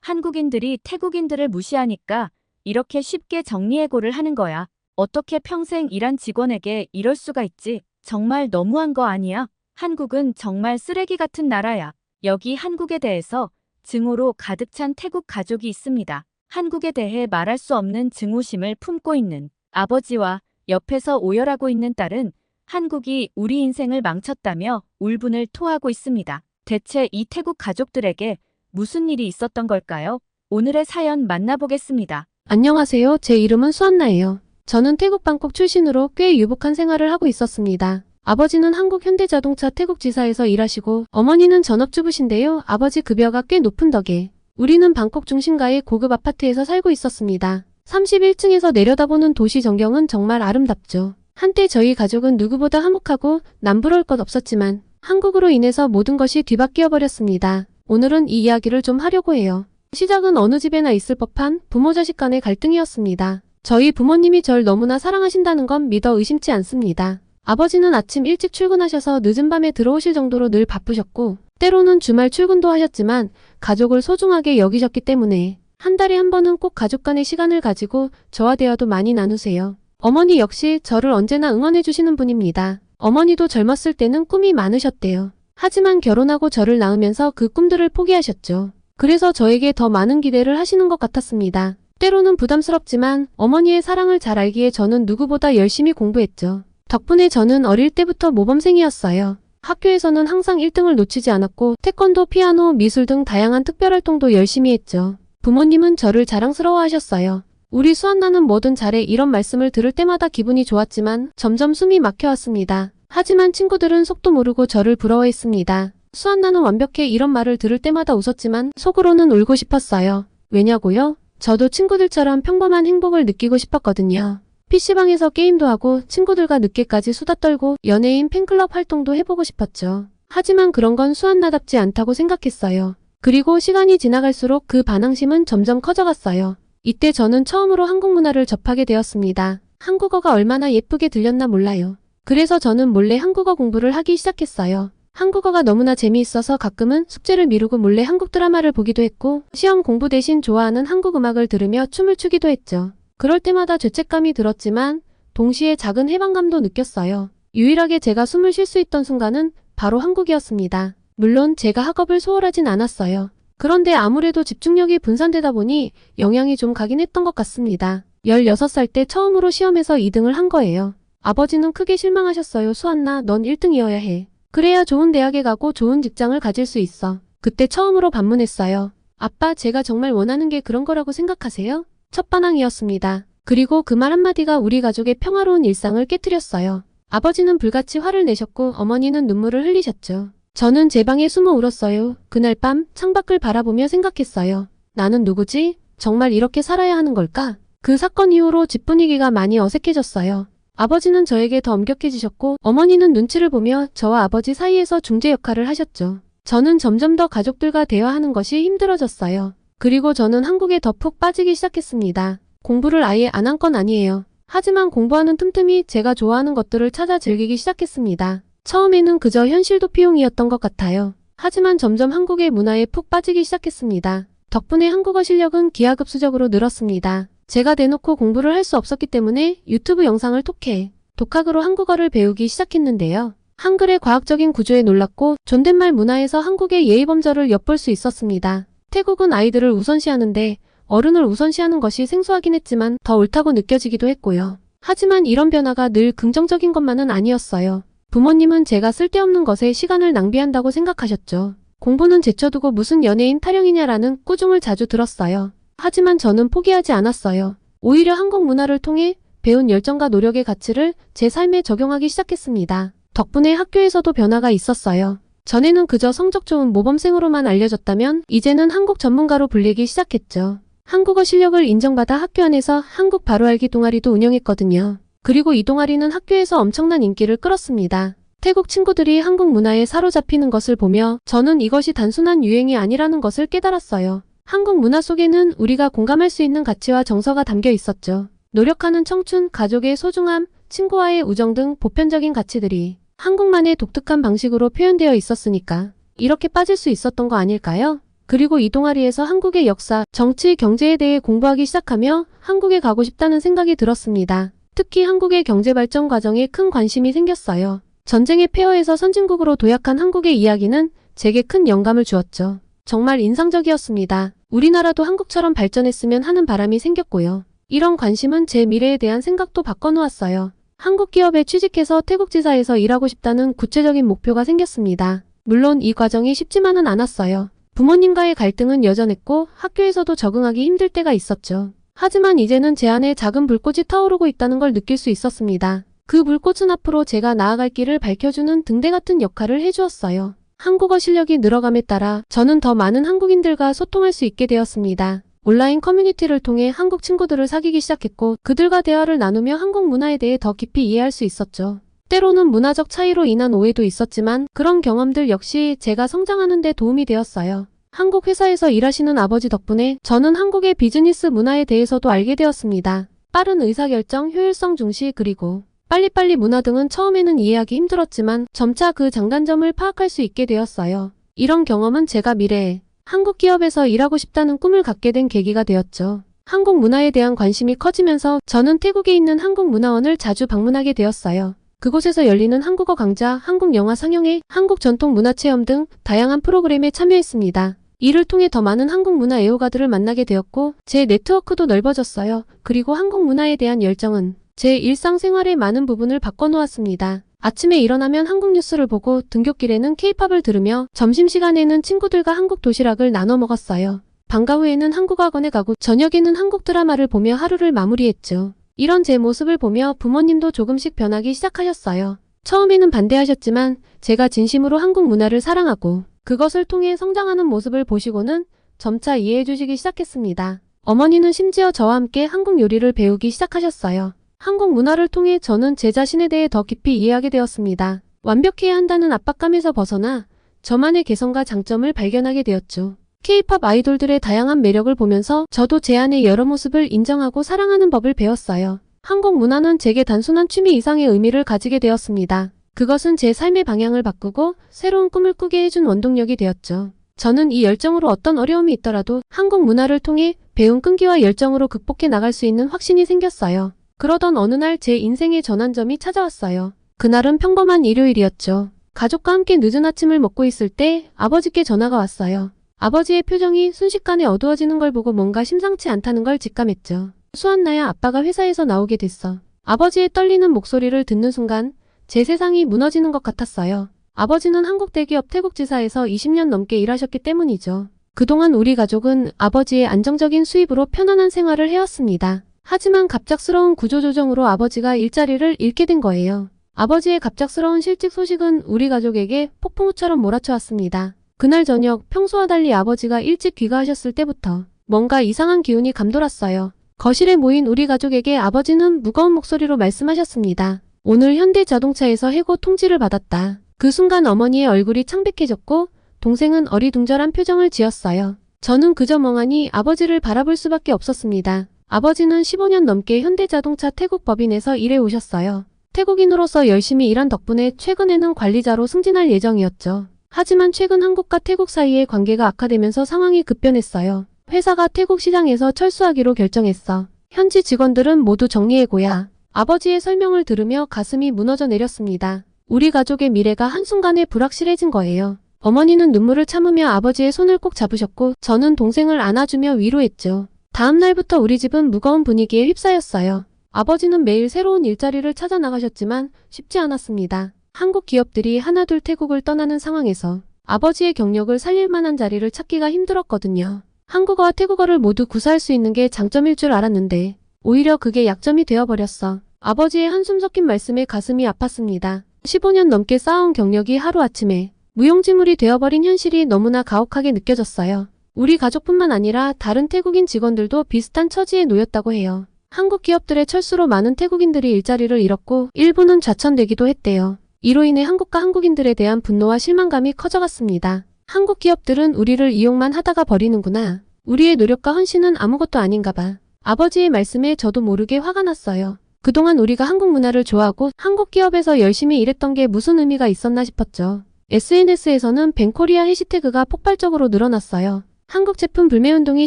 한국인들이 태국인들을 무시하니까 이렇게 쉽게 정리해고를 하는 거야. 어떻게 평생 일한 직원에게 이럴 수가 있지? 정말 너무한 거 아니야? 한국은 정말 쓰레기 같은 나라야. 여기 한국에 대해서 증오로 가득 찬 태국 가족이 있습니다. 한국에 대해 말할 수 없는 증오심을 품고 있는 아버지와 옆에서 오열하고 있는 딸은 한국이 우리 인생을 망쳤다며 울분을 토하고 있습니다. 대체 이 태국 가족들에게 무슨 일이 있었던 걸까요? 오늘의 사연 만나보겠습니다. 안녕하세요. 제 이름은 수안나예요. 저는 태국 방콕 출신으로 꽤 유복한 생활을 하고 있었습니다. 아버지는 한국현대자동차 태국지사에서 일하시고 어머니는 전업주부신데요. 아버지 급여가 꽤 높은 덕에 우리는 방콕 중심가의 고급 아파트에서 살고 있었습니다. 31층에서 내려다보는 도시 전경은 정말 아름답죠. 한때 저희 가족은 누구보다 화목하고 남부러울 것 없었지만 한국으로 인해서 모든 것이 뒤바뀌어 버렸습니다. 오늘은 이 이야기를 좀 하려고 해요. 시작은 어느 집에나 있을 법한 부모 자식 간의 갈등이었습니다. 저희 부모님이 절 너무나 사랑하신다는 건 믿어 의심치 않습니다. 아버지는 아침 일찍 출근하셔서 늦은 밤에 들어오실 정도로 늘 바쁘셨고 때로는 주말 출근도 하셨지만 가족을 소중하게 여기셨기 때문에 한 달에 한 번은 꼭 가족 간의 시간을 가지고 저와 대화도 많이 나누세요. 어머니 역시 저를 언제나 응원해 주시는 분입니다. 어머니도 젊었을 때는 꿈이 많으셨대요. 하지만 결혼하고 저를 낳으면서 그 꿈들을 포기하셨죠. 그래서 저에게 더 많은 기대를 하시는 것 같았습니다. 때로는 부담스럽지만 어머니의 사랑을 잘 알기에 저는 누구보다 열심히 공부했죠. 덕분에 저는 어릴 때부터 모범생이었어요. 학교에서는 항상 1등을 놓치지 않았고 태권도, 피아노, 미술 등 다양한 특별활동도 열심히 했죠. 부모님은 저를 자랑스러워하셨어요. 우리 수안나는 뭐든 잘해 이런 말씀을 들을 때마다 기분이 좋았지만 점점 숨이 막혀왔습니다. 하지만 친구들은 속도 모르고 저를 부러워했습니다. 수안나는 완벽해 이런 말을 들을 때마다 웃었지만 속으로는 울고 싶었어요. 왜냐고요? 저도 친구들처럼 평범한 행복을 느끼고 싶었거든요. PC방에서 게임도 하고 친구들과 늦게까지 수다 떨고 연예인 팬클럽 활동도 해보고 싶었죠. 하지만 그런 건 수안나답지 않다고 생각했어요. 그리고 시간이 지나갈수록 그 반항심은 점점 커져갔어요. 이때 저는 처음으로 한국 문화를 접하게 되었습니다. 한국어가 얼마나 예쁘게 들렸나 몰라요. 그래서 저는 몰래 한국어 공부를 하기 시작했어요. 한국어가 너무나 재미있어서 가끔은 숙제를 미루고 몰래 한국 드라마를 보기도 했고 시험 공부 대신 좋아하는 한국 음악을 들으며 춤을 추기도 했죠. 그럴 때마다 죄책감이 들었지만 동시에 작은 해방감도 느꼈어요. 유일하게 제가 숨을 쉴 수 있던 순간은 바로 한국이었습니다. 물론 제가 학업을 소홀하진 않았어요. 그런데 아무래도 집중력이 분산되다 보니 영향이 좀 가긴 했던 것 같습니다. 16살 때 처음으로 시험에서 2등을 한 거예요. 아버지는 크게 실망하셨어요. 수안나, 넌 1등이어야 해. 그래야 좋은 대학에 가고 좋은 직장을 가질 수 있어. 그때 처음으로 반문했어요. 아빠, 제가 정말 원하는 게 그런 거라고 생각하세요? 첫반항이었습니다. 그리고 그 말 한마디가 우리 가족의 평화로운 일상을 깨트렸어요. 아버지는 불같이 화를 내셨고 어머니는 눈물을 흘리셨죠. 저는 제 방에 숨어 울었어요. 그날 밤 창밖을 바라보며 생각했어요. 나는 누구지? 정말 이렇게 살아야 하는 걸까? 그 사건 이후로 집 분위기가 많이 어색해졌어요. 아버지는 저에게 더 엄격해지셨고 어머니는 눈치를 보며 저와 아버지 사이에서 중재 역할을 하셨죠. 저는 점점 더 가족들과 대화하는 것이 힘들어졌어요. 그리고 저는 한국에 더 푹 빠지기 시작했습니다. 공부를 아예 안 한 건 아니에요. 하지만 공부하는 틈틈이 제가 좋아하는 것들을 찾아 즐기기 시작했습니다. 처음에는 그저 현실 도피용이었던 것 같아요. 하지만 점점 한국의 문화에 푹 빠지기 시작했습니다. 덕분에 한국어 실력은 기하급수적으로 늘었습니다. 제가 대놓고 공부를 할 수 없었기 때문에 유튜브 영상을 통해 독학으로 한국어를 배우기 시작했는데요. 한글의 과학적인 구조에 놀랐고 존댓말 문화에서 한국의 예의범절을 엿볼 수 있었습니다. 태국은 아이들을 우선시하는데 어른을 우선시하는 것이 생소하긴 했지만 더 옳다고 느껴지기도 했고요. 하지만 이런 변화가 늘 긍정적인 것만은 아니었어요. 부모님은 제가 쓸데없는 것에 시간을 낭비한다고 생각하셨죠. 공부는 제쳐두고 무슨 연예인 타령이냐라는 꾸중을 자주 들었어요. 하지만 저는 포기하지 않았어요. 오히려 한국 문화를 통해 배운 열정과 노력의 가치를 제 삶에 적용하기 시작했습니다. 덕분에 학교에서도 변화가 있었어요. 전에는 그저 성적 좋은 모범생으로만 알려졌다면 이제는 한국 전문가로 불리기 시작했죠. 한국어 실력을 인정받아 학교 안에서 한국 바로 알기 동아리도 운영했거든요. 그리고 이 동아리는 학교에서 엄청난 인기를 끌었습니다. 태국 친구들이 한국 문화에 사로잡히는 것을 보며 저는 이것이 단순한 유행이 아니라는 것을 깨달았어요. 한국 문화 속에는 우리가 공감할 수 있는 가치와 정서가 담겨 있었죠. 노력하는 청춘, 가족의 소중함, 친구와의 우정 등 보편적인 가치들이 한국만의 독특한 방식으로 표현되어 있었으니까 이렇게 빠질 수 있었던 거 아닐까요? 그리고 이 동아리에서 한국의 역사, 정치, 경제에 대해 공부하기 시작하며 한국에 가고 싶다는 생각이 들었습니다. 특히 한국의 경제 발전 과정에 큰 관심이 생겼어요. 전쟁의 폐허에서 선진국으로 도약한 한국의 이야기는 제게 큰 영감을 주었죠. 정말 인상적이었습니다. 우리나라도 한국처럼 발전했으면 하는 바람이 생겼고요. 이런 관심은 제 미래에 대한 생각도 바꿔놓았어요. 한국 기업에 취직해서 태국지사에서 일하고 싶다는 구체적인 목표가 생겼습니다. 물론 이 과정이 쉽지만은 않았어요. 부모님과의 갈등은 여전했고 학교에서도 적응하기 힘들 때가 있었죠. 하지만 이제는 제 안에 작은 불꽃이 타오르고 있다는 걸 느낄 수 있었습니다. 그 불꽃은 앞으로 제가 나아갈 길을 밝혀주는 등대 같은 역할을 해주었어요. 한국어 실력이 늘어감에 따라 저는 더 많은 한국인들과 소통할 수 있게 되었습니다. 온라인 커뮤니티를 통해 한국 친구들을 사귀기 시작했고 그들과 대화를 나누며 한국 문화에 대해 더 깊이 이해할 수 있었죠. 때로는 문화적 차이로 인한 오해도 있었지만 그런 경험들 역시 제가 성장하는 데 도움이 되었어요. 한국 회사에서 일하시는 아버지 덕분에 저는 한국의 비즈니스 문화에 대해서도 알게 되었습니다. 빠른 의사결정, 효율성 중시, 그리고 빨리빨리 문화 등은 처음에는 이해하기 힘들었지만 점차 그 장단점을 파악할 수 있게 되었어요. 이런 경험은 제가 미래에 한국 기업에서 일하고 싶다는 꿈을 갖게 된 계기가 되었죠. 한국 문화에 대한 관심이 커지면서 저는 태국에 있는 한국문화원을 자주 방문하게 되었어요. 그곳에서 열리는 한국어 강좌, 한국 영화 상영회, 한국 전통 문화체험 등 다양한 프로그램에 참여했습니다. 이를 통해 더 많은 한국 문화 애호가들을 만나게 되었고 제 네트워크도 넓어졌어요. 그리고 한국 문화에 대한 열정은 제 일상생활의 많은 부분을 바꿔놓았습니다. 아침에 일어나면 한국 뉴스를 보고 등굣길에는 케이팝을 들으며 점심시간에는 친구들과 한국 도시락을 나눠 먹었어요. 방과 후에는 한국학원에 가고 저녁에는 한국 드라마를 보며 하루를 마무리했죠. 이런 제 모습을 보며 부모님도 조금씩 변하기 시작하셨어요. 처음에는 반대하셨지만 제가 진심으로 한국 문화를 사랑하고 그것을 통해 성장하는 모습을 보시고는 점차 이해해 주시기 시작했습니다. 어머니는 심지어 저와 함께 한국 요리를 배우기 시작하셨어요. 한국 문화를 통해 저는 제 자신에 대해 더 깊이 이해하게 되었습니다. 완벽해야 한다는 압박감에서 벗어나 저만의 개성과 장점을 발견하게 되었죠. K-팝 아이돌들의 다양한 매력을 보면서 저도 제 안의 여러 모습을 인정하고 사랑하는 법을 배웠어요. 한국 문화는 제게 단순한 취미 이상의 의미를 가지게 되었습니다. 그것은 제 삶의 방향을 바꾸고 새로운 꿈을 꾸게 해준 원동력이 되었죠. 저는 이 열정으로 어떤 어려움이 있더라도 한국 문화를 통해 배운 끈기와 열정으로 극복해 나갈 수 있는 확신이 생겼어요. 그러던 어느 날 제 인생의 전환점이 찾아왔어요. 그날은 평범한 일요일이었죠. 가족과 함께 늦은 아침을 먹고 있을 때 아버지께 전화가 왔어요. 아버지의 표정이 순식간에 어두워지는 걸 보고 뭔가 심상치 않다는 걸 직감했죠. 수았나야, 아빠가 회사에서 나오게 됐어. 아버지의 떨리는 목소리를 듣는 순간 제 세상이 무너지는 것 같았어요. 아버지는 한국 대기업 태국지사에서 20년 넘게 일하셨기 때문이죠. 그동안 우리 가족은 아버지의 안정적인 수입으로 편안한 생활을 해왔습니다. 하지만 갑작스러운 구조조정으로 아버지가 일자리를 잃게 된 거예요. 아버지의 갑작스러운 실직 소식은 우리 가족에게 폭풍우처럼 몰아쳐왔습니다. 그날 저녁 평소와 달리 아버지가 일찍 귀가하셨을 때부터 뭔가 이상한 기운이 감돌았어요. 거실에 모인 우리 가족에게 아버지는 무거운 목소리로 말씀하셨습니다. 오늘 현대자동차에서 해고 통지를 받았다. 그 순간 어머니의 얼굴이 창백해졌고 동생은 어리둥절한 표정을 지었어요. 저는 그저 멍하니 아버지를 바라볼 수밖에 없었습니다. 아버지는 15년 넘게 현대자동차 태국 법인에서 일해 오셨어요. 태국인으로서 열심히 일한 덕분에 최근에는 관리자로 승진할 예정이었죠. 하지만 최근 한국과 태국 사이의 관계가 악화되면서 상황이 급변했어요. 회사가 태국 시장에서 철수하기로 결정했어. 현지 직원들은 모두 정리해고야. 아버지의 설명을 들으며 가슴이 무너져 내렸습니다. 우리 가족의 미래가 한순간에 불확실해진 거예요. 어머니는 눈물을 참으며 아버지의 손을 꼭 잡으셨고 저는 동생을 안아주며 위로했죠. 다음 날부터 우리 집은 무거운 분위기에 휩싸였어요. 아버지는 매일 새로운 일자리를 찾아 나가셨지만 쉽지 않았습니다. 한국 기업들이 하나둘 태국을 떠나는 상황에서 아버지의 경력을 살릴 만한 자리를 찾기가 힘들었거든요. 한국어와 태국어를 모두 구사할 수 있는 게 장점일 줄 알았는데 오히려 그게 약점이 되어버렸어. 아버지의 한숨 섞인 말씀에 가슴이 아팠습니다. 15년 넘게 쌓아온 경력이 하루아침에 무용지물이 되어버린 현실이 너무나 가혹하게 느껴졌어요. 우리 가족뿐만 아니라 다른 태국인 직원들도 비슷한 처지에 놓였다고 해요. 한국 기업들의 철수로 많은 태국인들이 일자리를 잃었고 일부는 좌천되기도 했대요. 이로 인해 한국과 한국인들에 대한 분노와 실망감이 커져갔습니다. 한국 기업들은 우리를 이용만 하다가 버리는구나. 우리의 노력과 헌신은 아무것도 아닌가 봐. 아버지의 말씀에 저도 모르게 화가 났어요. 그동안 우리가 한국 문화를 좋아하고 한국 기업에서 열심히 일했던 게 무슨 의미가 있었나 싶었죠. SNS에서는 벤코리아 해시태그가 폭발적으로 늘어났어요. 한국 제품 불매 운동이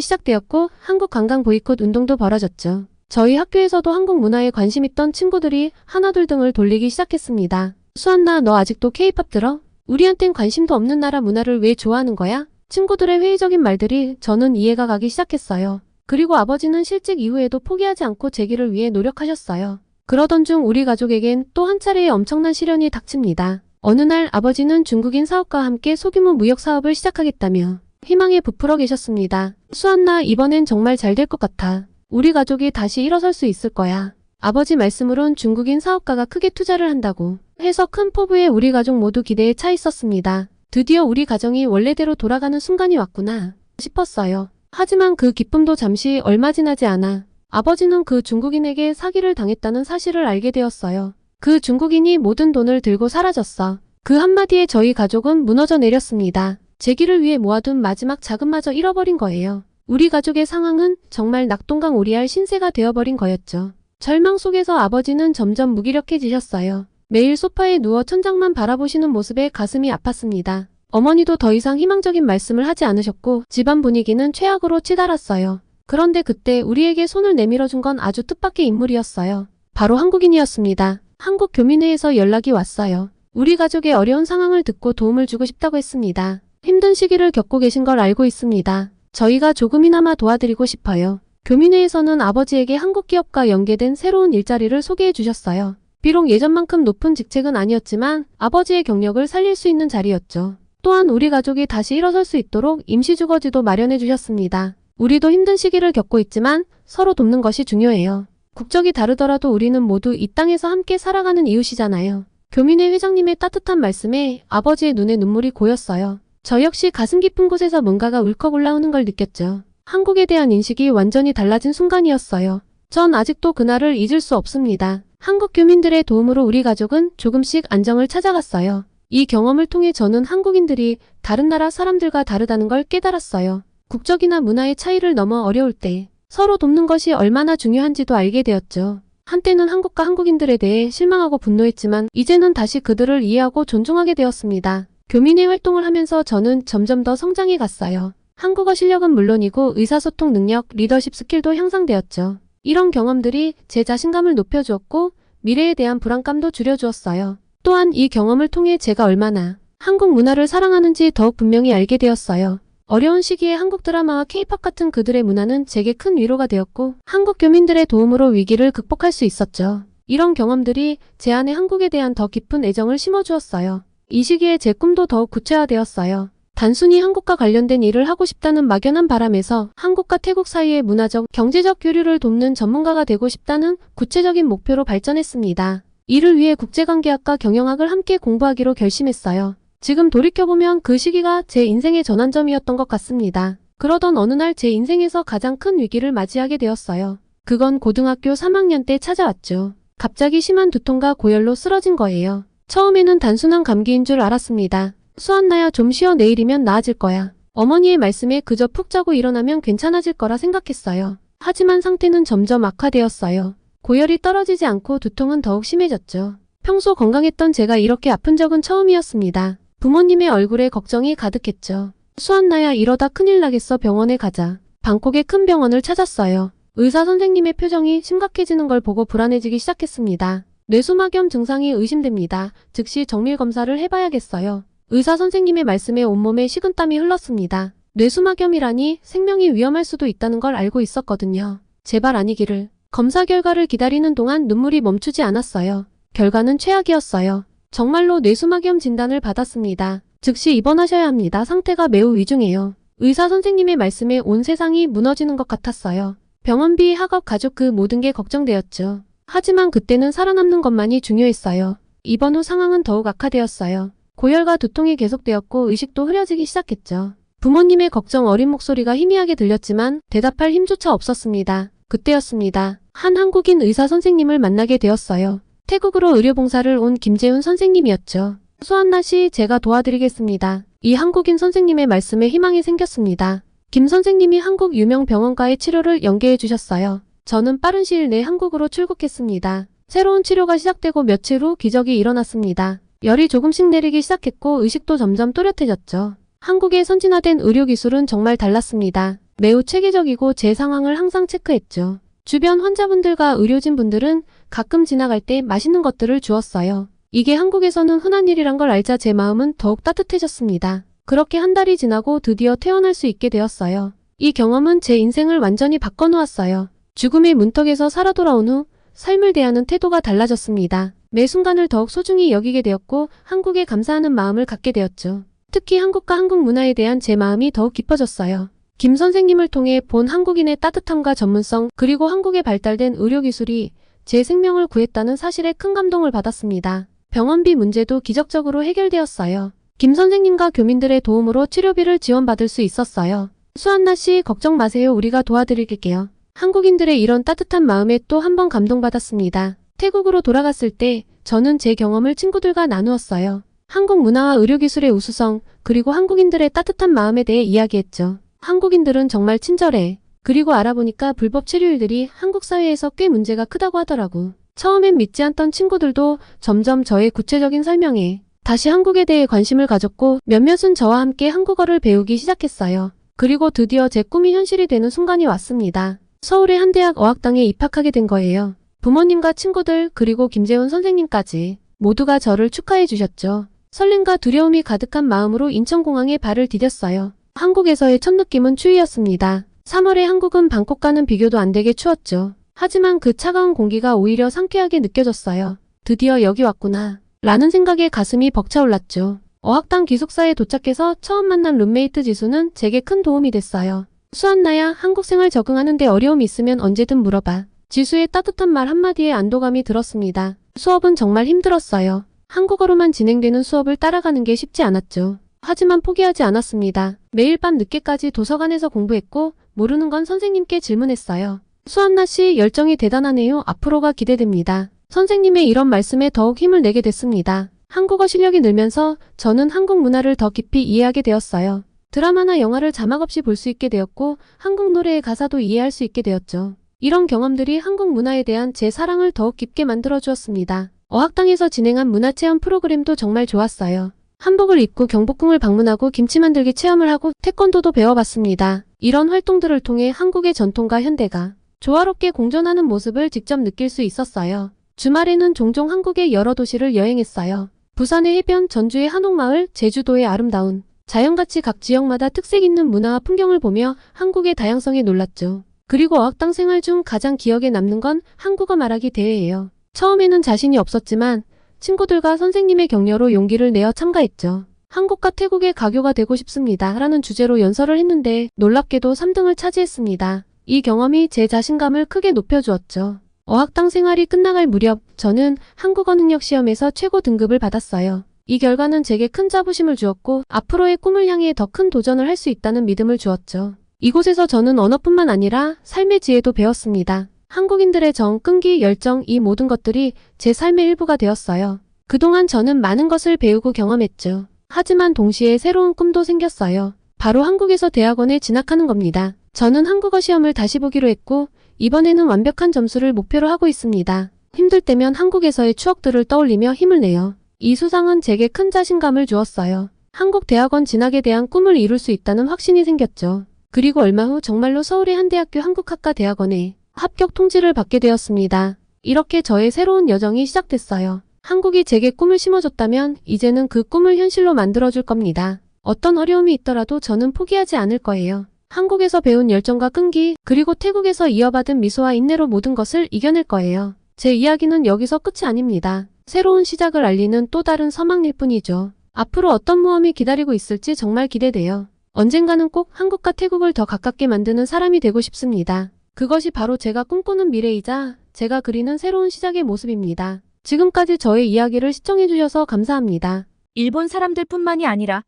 시작되었고 한국 관광 보이콧 운동도 벌어졌죠. 저희 학교에서도 한국 문화에 관심 있던 친구들이 하나둘 등을 돌리기 시작했습니다. 수한나, 너 아직도 K-팝 들어? 우리한텐 관심도 없는 나라 문화를 왜 좋아하는 거야? 친구들의 회의적인 말들이 저는 이해가 가기 시작했어요. 그리고 아버지는 실직 이후에도 포기하지 않고 재기를 위해 노력하셨어요. 그러던 중 우리 가족에겐 또 한 차례의 엄청난 시련이 닥칩니다. 어느 날 아버지는 중국인 사업가와 함께 소규모 무역 사업을 시작하겠다며 희망에 부풀어 계셨습니다. 수한나, 이번엔 정말 잘 될 것 같아. 우리 가족이 다시 일어설 수 있을 거야. 아버지 말씀으론 중국인 사업가가 크게 투자를 한다고 해서 큰 포부에 우리 가족 모두 기대에 차 있었습니다. 드디어 우리 가정이 원래대로 돌아가는 순간이 왔구나 싶었어요. 하지만 그 기쁨도 잠시 얼마 지나지 않아 아버지는 그 중국인에게 사기를 당했다는 사실을 알게 되었어요. 그 중국인이 모든 돈을 들고 사라졌어. 그 한마디에 저희 가족은 무너져 내렸습니다. 재기를 위해 모아둔 마지막 자금마저 잃어버린 거예요. 우리 가족의 상황은 정말 낙동강 오리알 신세가 되어버린 거였죠. 절망 속에서 아버지는 점점 무기력해지셨어요. 매일 소파에 누워 천장만 바라보시는 모습에 가슴이 아팠습니다. 어머니도 더 이상 희망적인 말씀을 하지 않으셨고 집안 분위기는 최악으로 치달았어요. 그런데 그때 우리에게 손을 내밀어준 건 아주 뜻밖의 인물이었어요. 바로 한국인이었습니다. 한국 교민회에서 연락이 왔어요. 우리 가족의 어려운 상황을 듣고 도움을 주고 싶다고 했습니다. 힘든 시기를 겪고 계신 걸 알고 있습니다. 저희가 조금이나마 도와드리고 싶어요. 교민회에서는 아버지에게 한국 기업과 연계된 새로운 일자리를 소개해 주셨어요. 비록 예전만큼 높은 직책은 아니었지만 아버지의 경력을 살릴 수 있는 자리였죠. 또한 우리 가족이 다시 일어설 수 있도록 임시주거지도 마련해 주셨습니다. 우리도 힘든 시기를 겪고 있지만 서로 돕는 것이 중요해요. 국적이 다르더라도 우리는 모두 이 땅에서 함께 살아가는 이웃이잖아요. 교민회 회장님의 따뜻한 말씀에 아버지의 눈에 눈물이 고였어요. 저 역시 가슴 깊은 곳에서 뭔가가 울컥 올라오는 걸 느꼈죠. 한국에 대한 인식이 완전히 달라진 순간이었어요. 전 아직도 그날을 잊을 수 없습니다. 한국 교민들의 도움으로 우리 가족은 조금씩 안정을 찾아갔어요. 이 경험을 통해 저는 한국인들이 다른 나라 사람들과 다르다는 걸 깨달았어요. 국적이나 문화의 차이를 넘어 어려울 때 서로 돕는 것이 얼마나 중요한지도 알게 되었죠. 한때는 한국과 한국인들에 대해 실망하고 분노했지만 이제는 다시 그들을 이해하고 존중하게 되었습니다. 교민회 활동을 하면서 저는 점점 더 성장해 갔어요. 한국어 실력은 물론이고 의사소통 능력, 리더십 스킬도 향상되었죠. 이런 경험들이 제 자신감을 높여주었고 미래에 대한 불안감도 줄여주었어요. 또한 이 경험을 통해 제가 얼마나 한국 문화를 사랑하는지 더욱 분명히 알게 되었어요. 어려운 시기에 한국 드라마와 K-팝 같은 그들의 문화는 제게 큰 위로가 되었고 한국 교민들의 도움으로 위기를 극복할 수 있었죠. 이런 경험들이 제 안에 한국에 대한 더 깊은 애정을 심어주었어요. 이 시기에 제 꿈도 더욱 구체화되었어요. 단순히 한국과 관련된 일을 하고 싶다는 막연한 바람에서 한국과 태국 사이의 문화적, 경제적 교류를 돕는 전문가가 되고 싶다는 구체적인 목표로 발전했습니다. 이를 위해 국제관계학과 경영학을 함께 공부하기로 결심했어요. 지금 돌이켜보면 그 시기가 제 인생의 전환점이었던 것 같습니다. 그러던 어느 날 제 인생에서 가장 큰 위기를 맞이하게 되었어요. 그건 고등학교 3학년 때 찾아왔죠. 갑자기 심한 두통과 고열로 쓰러진 거예요. 처음에는 단순한 감기인 줄 알았습니다. 수한나야, 좀 쉬어. 내일이면 나아질 거야. 어머니의 말씀에 그저 푹 자고 일어나면 괜찮아질 거라 생각했어요. 하지만 상태는 점점 악화되었어요. 고열이 떨어지지 않고 두통은 더욱 심해졌죠. 평소 건강했던 제가 이렇게 아픈 적은 처음이었습니다. 부모님의 얼굴에 걱정이 가득했죠. 수한나야, 이러다 큰일 나겠어. 병원에 가자. 방콕의 큰 병원을 찾았어요. 의사 선생님의 표정이 심각해지는 걸 보고 불안해지기 시작했습니다. 뇌수막염 증상이 의심됩니다. 즉시 정밀 검사를 해봐야겠어요. 의사 선생님의 말씀에 온몸에 식은땀이 흘렀습니다. 뇌수막염이라니 생명이 위험할 수도 있다는 걸 알고 있었거든요. 제발 아니기를. 검사 결과를 기다리는 동안 눈물이 멈추지 않았어요. 결과는 최악이었어요. 정말로 뇌수막염 진단을 받았습니다. 즉시 입원하셔야 합니다. 상태가 매우 위중해요. 의사 선생님의 말씀에 온 세상이 무너지는 것 같았어요. 병원비, 학업, 가족, 그 모든 게 걱정되었죠. 하지만 그때는 살아남는 것만이 중요했어요. 입원 후 상황은 더욱 악화되었어요. 고열과 두통이 계속되었고 의식도 흐려지기 시작했죠. 부모님의 걱정 어린 목소리가 희미하게 들렸지만 대답할 힘조차 없었습니다. 그때였습니다. 한 한국인 의사 선생님을 만나게 되었어요. 태국으로 의료봉사를 온 김재훈 선생님이었죠. 수한나 씨, 제가 도와드리겠습니다. 이 한국인 선생님의 말씀에 희망이 생겼습니다. 김 선생님이 한국 유명 병원과의 치료를 연계해 주셨어요. 저는 빠른 시일 내에 한국으로 출국했습니다. 새로운 치료가 시작되고 며칠 후 기적이 일어났습니다. 열이 조금씩 내리기 시작했고 의식도 점점 또렷해졌죠. 한국의 선진화된 의료기술은 정말 달랐습니다. 매우 체계적이고 제 상황을 항상 체크했죠. 주변 환자분들과 의료진분들은 가끔 지나갈 때 맛있는 것들을 주었어요. 이게 한국에서는 흔한 일이란 걸 알자 제 마음은 더욱 따뜻해졌습니다. 그렇게 한 달이 지나고 드디어 퇴원할 수 있게 되었어요. 이 경험은 제 인생을 완전히 바꿔놓았어요. 죽음의 문턱에서 살아 돌아온 후 삶을 대하는 태도가 달라졌습니다. 매 순간을 더욱 소중히 여기게 되었고 한국에 감사하는 마음을 갖게 되었죠. 특히 한국과 한국 문화에 대한 제 마음이 더욱 깊어졌어요. 김 선생님을 통해 본 한국인의 따뜻함과 전문성 그리고 한국에 발달된 의료기술이 제 생명을 구했다는 사실에 큰 감동을 받았습니다. 병원비 문제도 기적적으로 해결되었어요. 김 선생님과 교민들의 도움으로 치료비를 지원받을 수 있었어요. 수안나 씨 걱정 마세요. 우리가 도와드릴게요. 한국인들의 이런 따뜻한 마음에 또 한 번 감동받았습니다. 태국으로 돌아갔을 때 저는 제 경험을 친구들과 나누었어요. 한국 문화와 의료기술의 우수성 그리고 한국인들의 따뜻한 마음에 대해 이야기했죠. 한국인들은 정말 친절해. 그리고 알아보니까 불법 체류일들이 한국 사회에서 꽤 문제가 크다고 하더라고. 처음엔 믿지 않던 친구들도 점점 저의 구체적인 설명에 다시 한국에 대해 관심을 가졌고 몇몇은 저와 함께 한국어를 배우기 시작했어요. 그리고 드디어 제 꿈이 현실이 되는 순간이 왔습니다. 서울의 한 대학 어학당에 입학하게 된 거예요. 부모님과 친구들 그리고 김재훈 선생님까지 모두가 저를 축하해 주셨죠. 설렘과 두려움이 가득한 마음으로 인천공항에 발을 디뎠어요. 한국에서의 첫 느낌은 추위였습니다. 3월에 한국은 방콕과는 비교도 안 되게 추웠죠. 하지만 그 차가운 공기가 오히려 상쾌하게 느껴졌어요. 드디어 여기 왔구나 라는 생각에 가슴이 벅차올랐죠. 어학당 기숙사에 도착해서 처음 만난 룸메이트 지수는 제게 큰 도움이 됐어요. 수안나야, 한국 생활 적응하는데 어려움이 있으면 언제든 물어봐. 지수의 따뜻한 말 한마디에 안도감이 들었습니다. 수업은 정말 힘들었어요. 한국어로만 진행되는 수업을 따라가는 게 쉽지 않았죠. 하지만 포기하지 않았습니다. 매일 밤 늦게까지 도서관에서 공부했고 모르는 건 선생님께 질문했어요. 수안나 씨 열정이 대단하네요. 앞으로가 기대됩니다. 선생님의 이런 말씀에 더욱 힘을 내게 됐습니다. 한국어 실력이 늘면서 저는 한국 문화를 더 깊이 이해하게 되었어요. 드라마나 영화를 자막 없이 볼 수 있게 되었고 한국 노래의 가사도 이해할 수 있게 되었죠. 이런 경험들이 한국 문화에 대한 제 사랑을 더욱 깊게 만들어 주었습니다. 어학당에서 진행한 문화체험 프로그램도 정말 좋았어요. 한복을 입고 경복궁을 방문하고 김치 만들기 체험을 하고 태권도도 배워봤습니다. 이런 활동들을 통해 한국의 전통과 현대가 조화롭게 공존하는 모습을 직접 느낄 수 있었어요. 주말에는 종종 한국의 여러 도시를 여행했어요. 부산의 해변, 전주의 한옥마을, 제주도의 아름다운 자연같이 각 지역마다 특색 있는 문화와 풍경을 보며 한국의 다양성에 놀랐죠. 그리고 어학당 생활 중 가장 기억에 남는 건 한국어 말하기 대회예요. 처음에는 자신이 없었지만 친구들과 선생님의 격려로 용기를 내어 참가했죠. 한국과 태국의 가교가 되고 싶습니다. 라는 주제로 연설을 했는데 놀랍게도 3등을 차지했습니다. 이 경험이 제 자신감을 크게 높여주었죠. 어학당 생활이 끝나갈 무렵 저는 한국어 능력 시험에서 최고 등급을 받았어요. 이 결과는 제게 큰 자부심을 주었고 앞으로의 꿈을 향해 더 큰 도전을 할 수 있다는 믿음을 주었죠. 이곳에서 저는 언어뿐만 아니라 삶의 지혜도 배웠습니다. 한국인들의 정, 끈기, 열정 이 모든 것들이 제 삶의 일부가 되었어요. 그동안 저는 많은 것을 배우고 경험했죠. 하지만 동시에 새로운 꿈도 생겼어요. 바로 한국에서 대학원에 진학하는 겁니다. 저는 한국어 시험을 다시 보기로 했고 이번에는 완벽한 점수를 목표로 하고 있습니다. 힘들 때면 한국에서의 추억들을 떠올리며 힘을 내요. 이 수상은 제게 큰 자신감을 주었어요. 한국 대학원 진학에 대한 꿈을 이룰 수 있다는 확신이 생겼죠. 그리고 얼마 후 정말로 서울의 한 대학교 한국학과 대학원에 합격 통지를 받게 되었습니다. 이렇게 저의 새로운 여정이 시작됐어요. 한국이 제게 꿈을 심어줬다면 이제는 그 꿈을 현실로 만들어줄 겁니다. 어떤 어려움이 있더라도 저는 포기하지 않을 거예요. 한국에서 배운 열정과 끈기, 그리고 태국에서 이어받은 미소와 인내로 모든 것을 이겨낼 거예요. 제 이야기는 여기서 끝이 아닙니다. 새로운 시작을 알리는 또 다른 서막일 뿐이죠. 앞으로 어떤 모험이 기다리고 있을지 정말 기대돼요. 언젠가는 꼭 한국과 태국을 더 가깝게 만드는 사람이 되고 싶습니다. 그것이 바로 제가 꿈꾸는 미래이자 제가 그리는 새로운 시작의 모습입니다. 지금까지 저의 이야기를 시청해주셔서 감사합니다. 일본 사람들뿐만이 아니라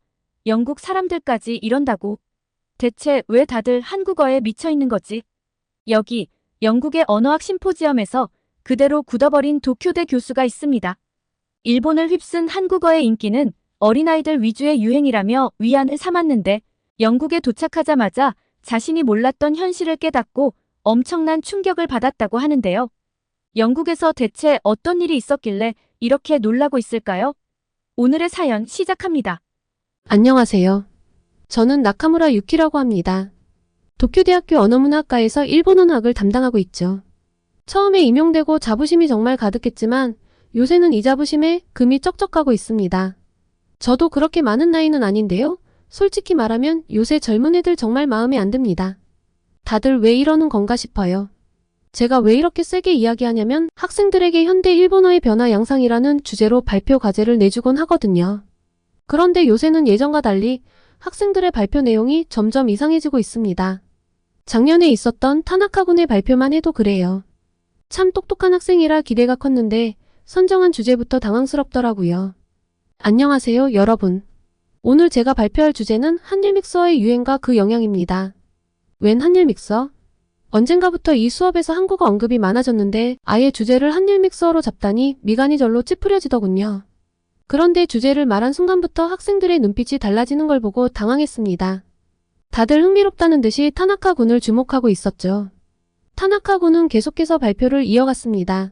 영국 사람들까지 이런다고. 대체 왜 다들 한국어에 미쳐 있는 거지? 여기 영국의 언어학 심포지엄에서 그대로 굳어버린 도쿄대 교수가 있습니다. 일본을 휩쓴 한국어의 인기는 어린아이들 위주의 유행이라며 위안을 삼았는데 영국에 도착하자마자 자신이 몰랐던 현실을 깨닫고 엄청난 충격을 받았다고 하는데요. 영국에서 대체 어떤 일이 있었길래 이렇게 놀라고 있을까요? 오늘의 사연 시작합니다. 안녕하세요. 저는 나카무라 유키라고 합니다. 도쿄대학교 언어문학과에서 일본어학을 담당하고 있죠. 처음에 임용되고 자부심이 정말 가득했지만 요새는 이 자부심에 금이 쩍쩍 가고 있습니다. 저도 그렇게 많은 나이는 아닌데요. 솔직히 말하면 요새 젊은 애들 정말 마음에 안 듭니다. 다들 왜 이러는 건가 싶어요. 제가 왜 이렇게 세게 이야기하냐면 학생들에게 현대 일본어의 변화 양상이라는 주제로 발표 과제를 내주곤 하거든요. 그런데 요새는 예전과 달리 학생들의 발표 내용이 점점 이상해지고 있습니다. 작년에 있었던 타나카 군의 발표만 해도 그래요. 참 똑똑한 학생이라 기대가 컸는데 선정한 주제부터 당황스럽더라고요. 안녕하세요, 여러분. 오늘 제가 발표할 주제는 한일 믹서의 유행과 그 영향입니다. 웬 한일 믹서? 언젠가부터 이 수업에서 한국어 언급이 많아졌는데 아예 주제를 한일 믹서로 잡다니 미간이 절로 찌푸려지더군요. 그런데 주제를 말한 순간부터 학생들의 눈빛이 달라지는 걸 보고 당황했습니다. 다들 흥미롭다는 듯이 타나카 군을 주목하고 있었죠. 타나카 군은 계속해서 발표를 이어갔습니다.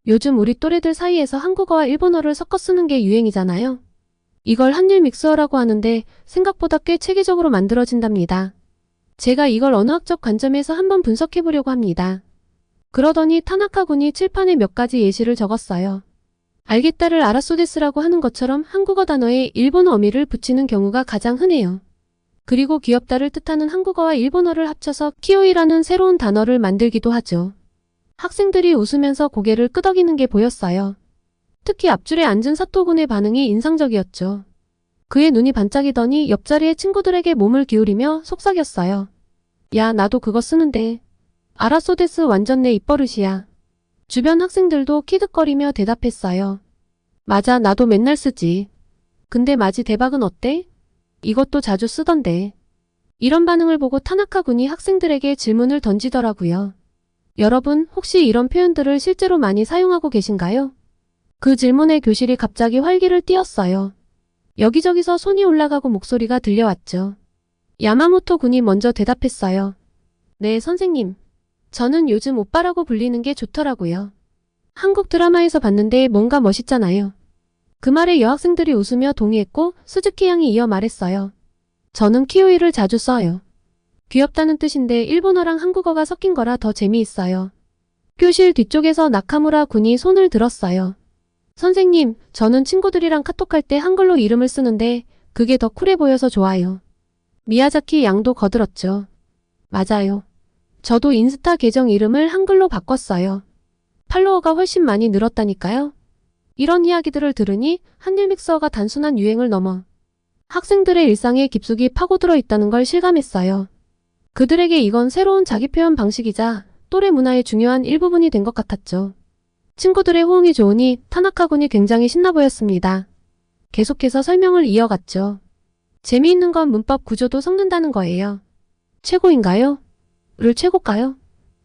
요즘 우리 또래들 사이에서 한국어와 일본어를 섞어 쓰는 게 유행이잖아요. 이걸 한일 믹서라고 하는데 생각보다 꽤 체계적으로 만들어진답니다. 제가 이걸 언어학적 관점에서 한번 분석해 보려고 합니다. 그러더니 타나카 군이 칠판에 몇 가지 예시를 적었어요. 알겠다를 아라소데스라고 하는 것처럼 한국어 단어에 일본어 어미를 붙이는 경우가 가장 흔해요. 그리고 귀엽다를 뜻하는 한국어와 일본어를 합쳐서 키오이라는 새로운 단어를 만들기도 하죠. 학생들이 웃으면서 고개를 끄덕이는 게 보였어요. 특히 앞줄에 앉은 사토군의 반응이 인상적이었죠. 그의 눈이 반짝이더니 옆자리의 친구들에게 몸을 기울이며 속삭였어요. 야, 나도 그거 쓰는데. 아라소데스 완전 내 입버릇이야. 주변 학생들도 키득거리며 대답했어요. 맞아, 나도 맨날 쓰지. 근데 마지 대박은 어때? 이것도 자주 쓰던데. 이런 반응을 보고 타나카 군이 학생들에게 질문을 던지더라고요. 여러분, 혹시 이런 표현들을 실제로 많이 사용하고 계신가요? 그 질문에 교실이 갑자기 활기를 띠었어요. 여기저기서 손이 올라가고 목소리가 들려왔죠. 야마모토 군이 먼저 대답했어요. 네, 선생님. 저는 요즘 오빠라고 불리는 게 좋더라고요. 한국 드라마에서 봤는데 뭔가 멋있잖아요. 그 말에 여학생들이 웃으며 동의했고 스즈키 양이 이어 말했어요. 저는 키오이를 자주 써요. 귀엽다는 뜻인데 일본어랑 한국어가 섞인 거라 더 재미있어요. 교실 뒤쪽에서 나카무라 군이 손을 들었어요. 선생님, 저는 친구들이랑 카톡할 때 한글로 이름을 쓰는데 그게 더 쿨해 보여서 좋아요. 미야자키 양도 거들었죠. 맞아요. 저도 인스타 계정 이름을 한글로 바꿨어요. 팔로워가 훨씬 많이 늘었다니까요. 이런 이야기들을 들으니 한일 믹서가 단순한 유행을 넘어 학생들의 일상에 깊숙이 파고들어 있다는 걸 실감했어요. 그들에게 이건 새로운 자기 표현 방식이자 또래 문화의 중요한 일부분이 된 것 같았죠. 친구들의 호응이 좋으니 타나카 군이 굉장히 신나 보였습니다. 계속해서 설명을 이어갔죠. 재미있는 건 문법 구조도 섞는다는 거예요. 최고인가요? 를 최고가요?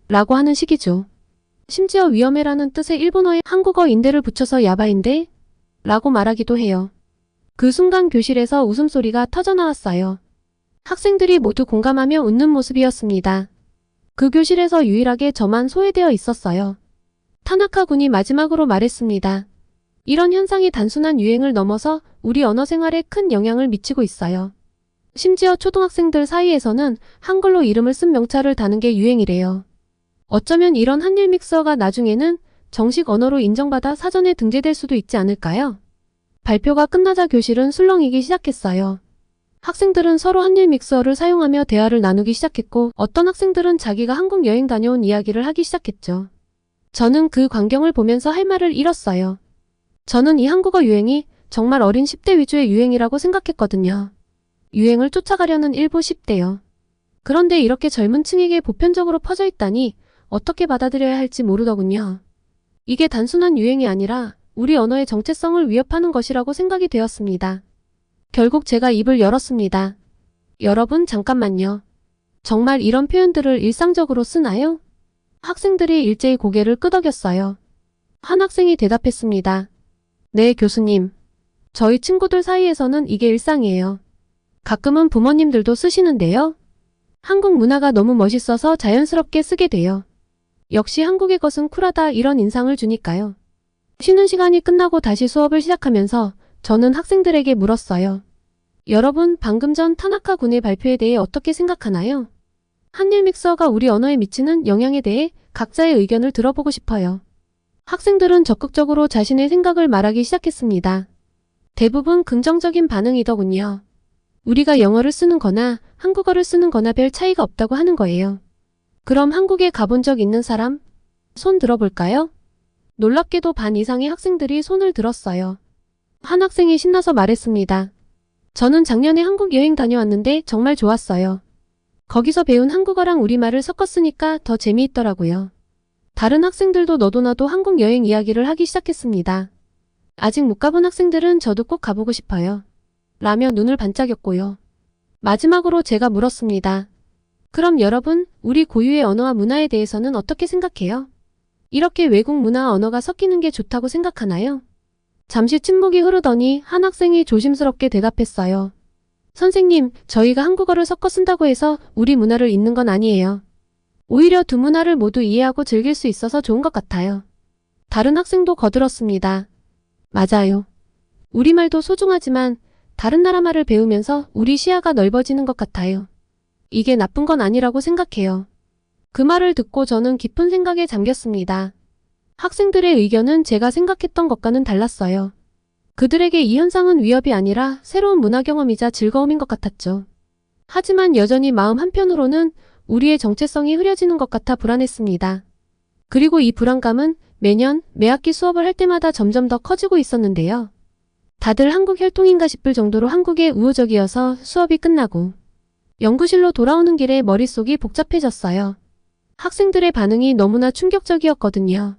라고 하는 식이죠. 심지어 위험해라는 뜻의 일본어에 한국어 인대를 붙여서 야바인데? 라고 말하기도 해요. 그 순간 교실에서 웃음소리가 터져나왔어요. 학생들이 모두 공감하며 웃는 모습이었습니다. 그 교실에서 유일하게 저만 소외되어 있었어요. 타나카 군이 마지막으로 말했습니다. 이런 현상이 단순한 유행을 넘어서 우리 언어 생활에 큰 영향을 미치고 있어요. 심지어 초등학생들 사이에서는 한글로 이름을 쓴 명찰을 다는 게 유행이래요. 어쩌면 이런 한일 믹서가 나중에는 정식 언어로 인정받아 사전에 등재될 수도 있지 않을까요? 발표가 끝나자 교실은 술렁이기 시작했어요. 학생들은 서로 한일 믹서를 사용하며 대화를 나누기 시작했고 어떤 학생들은 자기가 한국 여행 다녀온 이야기를 하기 시작했죠. 저는 그 광경을 보면서 할 말을 잃었어요. 저는 이 한국어 유행이 정말 어린 10대 위주의 유행이라고 생각했거든요. 유행을 쫓아가려는 일부 10대요. 그런데 이렇게 젊은 층에게 보편적으로 퍼져 있다니 어떻게 받아들여야 할지 모르더군요. 이게 단순한 유행이 아니라 우리 언어의 정체성을 위협하는 것이라고 생각이 되었습니다. 결국 제가 입을 열었습니다. 여러분, 잠깐만요. 정말 이런 표현들을 일상적으로 쓰나요? 학생들이 일제히 고개를 끄덕였어요. 한 학생이 대답했습니다. 네, 교수님. 저희 친구들 사이에서는 이게 일상이에요. 가끔은 부모님들도 쓰시는데요. 한국 문화가 너무 멋있어서 자연스럽게 쓰게 돼요. 역시 한국의 것은 쿨하다 이런 인상을 주니까요. 쉬는 시간이 끝나고 다시 수업을 시작하면서 저는 학생들에게 물었어요. 여러분, 방금 전 타나카 군의 발표에 대해 어떻게 생각하나요? 한일 믹서가 우리 언어에 미치는 영향에 대해 각자의 의견을 들어보고 싶어요. 학생들은 적극적으로 자신의 생각을 말하기 시작했습니다. 대부분 긍정적인 반응이더군요. 우리가 영어를 쓰는 거나 한국어를 쓰는 거나 별 차이가 없다고 하는 거예요. 그럼 한국에 가본 적 있는 사람? 손 들어볼까요? 놀랍게도 반 이상의 학생들이 손을 들었어요. 한 학생이 신나서 말했습니다. 저는 작년에 한국 여행 다녀왔는데 정말 좋았어요. 거기서 배운 한국어랑 우리말을 섞었으니까 더 재미있더라고요. 다른 학생들도 너도 나도 한국 여행 이야기를 하기 시작했습니다. 아직 못 가본 학생들은 저도 꼭 가보고 싶어요. 라며 눈을 반짝였고요. 마지막으로 제가 물었습니다. 그럼 여러분, 우리 고유의 언어와 문화에 대해서는 어떻게 생각해요? 이렇게 외국 문화와 언어가 섞이는 게 좋다고 생각하나요? 잠시 침묵이 흐르더니 한 학생이 조심스럽게 대답했어요. 선생님, 저희가 한국어를 섞어 쓴다고 해서 우리 문화를 잊는 건 아니에요. 오히려 두 문화를 모두 이해하고 즐길 수 있어서 좋은 것 같아요. 다른 학생도 거들었습니다. 맞아요. 우리말도 소중하지만 다른 나라 말을 배우면서 우리 시야가 넓어지는 것 같아요. 이게 나쁜 건 아니라고 생각해요. 그 말을 듣고 저는 깊은 생각에 잠겼습니다. 학생들의 의견은 제가 생각했던 것과는 달랐어요. 그들에게 이 현상은 위협이 아니라 새로운 문화 경험이자 즐거움인 것 같았죠. 하지만 여전히 마음 한편으로는 우리의 정체성이 흐려지는 것 같아 불안했습니다. 그리고 이 불안감은 매년 매학기 수업을 할 때마다 점점 더 커지고 있었는데요. 다들 한국 혈통인가 싶을 정도로 한국에 우호적이어서 수업이 끝나고 연구실로 돌아오는 길에 머릿속이 복잡해졌어요. 학생들의 반응이 너무나 충격적이었거든요.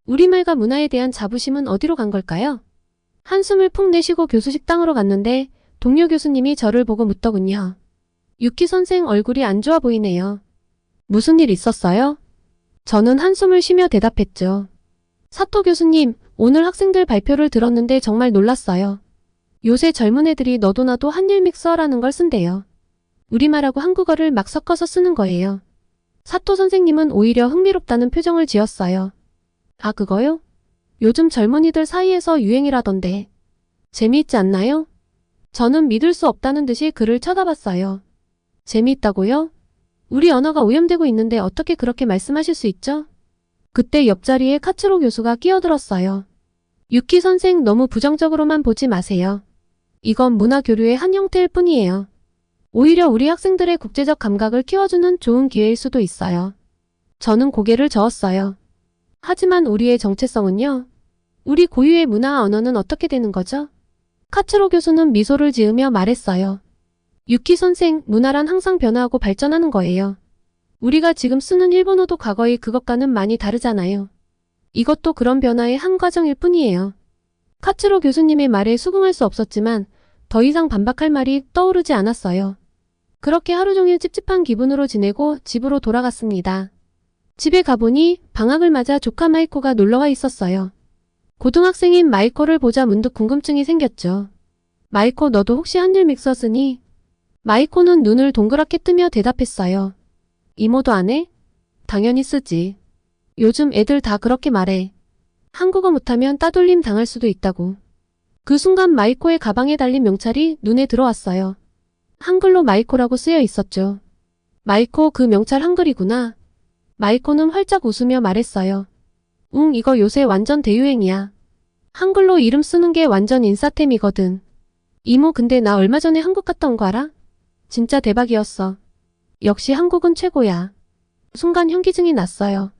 우리말과 문화에 대한 자부심은 어디로 간 걸까요? 한숨을 푹 내쉬고 교수 식당으로 갔는데 동료 교수님이 저를 보고 묻더군요. 유키 선생 얼굴이 안 좋아 보이네요. 무슨 일 있었어요? 저는 한숨을 쉬며 대답했죠. 사토 교수님, 오늘 학생들 발표를 들었는데 정말 놀랐어요. 요새 젊은 애들이 너도 나도 한일 믹서라는 걸 쓴대요. 우리말하고 한국어를 막 섞어서 쓰는 거예요. 사토 선생님은 오히려 흥미롭다는 표정을 지었어요. 아, 그거요? 요즘 젊은이들 사이에서 유행이라던데. 재미있지 않나요? 저는 믿을 수 없다는 듯이 그를 쳐다봤어요. 재미있다고요? 우리 언어가 오염되고 있는데 어떻게 그렇게 말씀하실 수 있죠? 그때 옆자리에 카츠로 교수가 끼어들었어요. 유키 선생, 너무 부정적으로만 보지 마세요. 이건 문화 교류의 한 형태일 뿐이에요. 오히려 우리 학생들의 국제적 감각을 키워주는 좋은 기회일 수도 있어요. 저는 고개를 저었어요. 하지만 우리의 정체성은요? 우리 고유의 문화와 언어는 어떻게 되는 거죠? 카츠로 교수는 미소를 지으며 말했어요. 유키 선생, 문화란 항상 변화하고 발전하는 거예요. 우리가 지금 쓰는 일본어도 과거의 그것과는 많이 다르잖아요. 이것도 그런 변화의 한 과정일 뿐이에요. 카츠로 교수님의 말에 수긍할 수 없었지만 더 이상 반박할 말이 떠오르지 않았어요. 그렇게 하루 종일 찝찝한 기분으로 지내고 집으로 돌아갔습니다. 집에 가보니 방학을 맞아 조카 마이코가 놀러와 있었어요. 고등학생인 마이코를 보자 문득 궁금증이 생겼죠. 마이코, 너도 혹시 한일 믹서 쓰니? 마이코는 눈을 동그랗게 뜨며 대답했어요. 이모도 안 해? 당연히 쓰지. 요즘 애들 다 그렇게 말해. 한국어 못하면 따돌림 당할 수도 있다고. 그 순간 마이코의 가방에 달린 명찰이 눈에 들어왔어요. 한글로 마이코라고 쓰여 있었죠. 마이코, 그 명찰 한글이구나. 마이코는 활짝 웃으며 말했어요. 응, 이거 요새 완전 대유행이야. 한글로 이름 쓰는 게 완전 인싸템이거든. 이모, 근데 나 얼마 전에 한국 갔다 온 거 알아? 진짜 대박이었어. 역시 한국은 최고야. 순간 현기증이 났어요.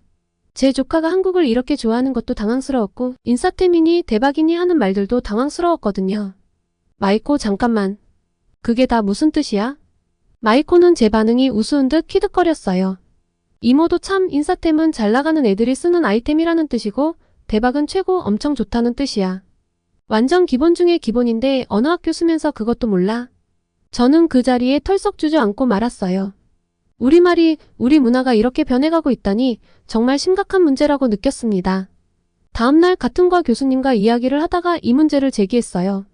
제 조카가 한국을 이렇게 좋아하는 것도 당황스러웠고 인싸템이니 대박이니 하는 말들도 당황스러웠거든요. 마이코, 잠깐만. 그게 다 무슨 뜻이야? 마이코는 제 반응이 우스운 듯 키득거렸어요. 이모도 참, 인싸템은 잘 나가는 애들이 쓰는 아이템이라는 뜻이고 대박은 최고, 엄청 좋다는 뜻이야. 완전 기본 중에 기본인데 언어학교 쓰면서 그것도 몰라? 저는 그 자리에 털썩 주저앉고 말았어요. 우리말이, 우리 문화가 이렇게 변해가고 있다니 정말 심각한 문제라고 느꼈습니다. 다음날 같은 과 교수님과 이야기를 하다가 이 문제를 제기했어요.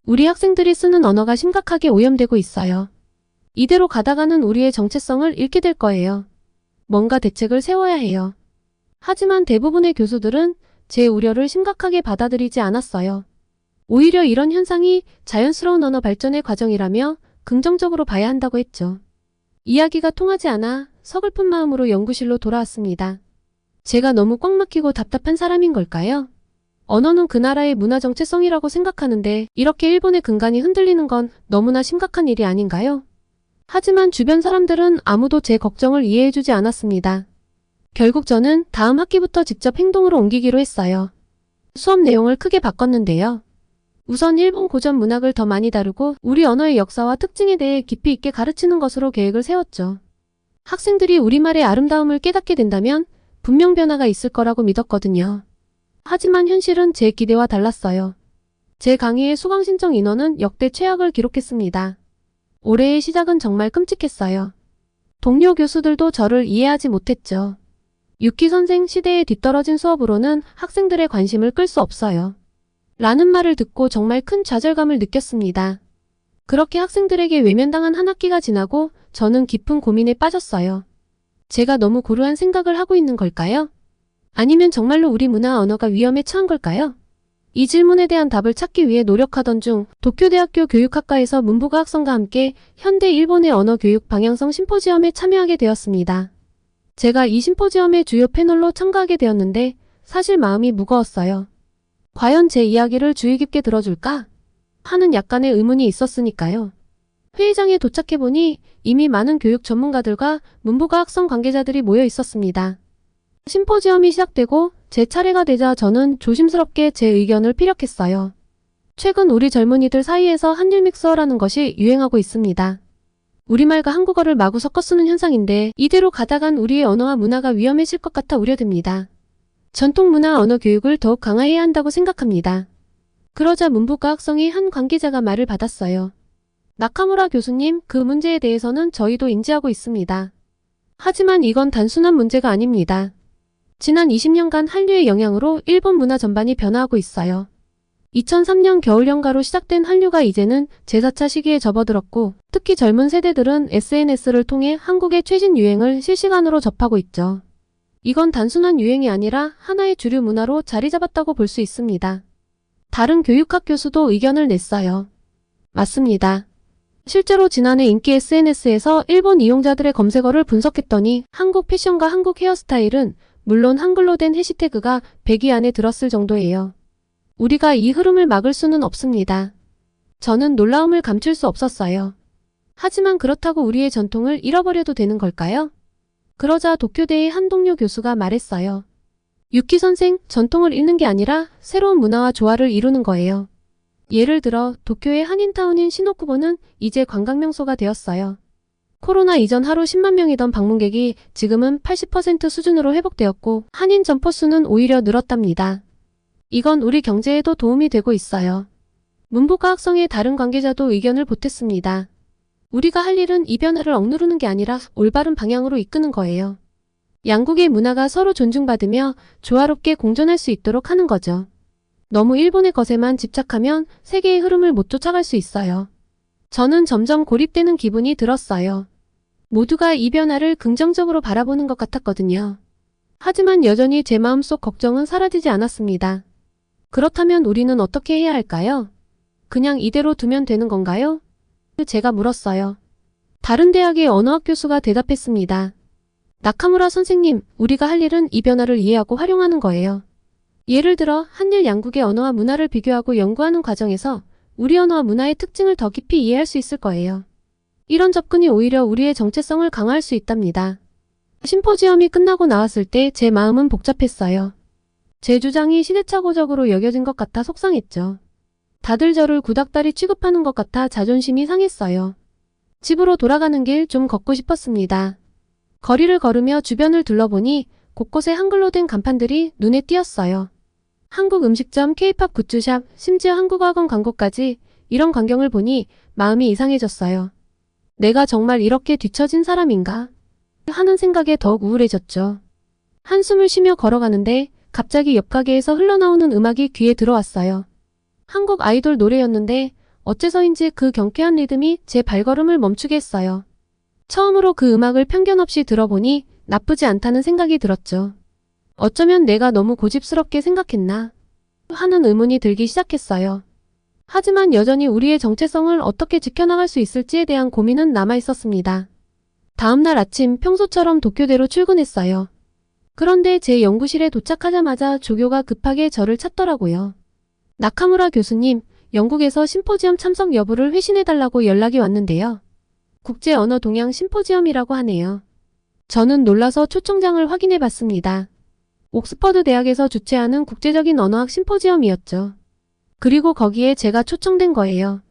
우리 학생들이 쓰는 언어가 심각하게 오염되고 있어요. 이대로 가다가는 우리의 정체성을 잃게 될 거예요. 뭔가 대책을 세워야 해요. 하지만 대부분의 교수들은 제 우려를 심각하게 받아들이지 않았어요. 오히려 이런 현상이 자연스러운 언어 발전의 과정이라며 긍정적으로 봐야 한다고 했죠. 이야기가 통하지 않아 서글픈 마음으로 연구실로 돌아왔습니다. 제가 너무 꽉 막히고 답답한 사람인 걸까요? 언어는 그 나라의 문화 정체성이라고 생각하는데 이렇게 일본의 근간이 흔들리는 건 너무나 심각한 일이 아닌가요? 하지만 주변 사람들은 아무도 제 걱정을 이해해주지 않았습니다. 결국 저는 다음 학기부터 직접 행동으로 옮기기로 했어요. 수업 내용을 크게 바꿨는데요. 우선 일본 고전 문학을 더 많이 다루고 우리 언어의 역사와 특징에 대해 깊이 있게 가르치는 것으로 계획을 세웠죠. 학생들이 우리말의 아름다움을 깨닫게 된다면 분명 변화가 있을 거라고 믿었거든요. 하지만 현실은 제 기대와 달랐어요. 제 강의의 수강 신청 인원은 역대 최악을 기록했습니다. 올해의 시작은 정말 끔찍했어요. 동료 교수들도 저를 이해하지 못했죠. 유키 선생 시대에 뒤떨어진 수업으로는 학생들의 관심을 끌 수 없어요. 라는 말을 듣고 정말 큰 좌절감을 느꼈습니다. 그렇게 학생들에게 외면당한 한 학기가 지나고 저는 깊은 고민에 빠졌어요. 제가 너무 고루한 생각을 하고 있는 걸까요? 아니면 정말로 우리 문화 언어가 위험에 처한 걸까요? 이 질문에 대한 답을 찾기 위해 노력하던 중 도쿄대학교 교육학과에서 문부가 학성과 함께 현대 일본의 언어 교육 방향성 심포지엄에 참여하게 되었습니다. 제가 이 심포지엄의 주요 패널로 참가하게 되었는데 사실 마음이 무거웠어요. 과연 제 이야기를 주의 깊게 들어줄까? 하는 약간의 의문이 있었으니까요. 회의장에 도착해보니 이미 많은 교육 전문가들과 문부가 학성 관계자들이 모여 있었습니다. 심포지엄이 시작되고 제 차례가 되자 저는 조심스럽게 제 의견을 피력했어요. 최근 우리 젊은이들 사이에서 한일 믹서라는 것이 유행하고 있습니다. 우리말과 한국어를 마구 섞어 쓰는 현상인데 이대로 가다간 우리의 언어와 문화가 위험해질 것 같아 우려됩니다. 전통 문화 언어 교육을 더욱 강화해야 한다고 생각합니다. 그러자 문부가 학성의 한 관계자가 말을 받았어요. 나카무라 교수님, 그 문제에 대해서는 저희도 인지하고 있습니다. 하지만 이건 단순한 문제가 아닙니다. 지난 20년간 한류의 영향으로 일본 문화 전반이 변화하고 있어요. 2003년 겨울연가로 시작된 한류가 이제는 제4차 시기에 접어들었고 특히 젊은 세대들은 SNS를 통해 한국의 최신 유행을 실시간으로 접하고 있죠. 이건 단순한 유행이 아니라 하나의 주류 문화로 자리 잡았다고 볼 수 있습니다. 다른 교육학 교수도 의견을 냈어요. 맞습니다. 실제로 지난해 인기 SNS에서 일본 이용자들의 검색어를 분석했더니 한국 패션과 한국 헤어스타일은 물론 한글로 된 해시태그가 100위 안에 들었을 정도예요. 우리가 이 흐름을 막을 수는 없습니다. 저는 놀라움을 감출 수 없었어요. 하지만 그렇다고 우리의 전통을 잃어버려도 되는 걸까요? 그러자 도쿄대의 한 동료 교수가 말했어요. 유키 선생, 전통을 잃는 게 아니라 새로운 문화와 조화를 이루는 거예요. 예를 들어 도쿄의 한인타운인 시노쿠보는 이제 관광명소가 되었어요. 코로나 이전 하루 10만 명이던 방문객이 지금은 80% 수준으로 회복되었고 한인 점포 수는 오히려 늘었답니다. 이건 우리 경제에도 도움이 되고 있어요. 문부가 학성의 다른 관계자도 의견을 보탰습니다. 우리가 할 일은 이 변화를 억누르는 게 아니라 올바른 방향으로 이끄는 거예요. 양국의 문화가 서로 존중받으며 조화롭게 공존할 수 있도록 하는 거죠. 너무 일본의 것에만 집착하면 세계의 흐름을 못 쫓아갈 수 있어요. 저는 점점 고립되는 기분이 들었어요. 모두가 이 변화를 긍정적으로 바라보는 것 같았거든요. 하지만 여전히 제 마음속 걱정은 사라지지 않았습니다. 그렇다면 우리는 어떻게 해야 할까요? 그냥 이대로 두면 되는 건가요? 제가 물었어요. 다른 대학의 언어학 교수가 대답했습니다. 나카무라 선생님, 우리가 할 일은 이 변화를 이해하고 활용하는 거예요. 예를 들어 한일 양국의 언어와 문화를 비교하고 연구하는 과정에서 우리 언어와 문화의 특징을 더 깊이 이해할 수 있을 거예요. 이런 접근이 오히려 우리의 정체성을 강화할 수 있답니다. 심포지엄이 끝나고 나왔을 때 제 마음은 복잡했어요. 제 주장이 시대착오적으로 여겨진 것 같아 속상했죠. 다들 저를 구닥다리 취급하는 것 같아 자존심이 상했어요. 집으로 돌아가는 길 좀 걷고 싶었습니다. 거리를 걸으며 주변을 둘러보니 곳곳에 한글로 된 간판들이 눈에 띄었어요. 한국 음식점, K-팝 굿즈샵, 심지어 한국어학원 광고까지 이런 광경을 보니 마음이 이상해졌어요. 내가 정말 이렇게 뒤처진 사람인가? 하는 생각에 더욱 우울해졌죠. 한숨을 쉬며 걸어가는데 갑자기 옆 가게에서 흘러나오는 음악이 귀에 들어왔어요. 한국 아이돌 노래였는데 어째서인지 그 경쾌한 리듬이 제 발걸음을 멈추게 했어요. 처음으로 그 음악을 편견 없이 들어보니 나쁘지 않다는 생각이 들었죠. 어쩌면 내가 너무 고집스럽게 생각했나? 하는 의문이 들기 시작했어요. 하지만 여전히 우리의 정체성을 어떻게 지켜나갈 수 있을지에 대한 고민은 남아 있었습니다. 다음날 아침 평소처럼 도쿄대로 출근했어요. 그런데 제 연구실에 도착하자마자 조교가 급하게 저를 찾더라고요. 나카무라 교수님, 영국에서 심포지엄 참석 여부를 회신해달라고 연락이 왔는데요. 국제언어 동향 심포지엄이라고 하네요. 저는 놀라서 초청장을 확인해봤습니다. 옥스퍼드 대학에서 주최하는 국제적인 언어학 심포지엄이었죠. 그리고 거기에 제가 초청된 거예요.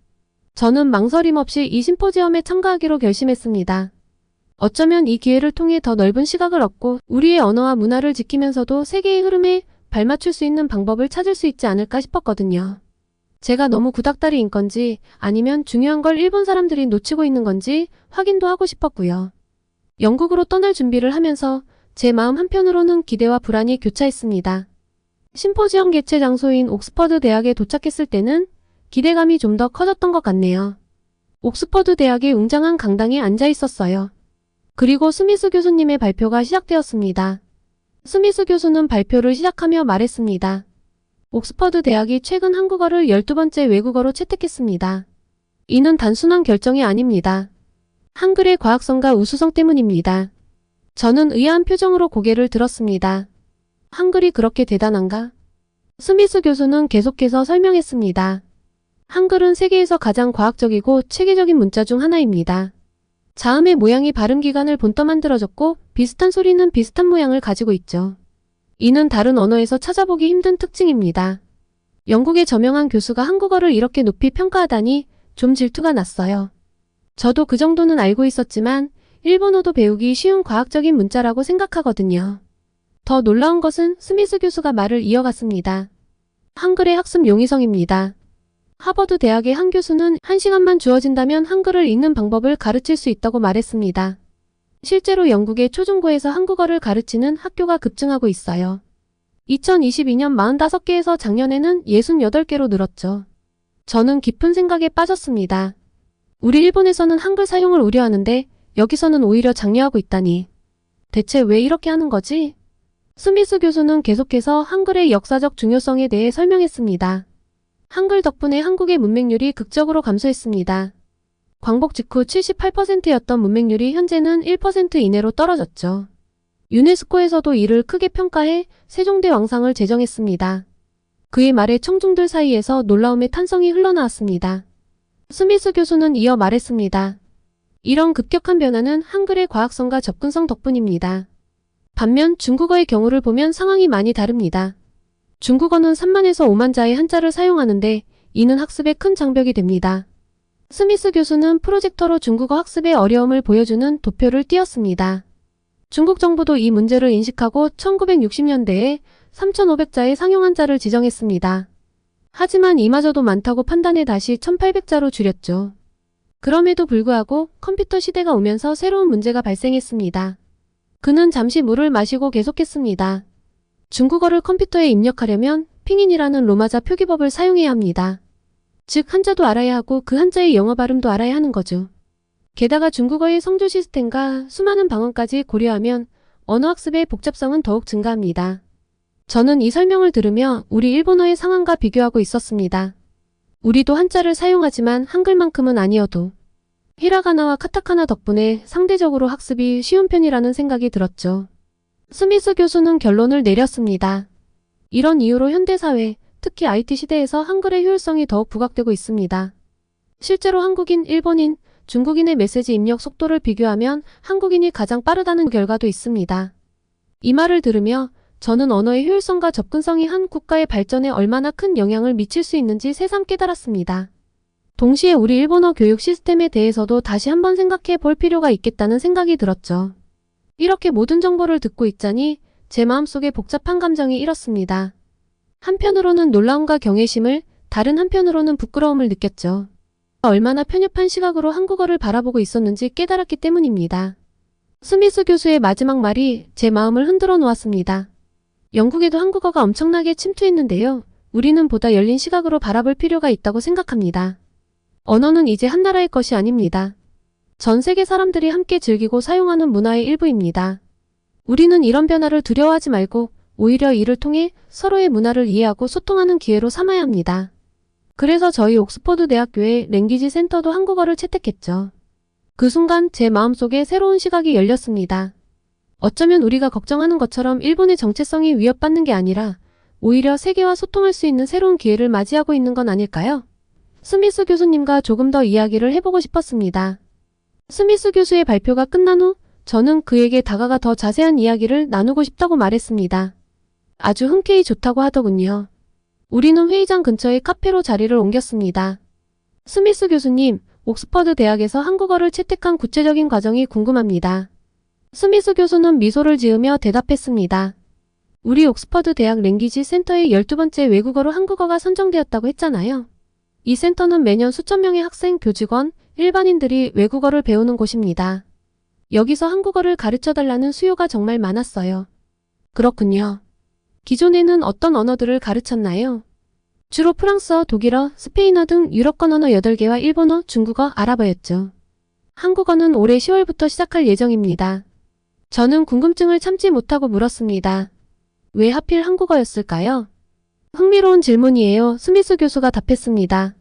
저는 망설임 없이 이 심포지엄에 참가하기로 결심했습니다. 어쩌면 이 기회를 통해 더 넓은 시각을 얻고 우리의 언어와 문화를 지키면서도 세계의 흐름에 발맞출 수 있는 방법을 찾을 수 있지 않을까 싶었거든요. 제가 너무 구닥다리인 건지 아니면 중요한 걸 일본 사람들이 놓치고 있는 건지 확인도 하고 싶었고요. 영국으로 떠날 준비를 하면서 제 마음 한편으로는 기대와 불안이 교차했습니다. 심포지엄 개최 장소인 옥스퍼드 대학에 도착했을 때는 기대감이 좀 더 커졌던 것 같네요. 옥스퍼드 대학의 웅장한 강당에 앉아 있었어요. 그리고 스미스 교수님의 발표가 시작되었습니다. 스미스 교수는 발표를 시작하며 말했습니다. 옥스퍼드 대학이 최근 한국어를 12번째 외국어로 채택했습니다. 이는 단순한 결정이 아닙니다. 한글의 과학성과 우수성 때문입니다. 저는 의아한 표정으로 고개를 들었습니다. 한글이 그렇게 대단한가? 스미스 교수는 계속해서 설명했습니다. 한글은 세계에서 가장 과학적이고 체계적인 문자 중 하나입니다. 자음의 모양이 발음기관을 본떠 만들어졌고 비슷한 소리는 비슷한 모양을 가지고 있죠. 이는 다른 언어에서 찾아보기 힘든 특징입니다. 영국의 저명한 교수가 한국어를 이렇게 높이 평가하다니 좀 질투가 났어요. 저도 그 정도는 알고 있었지만 일본어도 배우기 쉬운 과학적인 문자라고 생각하거든요. 더 놀라운 것은 스미스 교수가 말을 이어갔습니다. 한글의 학습 용이성입니다. 하버드 대학의 한 교수는 1시간만 주어진다면 한글을 읽는 방법을 가르칠 수 있다고 말했습니다. 실제로 영국의 초중고에서 한국어를 가르치는 학교가 급증하고 있어요. 2022년 45개에서 작년에는 68개로 늘었죠. 저는 깊은 생각에 빠졌습니다. 우리 일본에서는 한글 사용을 우려하는데 여기서는 오히려 장려하고 있다니. 대체 왜 이렇게 하는 거지? 스미스 교수는 계속해서 한글의 역사적 중요성에 대해 설명했습니다. 한글 덕분에 한국의 문맹률이 극적으로 감소했습니다. 광복 직후 78%였던 문맹률이 현재는 1% 이내로 떨어졌죠. 유네스코에서도 이를 크게 평가해 세종대 왕상을 제정했습니다. 그의 말에 청중들 사이에서 놀라움의 탄성이 흘러나왔습니다. 스미스 교수는 이어 말했습니다. 이런 급격한 변화는 한글의 과학성과 접근성 덕분입니다. 반면 중국어의 경우를 보면 상황이 많이 다릅니다. 중국어는 3만에서 5만 자의 한자를 사용하는데 이는 학습에 큰 장벽이 됩니다. 스미스 교수는 프로젝터로 중국어 학습의 어려움을 보여주는 도표를 띄웠습니다. 중국 정부도 이 문제를 인식하고 1960년대에 3,500자의 상용 한자를 지정했습니다. 하지만 이마저도 많다고 판단해 다시 1,800자로 줄였죠. 그럼에도 불구하고 컴퓨터 시대가 오면서 새로운 문제가 발생했습니다. 그는 잠시 물을 마시고 계속했습니다. 중국어를 컴퓨터에 입력하려면 핑인이라는 로마자 표기법을 사용해야 합니다. 즉 한자도 알아야 하고 그 한자의 영어 발음도 알아야 하는 거죠. 게다가 중국어의 성조 시스템과 수많은 방언까지 고려하면 언어학습의 복잡성은 더욱 증가합니다. 저는 이 설명을 들으며 우리 일본어의 상황과 비교하고 있었습니다. 우리도 한자를 사용하지만 한글만큼은 아니어도 히라가나와 카타카나 덕분에 상대적으로 학습이 쉬운 편이라는 생각이 들었죠. 스미스 교수는 결론을 내렸습니다. 이런 이유로 현대사회, 특히 IT 시대에서 한글의 효율성이 더욱 부각되고 있습니다. 실제로 한국인, 일본인, 중국인의 메시지 입력 속도를 비교하면 한국인이 가장 빠르다는 결과도 있습니다. 이 말을 들으며 저는 언어의 효율성과 접근성이 한 국가의 발전에 얼마나 큰 영향을 미칠 수 있는지 새삼 깨달았습니다. 동시에 우리 일본어 교육 시스템에 대해서도 다시 한번 생각해 볼 필요가 있겠다는 생각이 들었죠. 이렇게 모든 정보를 듣고 있자니 제 마음속에 복잡한 감정이 일었습니다. 한편으로는 놀라움과 경외심을, 다른 한편으로는 부끄러움을 느꼈죠. 얼마나 편협한 시각으로 한국어를 바라보고 있었는지 깨달았기 때문입니다. 스미스 교수의 마지막 말이 제 마음을 흔들어 놓았습니다. 영국에도 한국어가 엄청나게 침투했는데요. 우리는 보다 열린 시각으로 바라볼 필요가 있다고 생각합니다. 언어는 이제 한 나라의 것이 아닙니다. 전 세계 사람들이 함께 즐기고 사용하는 문화의 일부입니다. 우리는 이런 변화를 두려워하지 말고 오히려 이를 통해 서로의 문화를 이해하고 소통하는 기회로 삼아야 합니다. 그래서 저희 옥스퍼드 대학교의 랭귀지 센터도 한국어를 채택했죠. 그 순간 제 마음속에 새로운 시각이 열렸습니다. 어쩌면 우리가 걱정하는 것처럼 일본의 정체성이 위협받는 게 아니라 오히려 세계와 소통할 수 있는 새로운 기회를 맞이하고 있는 건 아닐까요? 스미스 교수님과 조금 더 이야기를 해보고 싶었습니다. 스미스 교수의 발표가 끝난 후 저는 그에게 다가가 더 자세한 이야기를 나누고 싶다고 말했습니다. 아주 흔쾌히 좋다고 하더군요. 우리는 회의장 근처의 카페로 자리를 옮겼습니다. 스미스 교수님, 옥스퍼드 대학에서 한국어를 채택한 구체적인 과정이 궁금합니다. 스미스 교수는 미소를 지으며 대답했습니다. 우리 옥스퍼드 대학 랭귀지 센터의 12번째 외국어로 한국어가 선정되었다고 했잖아요. 이 센터는 매년 수천 명의 학생, 교직원, 일반인들이 외국어를 배우는 곳입니다. 여기서 한국어를 가르쳐달라는 수요가 정말 많았어요. 그렇군요. 기존에는 어떤 언어들을 가르쳤나요? 주로 프랑스어, 독일어, 스페인어 등 유럽권 언어 8개와 일본어, 중국어, 아랍어였죠. 한국어는 올해 10월부터 시작할 예정입니다. 저는 궁금증을 참지 못하고 물었습니다. 왜 하필 한국어였을까요? 흥미로운 질문이에요. 스미스 교수가 답했습니다.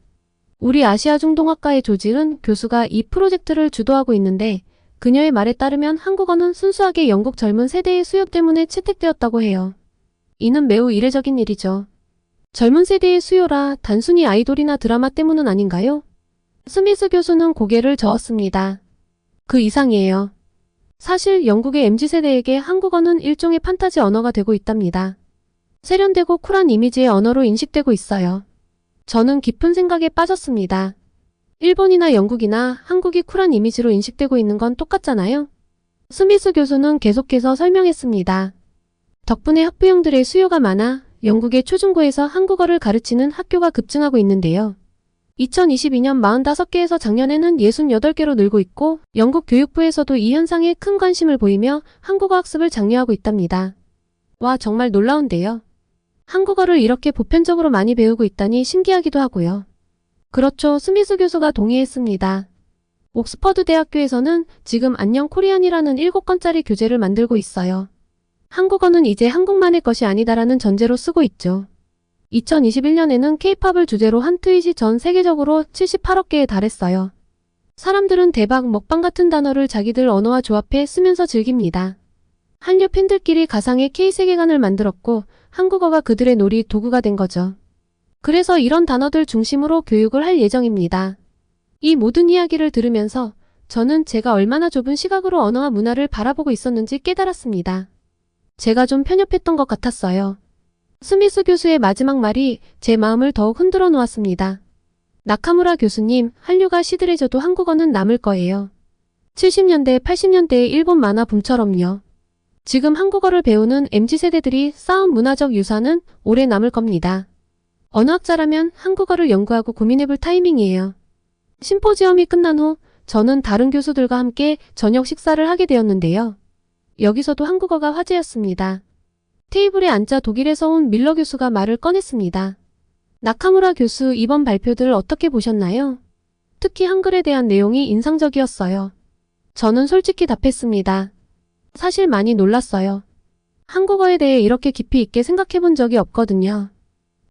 우리 아시아 중동학과의 조직은 교수가 이 프로젝트를 주도하고 있는데 그녀의 말에 따르면 한국어는 순수하게 영국 젊은 세대의 수요 때문에 채택되었다고 해요. 이는 매우 이례적인 일이죠. 젊은 세대의 수요라 단순히 아이돌이나 드라마 때문은 아닌가요? 스미스 교수는 고개를 저었습니다. 그 이상이에요. 사실 영국의 MZ세대에게 한국어는 일종의 판타지 언어가 되고 있답니다. 세련되고 쿨한 이미지의 언어로 인식되고 있어요. 저는 깊은 생각에 빠졌습니다. 일본이나 영국이나 한국이 쿨한 이미지로 인식되고 있는 건 똑같잖아요. 스미스 교수는 계속해서 설명했습니다. 덕분에 학부형들의 수요가 많아 영국의 초중고에서 한국어를 가르치는 학교가 급증하고 있는데요. 2022년 45개에서 작년에는 68개로 늘고 있고 영국 교육부에서도 이 현상에 큰 관심을 보이며 한국어 학습을 장려하고 있답니다. 와, 정말 놀라운데요. 한국어를 이렇게 보편적으로 많이 배우고 있다니 신기하기도 하고요. 그렇죠. 스미스 교수가 동의했습니다. 옥스퍼드 대학교에서는 지금 안녕 코리안이라는 7권짜리 교재를 만들고 있어요. 한국어는 이제 한국만의 것이 아니다라는 전제로 쓰고 있죠. 2021년에는 K-팝을 주제로 한 트윗이 전 세계적으로 78억 개에 달했어요. 사람들은 대박 먹방 같은 단어를 자기들 언어와 조합해 쓰면서 즐깁니다. 한류 팬들끼리 가상의 K-세계관을 만들었고 한국어가 그들의 놀이 도구가 된 거죠. 그래서 이런 단어들 중심으로 교육을 할 예정입니다. 이 모든 이야기를 들으면서 저는 제가 얼마나 좁은 시각으로 언어와 문화를 바라보고 있었는지 깨달았습니다. 제가 좀 편협했던 것 같았어요. 스미스 교수의 마지막 말이 제 마음을 더욱 흔들어 놓았습니다. 나카무라 교수님, 한류가 시들해져도 한국어는 남을 거예요. 70년대, 80년대의 일본 만화 붐처럼요. 지금 한국어를 배우는 MZ세대들이 쌓은 문화적 유산은 오래 남을 겁니다. 언어학자라면 한국어를 연구하고 고민해볼 타이밍이에요. 심포지엄이 끝난 후 저는 다른 교수들과 함께 저녁 식사를 하게 되었는데요. 여기서도 한국어가 화제였습니다. 테이블에 앉아 독일에서 온 밀러 교수가 말을 꺼냈습니다. 나카무라 교수, 이번 발표들을 어떻게 보셨나요? 특히 한글에 대한 내용이 인상적이었어요. 저는 솔직히 답했습니다. 사실 많이 놀랐어요. 한국어에 대해 이렇게 깊이 있게 생각해 본 적이 없거든요.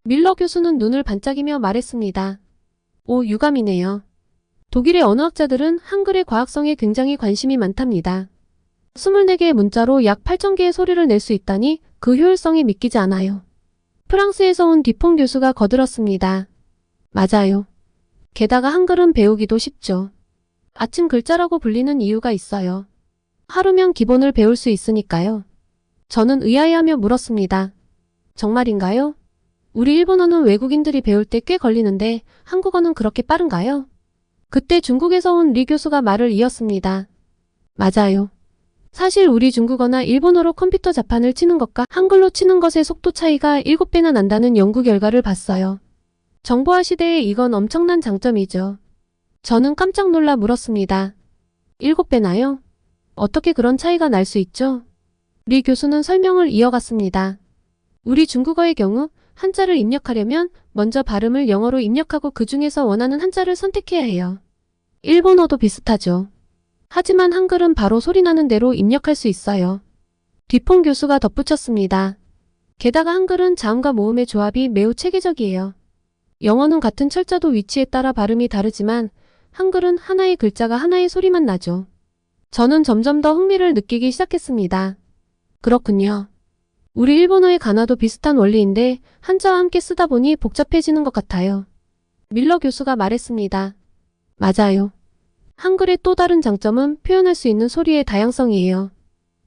밀러 교수는 눈을 반짝이며 말했습니다. 오, 유감이네요. 독일의 언어학자들은 한글의 과학성에 굉장히 관심이 많답니다. 24개의 문자로 약 8,000개의 소리를 낼 수 있다니 그 효율성이 믿기지 않아요. 프랑스에서 온 디퐁 교수가 거들었습니다. 맞아요. 게다가 한글은 배우기도 쉽죠. 아침 글자라고 불리는 이유가 있어요. 하루면 기본을 배울 수 있으니까요. 저는 의아해하며 물었습니다. 정말인가요? 우리 일본어는 외국인들이 배울 때 꽤 걸리는데 한국어는 그렇게 빠른가요? 그때 중국에서 온 리 교수가 말을 이었습니다. 맞아요. 사실 우리 중국어나 일본어로 컴퓨터 자판을 치는 것과 한글로 치는 것의 속도 차이가 7배나 난다는 연구 결과를 봤어요. 정보화 시대에 이건 엄청난 장점이죠. 저는 깜짝 놀라 물었습니다. 7배나요? 어떻게 그런 차이가 날 수 있죠? 리 교수는 설명을 이어갔습니다. 우리 중국어의 경우 한자를 입력하려면 먼저 발음을 영어로 입력하고 그 중에서 원하는 한자를 선택해야 해요. 일본어도 비슷하죠. 하지만 한글은 바로 소리나는 대로 입력할 수 있어요. 뒤퐁 교수가 덧붙였습니다. 게다가 한글은 자음과 모음의 조합이 매우 체계적이에요. 영어는 같은 철자도 위치에 따라 발음이 다르지만 한글은 하나의 글자가 하나의 소리만 나죠. 저는 점점 더 흥미를 느끼기 시작했습니다. 그렇군요. 우리 일본어의 가나도 비슷한 원리인데 한자와 함께 쓰다 보니 복잡해지는 것 같아요. 밀러 교수가 말했습니다. 맞아요. 한글의 또 다른 장점은 표현할 수 있는 소리의 다양성이에요.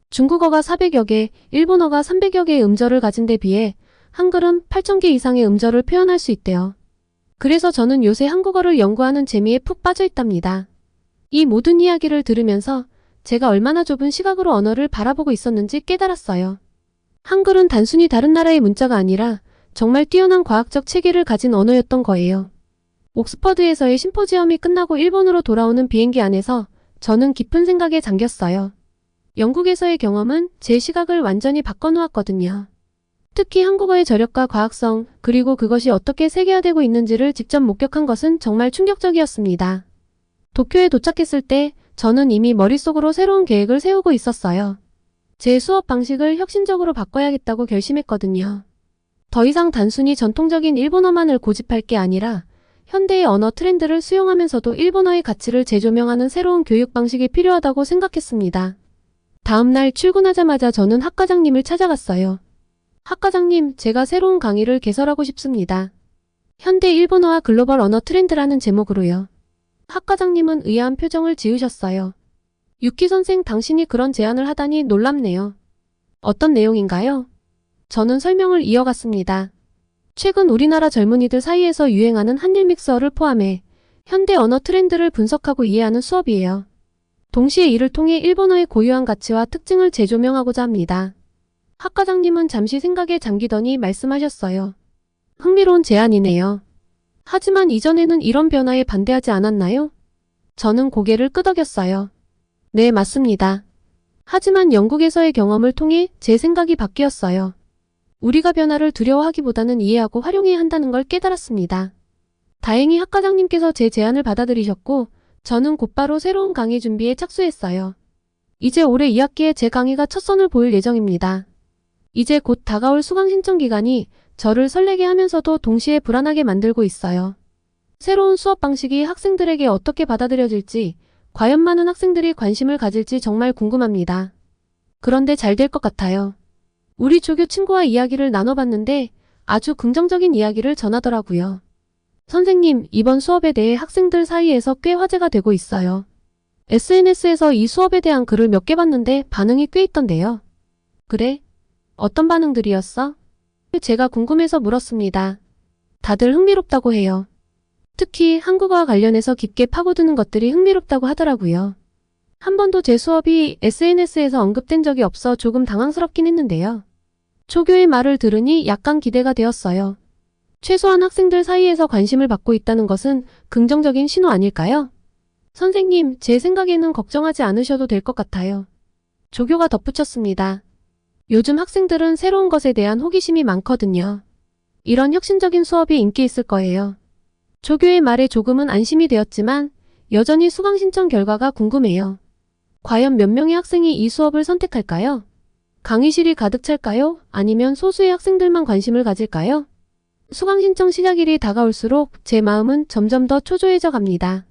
중국어가 400여 개, 일본어가 300여 개의 음절을 가진 데 비해 한글은 8,000개 이상의 음절을 표현할 수 있대요. 그래서 저는 요새 한국어를 연구하는 재미에 푹 빠져 있답니다. 이 모든 이야기를 들으면서 제가 얼마나 좁은 시각으로 언어를 바라보고 있었는지 깨달았어요. 한글은 단순히 다른 나라의 문자가 아니라 정말 뛰어난 과학적 체계를 가진 언어였던 거예요. 옥스퍼드에서의 심포지엄이 끝나고 일본으로 돌아오는 비행기 안에서 저는 깊은 생각에 잠겼어요. 영국에서의 경험은 제 시각을 완전히 바꿔놓았거든요. 특히 한국어의 저력과 과학성, 그리고 그것이 어떻게 세계화되고 있는지를 직접 목격한 것은 정말 충격적이었습니다. 도쿄에 도착했을 때 저는 이미 머릿속으로 새로운 계획을 세우고 있었어요. 제 수업 방식을 혁신적으로 바꿔야겠다고 결심했거든요. 더 이상 단순히 전통적인 일본어만을 고집할 게 아니라 현대의 언어 트렌드를 수용하면서도 일본어의 가치를 재조명하는 새로운 교육 방식이 필요하다고 생각했습니다. 다음 날 출근하자마자 저는 학과장님을 찾아갔어요. 학과장님, 제가 새로운 강의를 개설하고 싶습니다. 현대 일본어와 글로벌 언어 트렌드라는 제목으로요. 학과장님은 의아한 표정을 지으셨어요. 유키 선생, 당신이 그런 제안을 하다니 놀랍네요. 어떤 내용인가요? 저는 설명을 이어갔습니다. 최근 우리나라 젊은이들 사이에서 유행하는 한일 믹스어를 포함해 현대 언어 트렌드를 분석하고 이해하는 수업이에요. 동시에 이를 통해 일본어의 고유한 가치와 특징을 재조명하고자 합니다. 학과장님은 잠시 생각에 잠기더니 말씀하셨어요. 흥미로운 제안이네요. 하지만 이전에는 이런 변화에 반대하지 않았나요? 저는 고개를 끄덕였어요. 네, 맞습니다. 하지만 영국에서의 경험을 통해 제 생각이 바뀌었어요. 우리가 변화를 두려워하기보다는 이해하고 활용해야 한다는 걸 깨달았습니다. 다행히 학과장님께서 제 제안을 받아들이셨고 저는 곧바로 새로운 강의 준비에 착수했어요. 이제 올해 2학기에 제 강의가 첫 선을 보일 예정입니다. 이제 곧 다가올 수강 신청 기간이 저를 설레게 하면서도 동시에 불안하게 만들고 있어요. 새로운 수업 방식이 학생들에게 어떻게 받아들여질지, 과연 많은 학생들이 관심을 가질지 정말 궁금합니다. 그런데 잘 될 것 같아요. 우리 조교 친구와 이야기를 나눠봤는데 아주 긍정적인 이야기를 전하더라고요. 선생님, 이번 수업에 대해 학생들 사이에서 꽤 화제가 되고 있어요. SNS에서 이 수업에 대한 글을 몇 개 봤는데 반응이 꽤 있던데요. 그래? 어떤 반응들이었어? 제가 궁금해서 물었습니다. 다들 흥미롭다고 해요. 특히 한국어와 관련해서 깊게 파고드는 것들이 흥미롭다고 하더라고요. 한 번도 제 수업이 SNS에서 언급된 적이 없어 조금 당황스럽긴 했는데요. 조교의 말을 들으니 약간 기대가 되었어요. 최소한 학생들 사이에서 관심을 받고 있다는 것은 긍정적인 신호 아닐까요? 선생님, 제 생각에는 걱정하지 않으셔도 될 것 같아요. 조교가 덧붙였습니다. 요즘 학생들은 새로운 것에 대한 호기심이 많거든요. 이런 혁신적인 수업이 인기 있을 거예요. 조교의 말에 조금은 안심이 되었지만 여전히 수강 신청 결과가 궁금해요. 과연 몇 명의 학생이 이 수업을 선택할까요? 강의실이 가득 찰까요? 아니면 소수의 학생들만 관심을 가질까요? 수강 신청 시작일이 다가올수록 제 마음은 점점 더 초조해져 갑니다.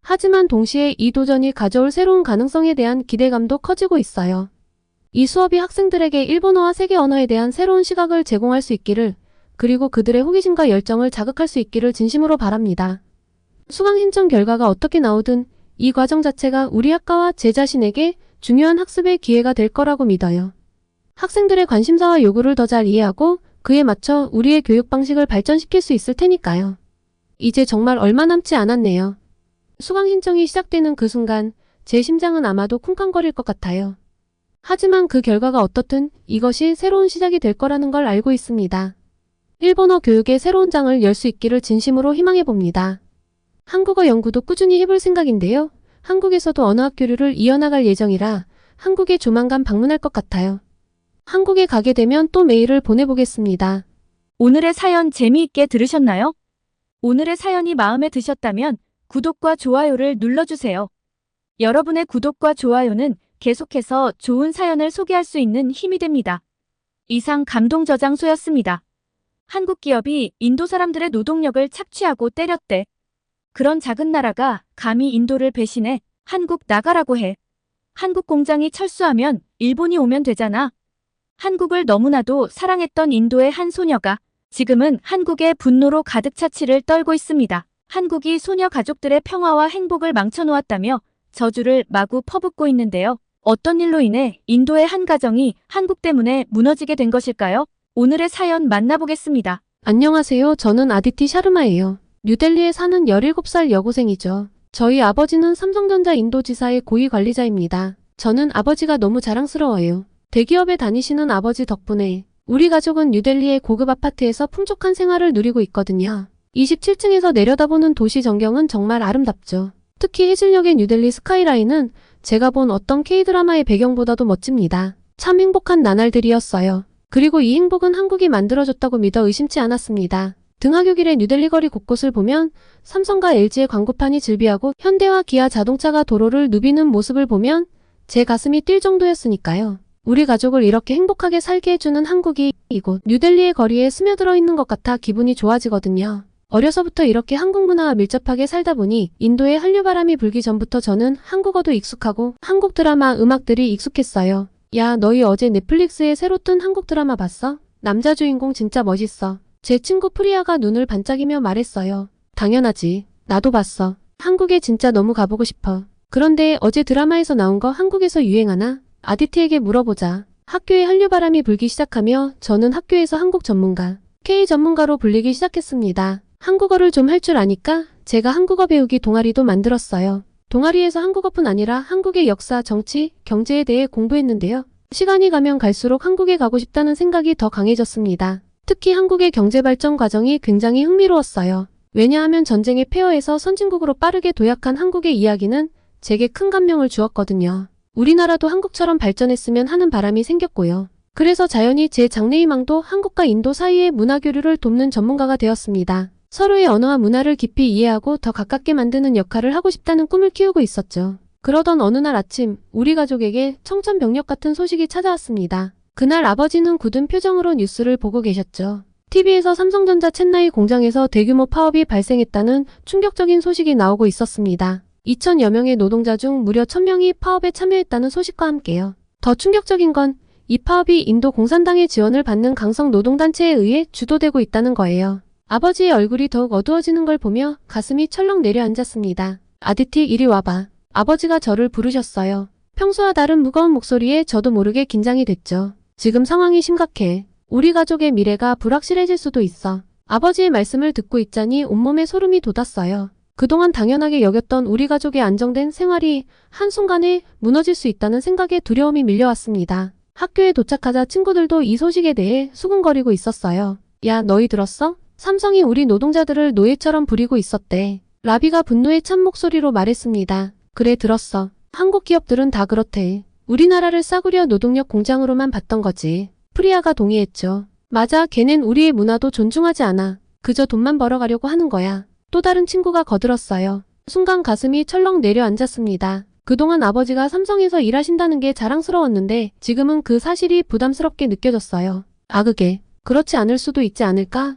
하지만 동시에 이 도전이 가져올 새로운 가능성에 대한 기대감도 커지고 있어요. 이 수업이 학생들에게 일본어와 세계 언어에 대한 새로운 시각을 제공할 수 있기를, 그리고 그들의 호기심과 열정을 자극할 수 있기를 진심으로 바랍니다. 수강 신청 결과가 어떻게 나오든 이 과정 자체가 우리 학과와 제 자신에게 중요한 학습의 기회가 될 거라고 믿어요. 학생들의 관심사와 요구를 더 잘 이해하고 그에 맞춰 우리의 교육 방식을 발전시킬 수 있을 테니까요. 이제 정말 얼마 남지 않았네요. 수강 신청이 시작되는 그 순간 제 심장은 아마도 쿵쾅거릴 것 같아요. 하지만 그 결과가 어떻든 이것이 새로운 시작이 될 거라는 걸 알고 있습니다. 일본어 교육의 새로운 장을 열 수 있기를 진심으로 희망해 봅니다. 한국어 연구도 꾸준히 해볼 생각인데요. 한국에서도 언어학 교류를 이어나갈 예정이라 한국에 조만간 방문할 것 같아요. 한국에 가게 되면 또 메일을 보내보겠습니다. 오늘의 사연 재미있게 들으셨나요? 오늘의 사연이 마음에 드셨다면 구독과 좋아요를 눌러주세요. 여러분의 구독과 좋아요는 계속해서 좋은 사연을 소개할 수 있는 힘이 됩니다. 이상 감동저장소였습니다. 한국 기업이 인도 사람들의 노동력을 착취하고 때렸대. 그런 작은 나라가 감히 인도를 배신해 한국 나가라고 해. 한국 공장이 철수하면 일본이 오면 되잖아. 한국을 너무나도 사랑했던 인도의 한 소녀가 지금은 한국의 분노로 가득 차 치를 떨고 있습니다. 한국이 소녀 가족들의 평화와 행복을 망쳐놓았다며 저주를 마구 퍼붓고 있는데요. 어떤 일로 인해 인도의 한 가정이 한국 때문에 무너지게 된 것일까요? 오늘의 사연 만나보겠습니다. 안녕하세요. 저는 아디티 샤르마예요. 뉴델리에 사는 17살 여고생이죠. 저희 아버지는 삼성전자 인도지사의 고위 관리자입니다. 저는 아버지가 너무 자랑스러워요. 대기업에 다니시는 아버지 덕분에 우리 가족은 뉴델리의 고급 아파트에서 풍족한 생활을 누리고 있거든요. 27층에서 내려다보는 도시 전경은 정말 아름답죠. 특히 해질녘의 뉴델리 스카이라인은 제가 본 어떤 K드라마의 배경보다도 멋집니다. 참 행복한 나날들이었어요. 그리고 이 행복은 한국이 만들어줬다고 믿어 의심치 않았습니다. 등하굣길의 뉴델리 거리 곳곳을 보면 삼성과 LG의 광고판이 즐비하고 현대와 기아 자동차가 도로를 누비는 모습을 보면 제 가슴이 뛸 정도였으니까요. 우리 가족을 이렇게 행복하게 살게 해주는 한국이 이곳 뉴델리의 거리에 스며들어 있는 것 같아 기분이 좋아지거든요. 어려서부터 이렇게 한국 문화와 밀접하게 살다 보니 인도의 한류 바람이 불기 전부터 저는 한국어도 익숙하고 한국 드라마 음악들이 익숙했어요. 야, 너희 어제 넷플릭스에 새로 뜬 한국 드라마 봤어? 남자 주인공 진짜 멋있어. 제 친구 프리아가 눈을 반짝이며 말했어요. 당연하지. 나도 봤어. 한국에 진짜 너무 가보고 싶어. 그런데 어제 드라마에서 나온 거 한국에서 유행하나? 아디티에게 물어보자. 학교에 한류 바람이 불기 시작하며 저는 학교에서 한국 전문가, K 전문가로 불리기 시작했습니다. 한국어를 좀 할 줄 아니까 제가 한국어 배우기 동아리도 만들었어요. 동아리에서 한국어뿐 아니라 한국의 역사, 정치, 경제에 대해 공부했는데요. 시간이 가면 갈수록 한국에 가고 싶다는 생각이 더 강해졌습니다. 특히 한국의 경제 발전 과정이 굉장히 흥미로웠어요. 왜냐하면 전쟁의 폐허에서 선진국으로 빠르게 도약한 한국의 이야기는 제게 큰 감명을 주었거든요. 우리나라도 한국처럼 발전했으면 하는 바람이 생겼고요. 그래서 자연히 제 장래희망도 한국과 인도 사이의 문화교류를 돕는 전문가가 되었습니다. 서로의 언어와 문화를 깊이 이해하고 더 가깝게 만드는 역할을 하고 싶다는 꿈을 키우고 있었죠. 그러던 어느 날 아침 우리 가족에게 청천벽력 같은 소식이 찾아왔습니다. 그날 아버지는 굳은 표정으로 뉴스를 보고 계셨죠. TV에서 삼성전자 첸나이 공장에서 대규모 파업이 발생했다는 충격적인 소식이 나오고 있었습니다. 2,000여 명의 노동자 중 무려 1,000명이 파업에 참여했다는 소식과 함께요. 더 충격적인 건 이 파업이 인도 공산당의 지원을 받는 강성 노동단체에 의해 주도되고 있다는 거예요. 아버지의 얼굴이 더욱 어두워지는 걸 보며 가슴이 철렁 내려앉았습니다. 아디티, 이리 와봐. 아버지가 저를 부르셨어요. 평소와 다른 무거운 목소리에 저도 모르게 긴장이 됐죠. 지금 상황이 심각해. 우리 가족의 미래가 불확실해질 수도 있어. 아버지의 말씀을 듣고 있자니 온몸에 소름이 돋았어요. 그동안 당연하게 여겼던 우리 가족의 안정된 생활이 한순간에 무너질 수 있다는 생각에 두려움이 밀려왔습니다. 학교에 도착하자 친구들도 이 소식에 대해 수군거리고 있었어요. 야, 너희 들었어? 삼성이 우리 노동자들을 노예처럼 부리고 있었대. 라비가 분노에 찬 목소리로 말했습니다. 그래, 들었어. 한국 기업들은 다 그렇대. 우리나라를 싸구려 노동력 공장으로만 봤던 거지. 프리아가 동의했죠. 맞아, 걔넨 우리의 문화도 존중하지 않아. 그저 돈만 벌어가려고 하는 거야. 또 다른 친구가 거들었어요. 순간 가슴이 철렁 내려앉았습니다. 그동안 아버지가 삼성에서 일하신다는 게 자랑스러웠는데 지금은 그 사실이 부담스럽게 느껴졌어요. 그게 그렇지 않을 수도 있지 않을까?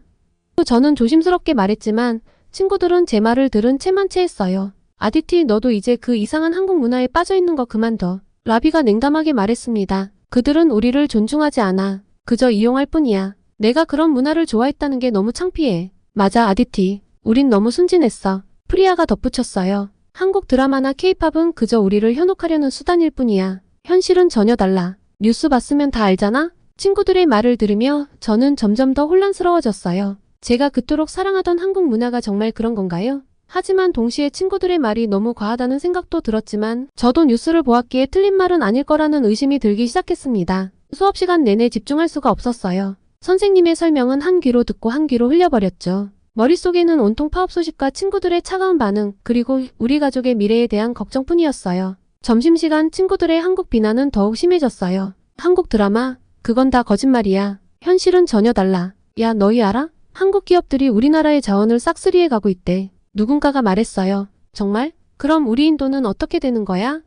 저는 조심스럽게 말했지만 친구들은 제 말을 들은 채만 채했어요. 아디티, 너도 이제 그 이상한 한국 문화에 빠져있는 거 그만둬. 라비가 냉담하게 말했습니다. 그들은 우리를 존중하지 않아. 그저 이용할 뿐이야. 내가 그런 문화를 좋아했다는 게 너무 창피해. 맞아, 아디티. 우린 너무 순진했어. 프리아가 덧붙였어요. 한국 드라마나 케이팝은 그저 우리를 현혹하려는 수단일 뿐이야. 현실은 전혀 달라. 뉴스 봤으면 다 알잖아? 친구들의 말을 들으며 저는 점점 더 혼란스러워졌어요. 제가 그토록 사랑하던 한국 문화가 정말 그런 건가요? 하지만 동시에 친구들의 말이 너무 과하다는 생각도 들었지만 저도 뉴스를 보았기에 틀린 말은 아닐 거라는 의심이 들기 시작했습니다. 수업 시간 내내 집중할 수가 없었어요. 선생님의 설명은 한 귀로 듣고 한 귀로 흘려버렸죠. 머릿속에는 온통 파업 소식과 친구들의 차가운 반응, 그리고 우리 가족의 미래에 대한 걱정뿐이었어요. 점심시간 친구들의 한국 비난은 더욱 심해졌어요. 한국 드라마? 그건 다 거짓말이야. 현실은 전혀 달라. 야, 너희 알아? 한국 기업들이 우리나라의 자원을 싹쓸이해 가고 있대. 누군가가 말했어요. 정말? 그럼 우리 인도는 어떻게 되는 거야?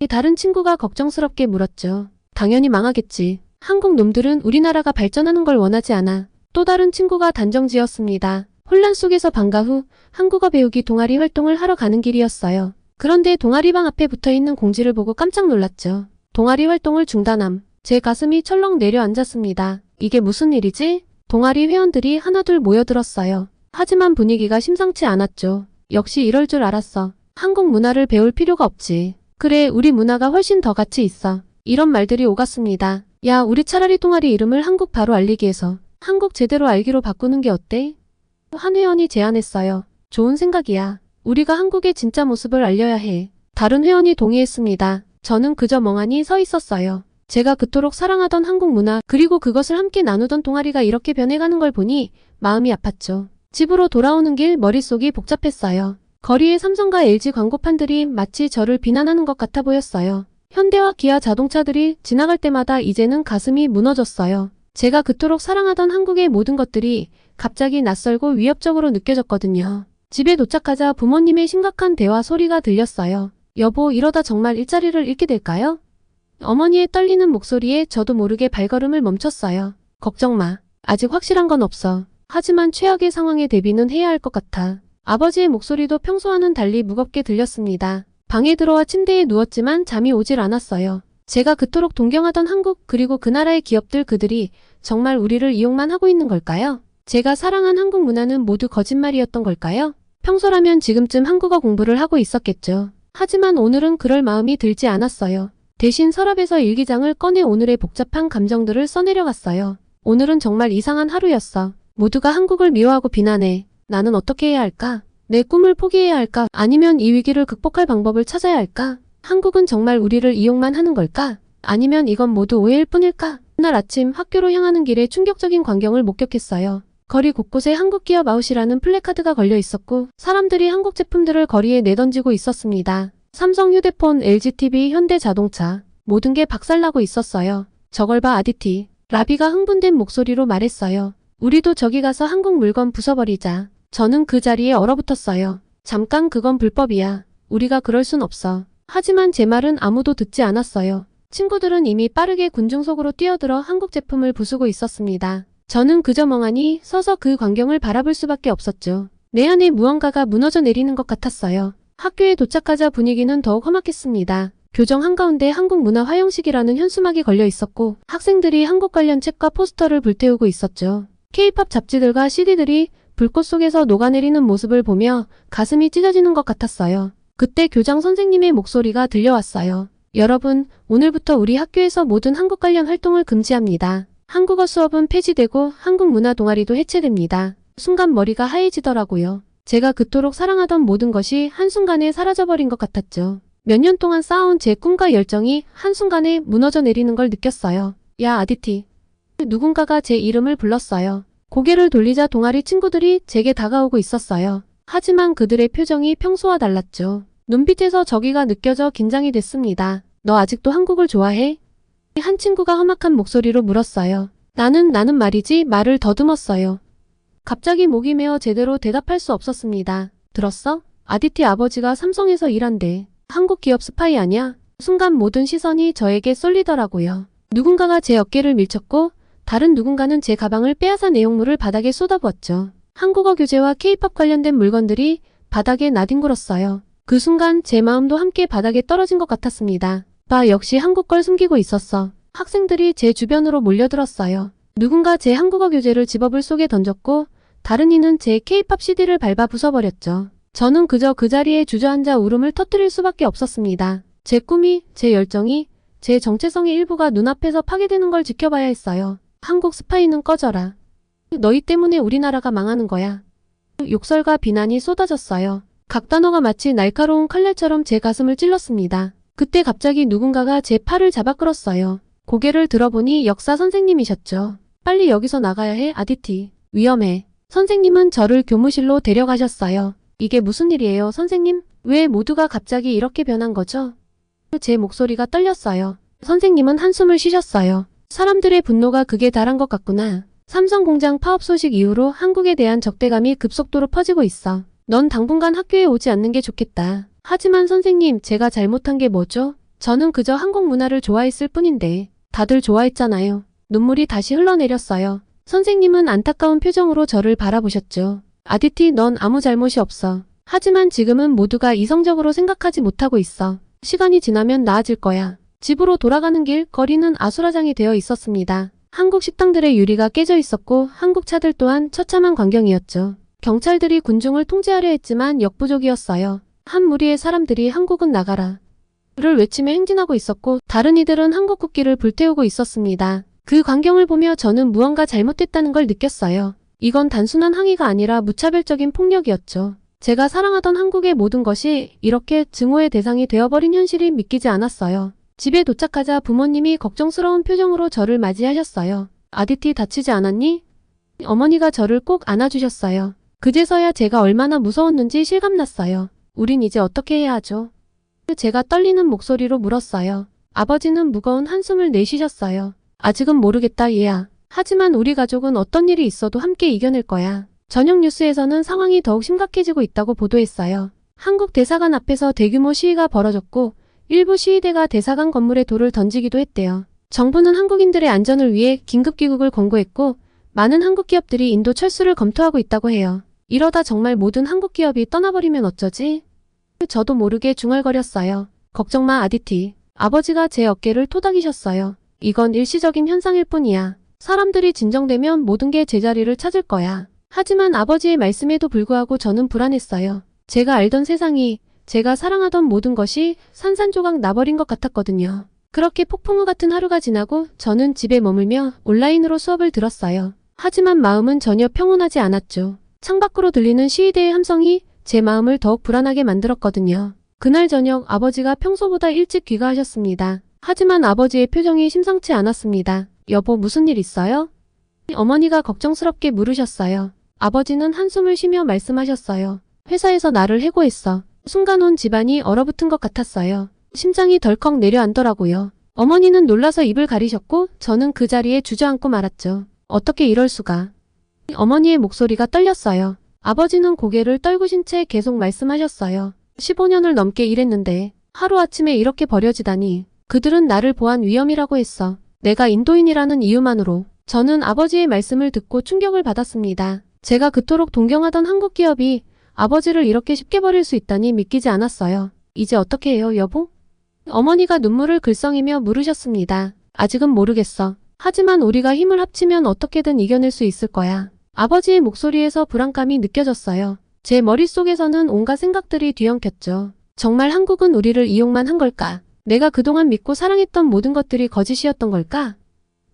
다른 친구가 걱정스럽게 물었죠. 당연히 망하겠지. 한국 놈들은 우리나라가 발전하는 걸 원하지 않아. 또 다른 친구가 단정지었습니다. 혼란 속에서 방과 후 한국어 배우기 동아리 활동을 하러 가는 길이었어요. 그런데 동아리방 앞에 붙어있는 공지를 보고 깜짝 놀랐죠. 동아리 활동을 중단함. 제 가슴이 철렁 내려앉았습니다. 이게 무슨 일이지? 동아리 회원들이 하나둘 모여들었어요. 하지만 분위기가 심상치 않았죠. 역시 이럴 줄 알았어. 한국 문화를 배울 필요가 없지. 그래, 우리 문화가 훨씬 더 가치 있어. 이런 말들이 오갔습니다. 야, 우리 차라리 동아리 이름을 한국 바로 알리기 해서 한국 제대로 알기로 바꾸는 게 어때? 한 회원이 제안했어요. 좋은 생각이야. 우리가 한국의 진짜 모습을 알려야 해. 다른 회원이 동의했습니다. 저는 그저 멍하니 서 있었어요. 제가 그토록 사랑하던 한국 문화 그리고 그것을 함께 나누던 동아리가 이렇게 변해가는 걸 보니 마음이 아팠죠. 집으로 돌아오는 길 머릿속이 복잡했어요. 거리의 삼성과 LG 광고판들이 마치 저를 비난하는 것 같아 보였어요. 현대와 기아 자동차들이 지나갈 때마다 이제는 가슴이 무너졌어요. 제가 그토록 사랑하던 한국의 모든 것들이 갑자기 낯설고 위협적으로 느껴졌거든요. 집에 도착하자 부모님의 심각한 대화 소리가 들렸어요. 여보, 이러다 정말 일자리를 잃게 될까요? 어머니의 떨리는 목소리에 저도 모르게 발걸음을 멈췄어요. 걱정 마. 아직 확실한 건 없어. 하지만 최악의 상황에 대비는 해야 할 것 같아. 아버지의 목소리도 평소와는 달리 무겁게 들렸습니다. 방에 들어와 침대에 누웠지만 잠이 오질 않았어요. 제가 그토록 동경하던 한국 그리고 그 나라의 기업들 그들이 정말 우리를 이용만 하고 있는 걸까요? 제가 사랑한 한국 문화는 모두 거짓말이었던 걸까요? 평소라면 지금쯤 한국어 공부를 하고 있었겠죠. 하지만 오늘은 그럴 마음이 들지 않았어요. 대신 서랍에서 일기장을 꺼내 오늘의 복잡한 감정들을 써내려갔어요. 오늘은 정말 이상한 하루였어. 모두가 한국을 미워하고 비난해. 나는 어떻게 해야 할까? 내 꿈을 포기해야 할까? 아니면 이 위기를 극복할 방법을 찾아야 할까? 한국은 정말 우리를 이용만 하는 걸까? 아니면 이건 모두 오해일 뿐일까? 그날 아침 학교로 향하는 길에 충격적인 광경을 목격했어요. 거리 곳곳에 한국 기업 아웃이라는 플래카드가 걸려 있었고 사람들이 한국 제품들을 거리에 내던지고 있었습니다. 삼성 휴대폰, LGTV, 현대자동차 모든 게 박살나고 있었어요. 저걸 봐 아디티. 라비가 흥분된 목소리로 말했어요. 우리도 저기 가서 한국 물건 부숴버리자. 저는 그 자리에 얼어붙었어요. 잠깐 그건 불법이야. 우리가 그럴 순 없어. 하지만 제 말은 아무도 듣지 않았어요. 친구들은 이미 빠르게 군중 속으로 뛰어들어 한국 제품을 부수고 있었습니다. 저는 그저 멍하니 서서 그 광경을 바라볼 수밖에 없었죠. 내 안에 무언가가 무너져 내리는 것 같았어요. 학교에 도착하자 분위기는 더욱 험악했습니다. 교정 한가운데 한국 문화 화영식이라는 현수막이 걸려 있었고 학생들이 한국 관련 책과 포스터를 불태우고 있었죠. K-팝 잡지들과 CD들이 불꽃 속에서 녹아내리는 모습을 보며 가슴이 찢어지는 것 같았어요. 그때 교장 선생님의 목소리가 들려왔어요. 여러분, 오늘부터 우리 학교에서 모든 한국 관련 활동을 금지합니다. 한국어 수업은 폐지되고 한국 문화 동아리도 해체됩니다. 순간 머리가 하얘지더라고요. 제가 그토록 사랑하던 모든 것이 한순간에 사라져버린 것 같았죠. 몇 년 동안 쌓아온 제 꿈과 열정이 한순간에 무너져 내리는 걸 느꼈어요. 야, 아디티. 누군가가 제 이름을 불렀어요. 고개를 돌리자 동아리 친구들이 제게 다가오고 있었어요. 하지만 그들의 표정이 평소와 달랐죠. 눈빛에서 저기가 느껴져 긴장이 됐습니다. 너 아직도 한국을 좋아해? 한 친구가 험악한 목소리로 물었어요. 나는 말이지 말을 더듬었어요. 갑자기 목이 메어 제대로 대답할 수 없었습니다. 들었어? 아디티 아버지가 삼성에서 일한대. 한국 기업 스파이 아냐? 순간 모든 시선이 저에게 쏠리더라고요. 누군가가 제 어깨를 밀쳤고 다른 누군가는 제 가방을 빼앗아 내용물을 바닥에 쏟아부었죠. 한국어 교재와 K-팝 관련된 물건들이 바닥에 나뒹굴었어요. 그 순간 제 마음도 함께 바닥에 떨어진 것 같았습니다. 봐, 역시 한국 걸 숨기고 있었어. 학생들이 제 주변으로 몰려들었어요. 누군가 제 한국어 교재를 집어불 속에 던졌고 다른 이는 제 K-팝 CD를 밟아 부숴버렸죠. 저는 그저 그 자리에 주저앉아 울음을 터뜨릴 수밖에 없었습니다. 제 꿈이, 제 열정이, 제 정체성의 일부가 눈앞에서 파괴되는 걸 지켜봐야 했어요. 한국 스파이는 꺼져라. 너희 때문에 우리나라가 망하는 거야. 욕설과 비난이 쏟아졌어요. 각 단어가 마치 날카로운 칼날처럼 제 가슴을 찔렀습니다. 그때 갑자기 누군가가 제 팔을 잡아 끌었어요. 고개를 들어보니 역사 선생님이셨죠. 빨리 여기서 나가야 해, 아디티. 위험해. 선생님은 저를 교무실로 데려가셨어요. 이게 무슨 일이에요, 선생님? 왜 모두가 갑자기 이렇게 변한 거죠? 제 목소리가 떨렸어요. 선생님은 한숨을 쉬셨어요. 사람들의 분노가 극에 달한 것 같구나. 삼성 공장 파업 소식 이후로 한국에 대한 적대감이 급속도로 퍼지고 있어. 넌 당분간 학교에 오지 않는 게 좋겠다. 하지만 선생님, 제가 잘못한 게 뭐죠? 저는 그저 한국 문화를 좋아했을 뿐인데. 다들 좋아했잖아요. 눈물이 다시 흘러내렸어요. 선생님은 안타까운 표정으로 저를 바라보셨죠. 아디티, 넌 아무 잘못이 없어. 하지만 지금은 모두가 이성적으로 생각하지 못하고 있어. 시간이 지나면 나아질 거야. 집으로 돌아가는 길, 거리는 아수라장이 되어 있었습니다. 한국 식당들의 유리가 깨져 있었고 한국 차들 또한 처참한 광경이었죠. 경찰들이 군중을 통제하려 했지만 역부족이었어요. 한 무리의 사람들이 한국은 나가라 를 외치며 행진하고 있었고 다른 이들은 한국 국기를 불태우고 있었습니다. 그 광경을 보며 저는 무언가 잘못됐다는 걸 느꼈어요. 이건 단순한 항의가 아니라 무차별적인 폭력이었죠. 제가 사랑하던 한국의 모든 것이 이렇게 증오의 대상이 되어버린 현실이 믿기지 않았어요. 집에 도착하자 부모님이 걱정스러운 표정으로 저를 맞이하셨어요. 아디티, 다치지 않았니? 어머니가 저를 꼭 안아주셨어요. 그제서야 제가 얼마나 무서웠는지 실감났어요. 우린 이제 어떻게 해야 하죠? 제가 떨리는 목소리로 물었어요. 아버지는 무거운 한숨을 내쉬셨어요. 아직은 모르겠다, 얘야. 하지만 우리 가족은 어떤 일이 있어도 함께 이겨낼 거야. 저녁 뉴스에서는 상황이 더욱 심각해지고 있다고 보도했어요. 한국 대사관 앞에서 대규모 시위가 벌어졌고 일부 시위대가 대사관 건물에 돌을 던지기도 했대요. 정부는 한국인들의 안전을 위해 긴급귀국을 권고했고 많은 한국 기업들이 인도 철수를 검토하고 있다고 해요. 이러다 정말 모든 한국 기업이 떠나버리면 어쩌지? 저도 모르게 중얼거렸어요. 걱정 마, 아디티. 아버지가 제 어깨를 토닥이셨어요. 이건 일시적인 현상일 뿐이야. 사람들이 진정되면 모든 게 제자리를 찾을 거야. 하지만 아버지의 말씀에도 불구하고 저는 불안했어요. 제가 알던 세상이, 제가 사랑하던 모든 것이 산산조각 나버린 것 같았거든요. 그렇게 폭풍우 같은 하루가 지나고 저는 집에 머물며 온라인으로 수업을 들었어요. 하지만 마음은 전혀 평온하지 않았죠. 창밖으로 들리는 시위대의 함성이 제 마음을 더욱 불안하게 만들었거든요. 그날 저녁 아버지가 평소보다 일찍 귀가하셨습니다. 하지만 아버지의 표정이 심상치 않았습니다. 여보, 무슨 일 있어요? 어머니가 걱정스럽게 물으셨어요. 아버지는 한숨을 쉬며 말씀하셨어요. 회사에서 나를 해고했어. 순간 온 집안이 얼어붙은 것 같았어요. 심장이 덜컥 내려앉더라고요. 어머니는 놀라서 입을 가리셨고 저는 그 자리에 주저앉고 말았죠. 어떻게 이럴 수가. 어머니의 목소리가 떨렸어요. 아버지는 고개를 떨구신 채 계속 말씀하셨어요. 15년을 넘게 일했는데 하루아침에 이렇게 버려지다니. 그들은 나를 보안 위험이라고 했어. 내가 인도인이라는 이유만으로. 저는 아버지의 말씀을 듣고 충격을 받았습니다. 제가 그토록 동경하던 한국 기업이 아버지를 이렇게 쉽게 버릴 수 있다니 믿기지 않았어요. 이제 어떻게 해요, 여보? 어머니가 눈물을 글썽이며 물으셨습니다. 아직은 모르겠어. 하지만 우리가 힘을 합치면 어떻게든 이겨낼 수 있을 거야. 아버지의 목소리에서 불안감이 느껴졌어요. 제 머릿속에서는 온갖 생각들이 뒤엉켰죠. 정말 한국은 우리를 이용만 한 걸까? 내가 그동안 믿고 사랑했던 모든 것들이 거짓이었던 걸까?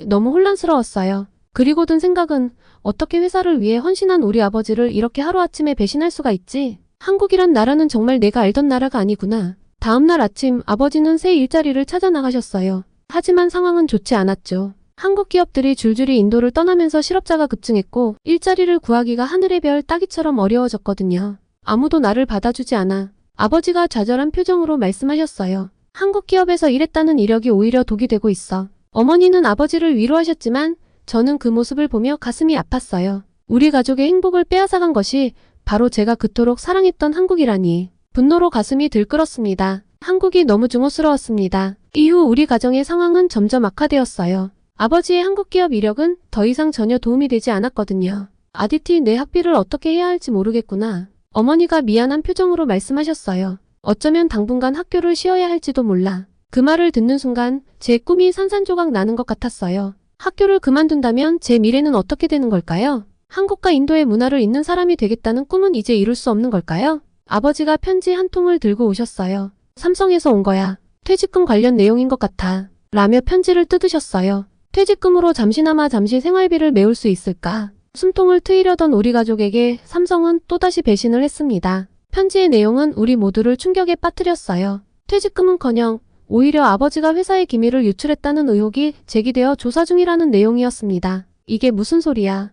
너무 혼란스러웠어요. 그리고 든 생각은 어떻게 회사를 위해 헌신한 우리 아버지를 이렇게 하루아침에 배신할 수가 있지? 한국이란 나라는 정말 내가 알던 나라가 아니구나. 다음날 아침 아버지는 새 일자리를 찾아 나가셨어요. 하지만 상황은 좋지 않았죠. 한국 기업들이 줄줄이 인도를 떠나면서 실업자가 급증했고 일자리를 구하기가 하늘의 별 따기처럼 어려워졌거든요. 아무도 나를 받아주지 않아. 아버지가 좌절한 표정으로 말씀하셨어요. 한국 기업에서 일했다는 이력이 오히려 독이 되고 있어. 어머니는 아버지를 위로하셨지만 저는 그 모습을 보며 가슴이 아팠어요. 우리 가족의 행복을 빼앗아간 것이 바로 제가 그토록 사랑했던 한국이라니. 분노로 가슴이 들끓었습니다. 한국이 너무 증오스러웠습니다. 이후 우리 가정의 상황은 점점 악화되었어요. 아버지의 한국 기업 이력은 더 이상 전혀 도움이 되지 않았거든요. 아디티, 내 학비를 어떻게 해야 할지 모르겠구나. 어머니가 미안한 표정으로 말씀하셨어요. 어쩌면 당분간 학교를 쉬어야 할지도 몰라. 그 말을 듣는 순간 제 꿈이 산산조각 나는 것 같았어요. 학교를 그만둔다면 제 미래는 어떻게 되는 걸까요? 한국과 인도의 문화를 잇는 사람이 되겠다는 꿈은 이제 이룰 수 없는 걸까요? 아버지가 편지 한 통을 들고 오셨어요. 삼성에서 온 거야. 퇴직금 관련 내용인 것 같아. 라며 편지를 뜯으셨어요. 퇴직금으로 잠시 생활비를 메울 수 있을까? 숨통을 트이려던 우리 가족에게 삼성은 또다시 배신을 했습니다. 편지의 내용은 우리 모두를 충격에 빠뜨렸어요. 퇴직금은커녕 오히려 아버지가 회사의 기밀을 유출했다는 의혹이 제기되어 조사 중이라는 내용이었습니다. 이게 무슨 소리야?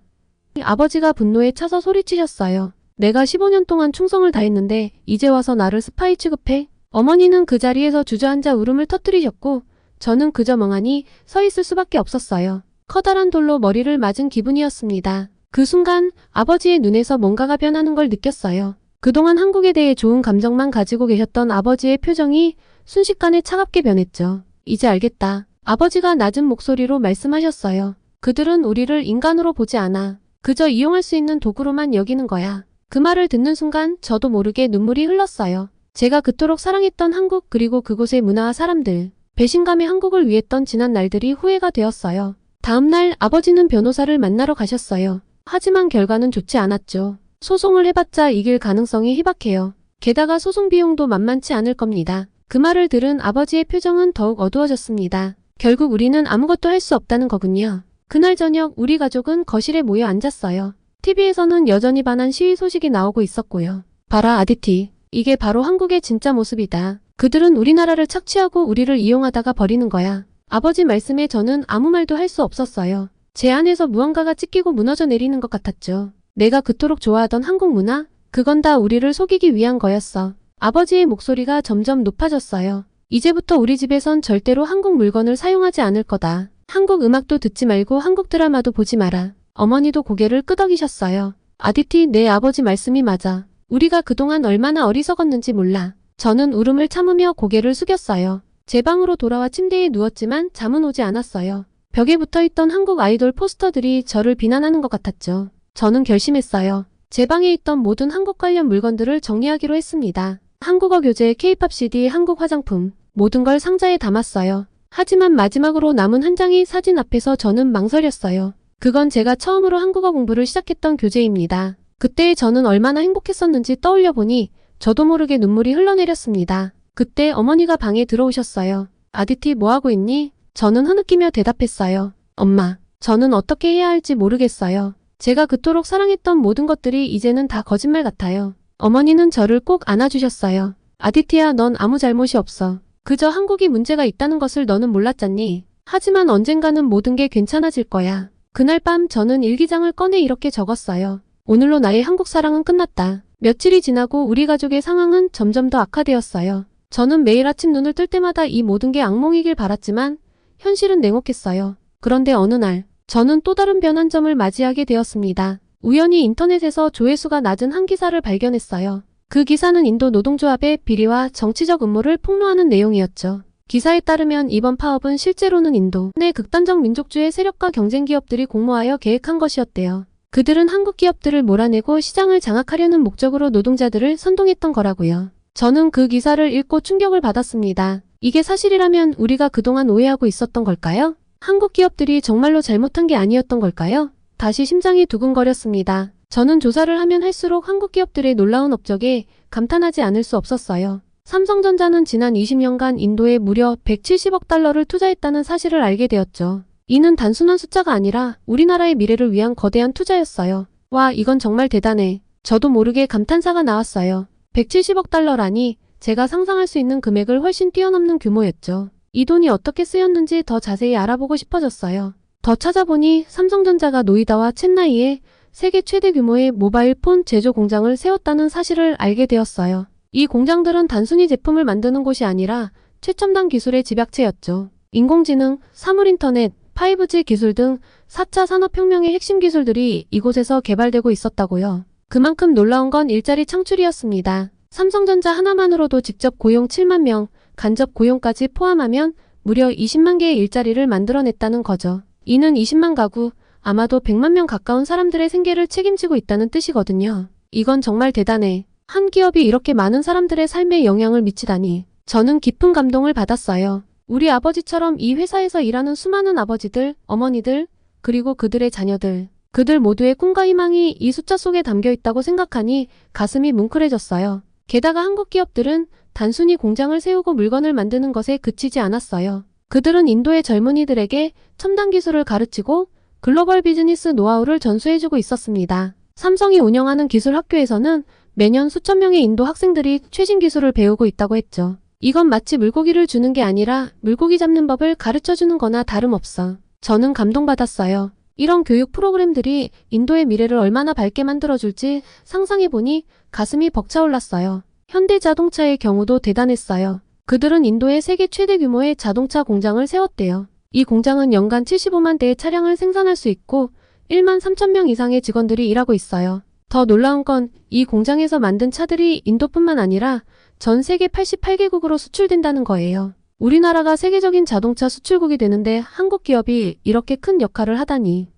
아버지가 분노에 차서 소리치셨어요. 내가 15년 동안 충성을 다했는데 이제 와서 나를 스파이 취급해? 어머니는 그 자리에서 주저앉아 울음을 터뜨리셨고 저는 그저 멍하니 서 있을 수밖에 없었어요. 커다란 돌로 머리를 맞은 기분이었습니다. 그 순간 아버지의 눈에서 뭔가가 변하는 걸 느꼈어요. 그동안 한국에 대해 좋은 감정만 가지고 계셨던 아버지의 표정이 순식간에 차갑게 변했죠. 이제 알겠다. 아버지가 낮은 목소리로 말씀하셨어요. 그들은 우리를 인간으로 보지 않아. 그저 이용할 수 있는 도구로만 여기는 거야. 그 말을 듣는 순간 저도 모르게 눈물이 흘렀어요. 제가 그토록 사랑했던 한국 그리고 그곳의 문화와 사람들, 배신감의 한국을 위했던 지난 날들이 후회가 되었어요. 다음 날 아버지는 변호사를 만나러 가셨어요. 하지만 결과는 좋지 않았죠. 소송을 해봤자 이길 가능성이 희박해요. 게다가 소송 비용도 만만치 않을 겁니다. 그 말을 들은 아버지의 표정은 더욱 어두워졌습니다. 결국 우리는 아무것도 할 수 없다는 거군요. 그날 저녁 우리 가족은 거실에 모여 앉았어요. TV에서는 여전히 반한 시위 소식이 나오고 있었고요. 봐라 아디티. 이게 바로 한국의 진짜 모습이다. 그들은 우리나라를 착취하고 우리를 이용하다가 버리는 거야. 아버지 말씀에 저는 아무 말도 할 수 없었어요. 제 안에서 무언가가 찢기고 무너져 내리는 것 같았죠. 내가 그토록 좋아하던 한국 문화? 그건 다 우리를 속이기 위한 거였어. 아버지의 목소리가 점점 높아졌어요. 이제부터 우리 집에선 절대로 한국 물건을 사용하지 않을 거다. 한국 음악도 듣지 말고 한국 드라마도 보지 마라. 어머니도 고개를 끄덕이셨어요. 아디티, 내 아버지 말씀이 맞아. 우리가 그동안 얼마나 어리석었는지 몰라. 저는 울음을 참으며 고개를 숙였어요. 제 방으로 돌아와 침대에 누웠지만 잠은 오지 않았어요. 벽에 붙어있던 한국 아이돌 포스터들이 저를 비난하는 것 같았죠. 저는 결심했어요. 제 방에 있던 모든 한국 관련 물건들을 정리하기로 했습니다. 한국어 교재, K-팝 CD, 한국 화장품, 모든 걸 상자에 담았어요. 하지만 마지막으로 남은 한 장의 사진 앞에서 저는 망설였어요. 그건 제가 처음으로 한국어 공부를 시작했던 교재입니다. 그때의 저는 얼마나 행복했었는지 떠올려 보니 저도 모르게 눈물이 흘러내렸습니다. 그때 어머니가 방에 들어오셨어요. 아디티 뭐하고 있니? 저는 흐느끼며 대답했어요. 엄마, 저는 어떻게 해야 할지 모르겠어요. 제가 그토록 사랑했던 모든 것들이 이제는 다 거짓말 같아요. 어머니는 저를 꼭 안아주셨어요. 아디티야, 넌 아무 잘못이 없어. 그저 한국이 문제가 있다는 것을 너는 몰랐잖니. 하지만 언젠가는 모든 게 괜찮아질 거야. 그날 밤 저는 일기장을 꺼내 이렇게 적었어요. 오늘로 나의 한국 사랑은 끝났다. 며칠이 지나고 우리 가족의 상황은 점점 더 악화되었어요. 저는 매일 아침 눈을 뜰 때마다 이 모든 게 악몽이길 바랐지만 현실은 냉혹했어요. 그런데 어느 날 저는 또 다른 변환점을 맞이하게 되었습니다. 우연히 인터넷에서 조회수가 낮은 한 기사를 발견했어요. 그 기사는 인도 노동조합의 비리와 정치적 음모를 폭로하는 내용이었죠. 기사에 따르면 이번 파업은 실제로는 인도 내 극단적 민족주의 세력과 경쟁 기업들이 공모하여 계획한 것이었대요. 그들은 한국 기업들을 몰아내고 시장을 장악하려는 목적으로 노동자들을 선동했던 거라고요. 저는 그 기사를 읽고 충격을 받았습니다. 이게 사실이라면 우리가 그동안 오해하고 있었던 걸까요? 한국 기업들이 정말로 잘못한 게 아니었던 걸까요? 다시 심장이 두근거렸습니다. 저는 조사를 하면 할수록 한국 기업들의 놀라운 업적에 감탄하지 않을 수 없었어요. 삼성전자는 지난 20년간 인도에 무려 170억 달러를 투자했다는 사실을 알게 되었죠. 이는 단순한 숫자가 아니라 우리나라의 미래를 위한 거대한 투자였어요. 와, 이건 정말 대단해. 저도 모르게 감탄사가 나왔어요. 170억 달러라니 제가 상상할 수 있는 금액을 훨씬 뛰어넘는 규모였죠. 이 돈이 어떻게 쓰였는지 더 자세히 알아보고 싶어졌어요. 더 찾아보니 삼성전자가 노이다와 첸나이에 세계 최대 규모의 모바일 폰 제조 공장을 세웠다는 사실을 알게 되었어요. 이 공장들은 단순히 제품을 만드는 곳이 아니라 최첨단 기술의 집약체였죠. 인공지능, 사물인터넷, 5G 기술 등 4차 산업혁명의 핵심 기술들이 이곳에서 개발되고 있었다고요. 그만큼 놀라운 건 일자리 창출이었습니다. 삼성전자 하나만으로도 직접 고용 7만 명, 간접 고용까지 포함하면 무려 20만 개의 일자리를 만들어냈다는 거죠. 이는 20만 가구, 아마도 100만 명 가까운 사람들의 생계를 책임지고 있다는 뜻이거든요. 이건 정말 대단해. 한 기업이 이렇게 많은 사람들의 삶에 영향을 미치다니. 저는 깊은 감동을 받았어요. 우리 아버지처럼 이 회사에서 일하는 수많은 아버지들, 어머니들, 그리고 그들의 자녀들. 그들 모두의 꿈과 희망이 이 숫자 속에 담겨 있다고 생각하니 가슴이 뭉클해졌어요. 게다가 한국 기업들은 단순히 공장을 세우고 물건을 만드는 것에 그치지 않았어요. 그들은 인도의 젊은이들에게 첨단 기술을 가르치고 글로벌 비즈니스 노하우를 전수해주고 있었습니다. 삼성이 운영하는 기술 학교에서는 매년 수천 명의 인도 학생들이 최신 기술을 배우고 있다고 했죠. 이건 마치 물고기를 주는 게 아니라 물고기 잡는 법을 가르쳐주는 거나 다름없어. 저는 감동받았어요. 이런 교육 프로그램들이 인도의 미래를 얼마나 밝게 만들어줄지 상상해보니 가슴이 벅차올랐어요. 현대자동차의 경우도 대단했어요. 그들은 인도에 세계 최대 규모의 자동차 공장을 세웠대요. 이 공장은 연간 75만 대의 차량을 생산할 수 있고 1만 3천 명 이상의 직원들이 일하고 있어요. 더 놀라운 건 이 공장에서 만든 차들이 인도뿐만 아니라 전 세계 88개국으로 수출된다는 거예요. 우리나라가 세계적인 자동차 수출국이 되는데 한국 기업이 이렇게 큰 역할을 하다니.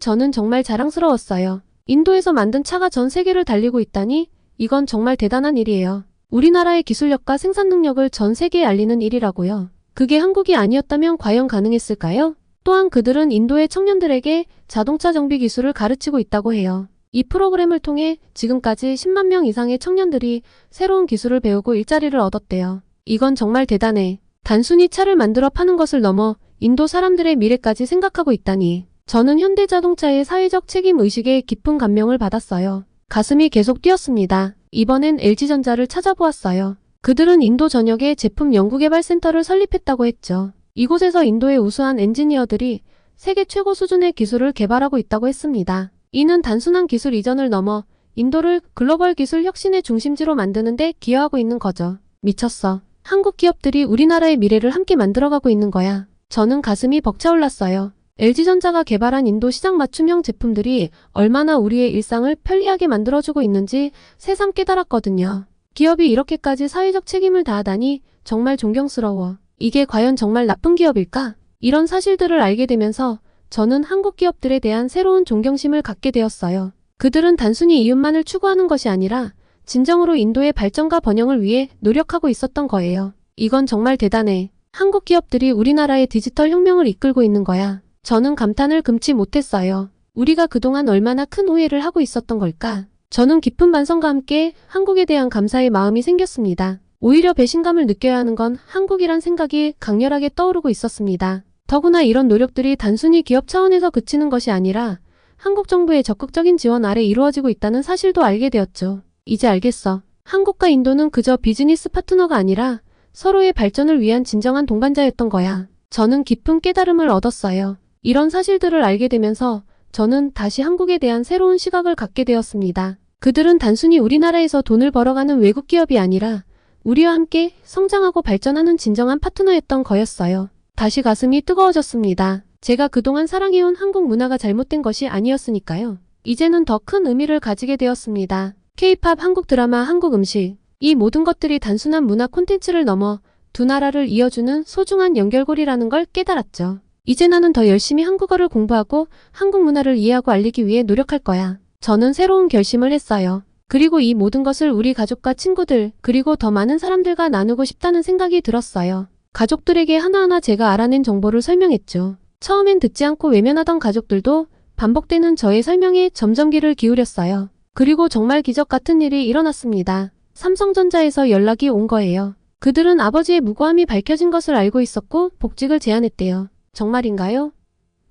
저는 정말 자랑스러웠어요. 인도에서 만든 차가 전 세계를 달리고 있다니 이건 정말 대단한 일이에요. 우리나라의 기술력과 생산 능력을 전 세계에 알리는 일이라고요. 그게 한국이 아니었다면 과연 가능했을까요? 또한 그들은 인도의 청년들에게 자동차 정비 기술을 가르치고 있다고 해요. 이 프로그램을 통해 지금까지 10만 명 이상의 청년들이 새로운 기술을 배우고 일자리를 얻었대요. 이건 정말 대단해. 단순히 차를 만들어 파는 것을 넘어 인도 사람들의 미래까지 생각하고 있다니. 저는 현대자동차의 사회적 책임 의식에 깊은 감명을 받았어요. 가슴이 계속 뛰었습니다. 이번엔 LG전자를 찾아보았어요. 그들은 인도 전역에 제품 연구개발센터를 설립했다고 했죠. 이곳에서 인도의 우수한 엔지니어들이 세계 최고 수준의 기술을 개발하고 있다고 했습니다. 이는 단순한 기술 이전을 넘어 인도를 글로벌 기술 혁신의 중심지로 만드는 데 기여하고 있는 거죠. 미쳤어. 한국 기업들이 우리나라의 미래를 함께 만들어가고 있는 거야. 저는 가슴이 벅차올랐어요. LG전자가 개발한 인도 시장 맞춤형 제품들이 얼마나 우리의 일상을 편리하게 만들어주고 있는지 새삼 깨달았거든요. 기업이 이렇게까지 사회적 책임을 다하다니 정말 존경스러워. 이게 과연 정말 나쁜 기업일까? 이런 사실들을 알게 되면서 저는 한국 기업들에 대한 새로운 존경심을 갖게 되었어요. 그들은 단순히 이윤만을 추구하는 것이 아니라 진정으로 인도의 발전과 번영을 위해 노력하고 있었던 거예요. 이건 정말 대단해. 한국 기업들이 우리나라의 디지털 혁명을 이끌고 있는 거야. 저는 감탄을 금치 못했어요. 우리가 그동안 얼마나 큰 오해를 하고 있었던 걸까? 저는 깊은 반성과 함께 한국에 대한 감사의 마음이 생겼습니다. 오히려 배신감을 느껴야 하는 건 한국이란 생각이 강렬하게 떠오르고 있었습니다. 더구나 이런 노력들이 단순히 기업 차원에서 그치는 것이 아니라 한국 정부의 적극적인 지원 아래 이루어지고 있다는 사실도 알게 되었죠. 이제 알겠어. 한국과 인도는 그저 비즈니스 파트너가 아니라 서로의 발전을 위한 진정한 동반자였던 거야. 저는 깊은 깨달음을 얻었어요. 이런 사실들을 알게 되면서 저는 다시 한국에 대한 새로운 시각을 갖게 되었습니다. 그들은 단순히 우리나라에서 돈을 벌어가는 외국 기업이 아니라 우리와 함께 성장하고 발전하는 진정한 파트너였던 거였어요. 다시 가슴이 뜨거워졌습니다. 제가 그동안 사랑해온 한국 문화가 잘못된 것이 아니었으니까요. 이제는 더 큰 의미를 가지게 되었습니다. K-팝, 한국 드라마, 한국 음식. 이 모든 것들이 단순한 문화 콘텐츠를 넘어 두 나라를 이어주는 소중한 연결고리라는 걸 깨달았죠. 이제 나는 더 열심히 한국어를 공부하고 한국 문화를 이해하고 알리기 위해 노력할 거야. 저는 새로운 결심을 했어요. 그리고 이 모든 것을 우리 가족과 친구들, 그리고 더 많은 사람들과 나누고 싶다는 생각이 들었어요. 가족들에게 하나하나 제가 알아낸 정보를 설명했죠. 처음엔 듣지 않고 외면하던 가족들도 반복되는 저의 설명에 점점 귀를 기울였어요. 그리고 정말 기적 같은 일이 일어났습니다. 삼성전자에서 연락이 온 거예요. 그들은 아버지의 무고함이 밝혀진 것을 알고 있었고 복직을 제안했대요. 정말인가요?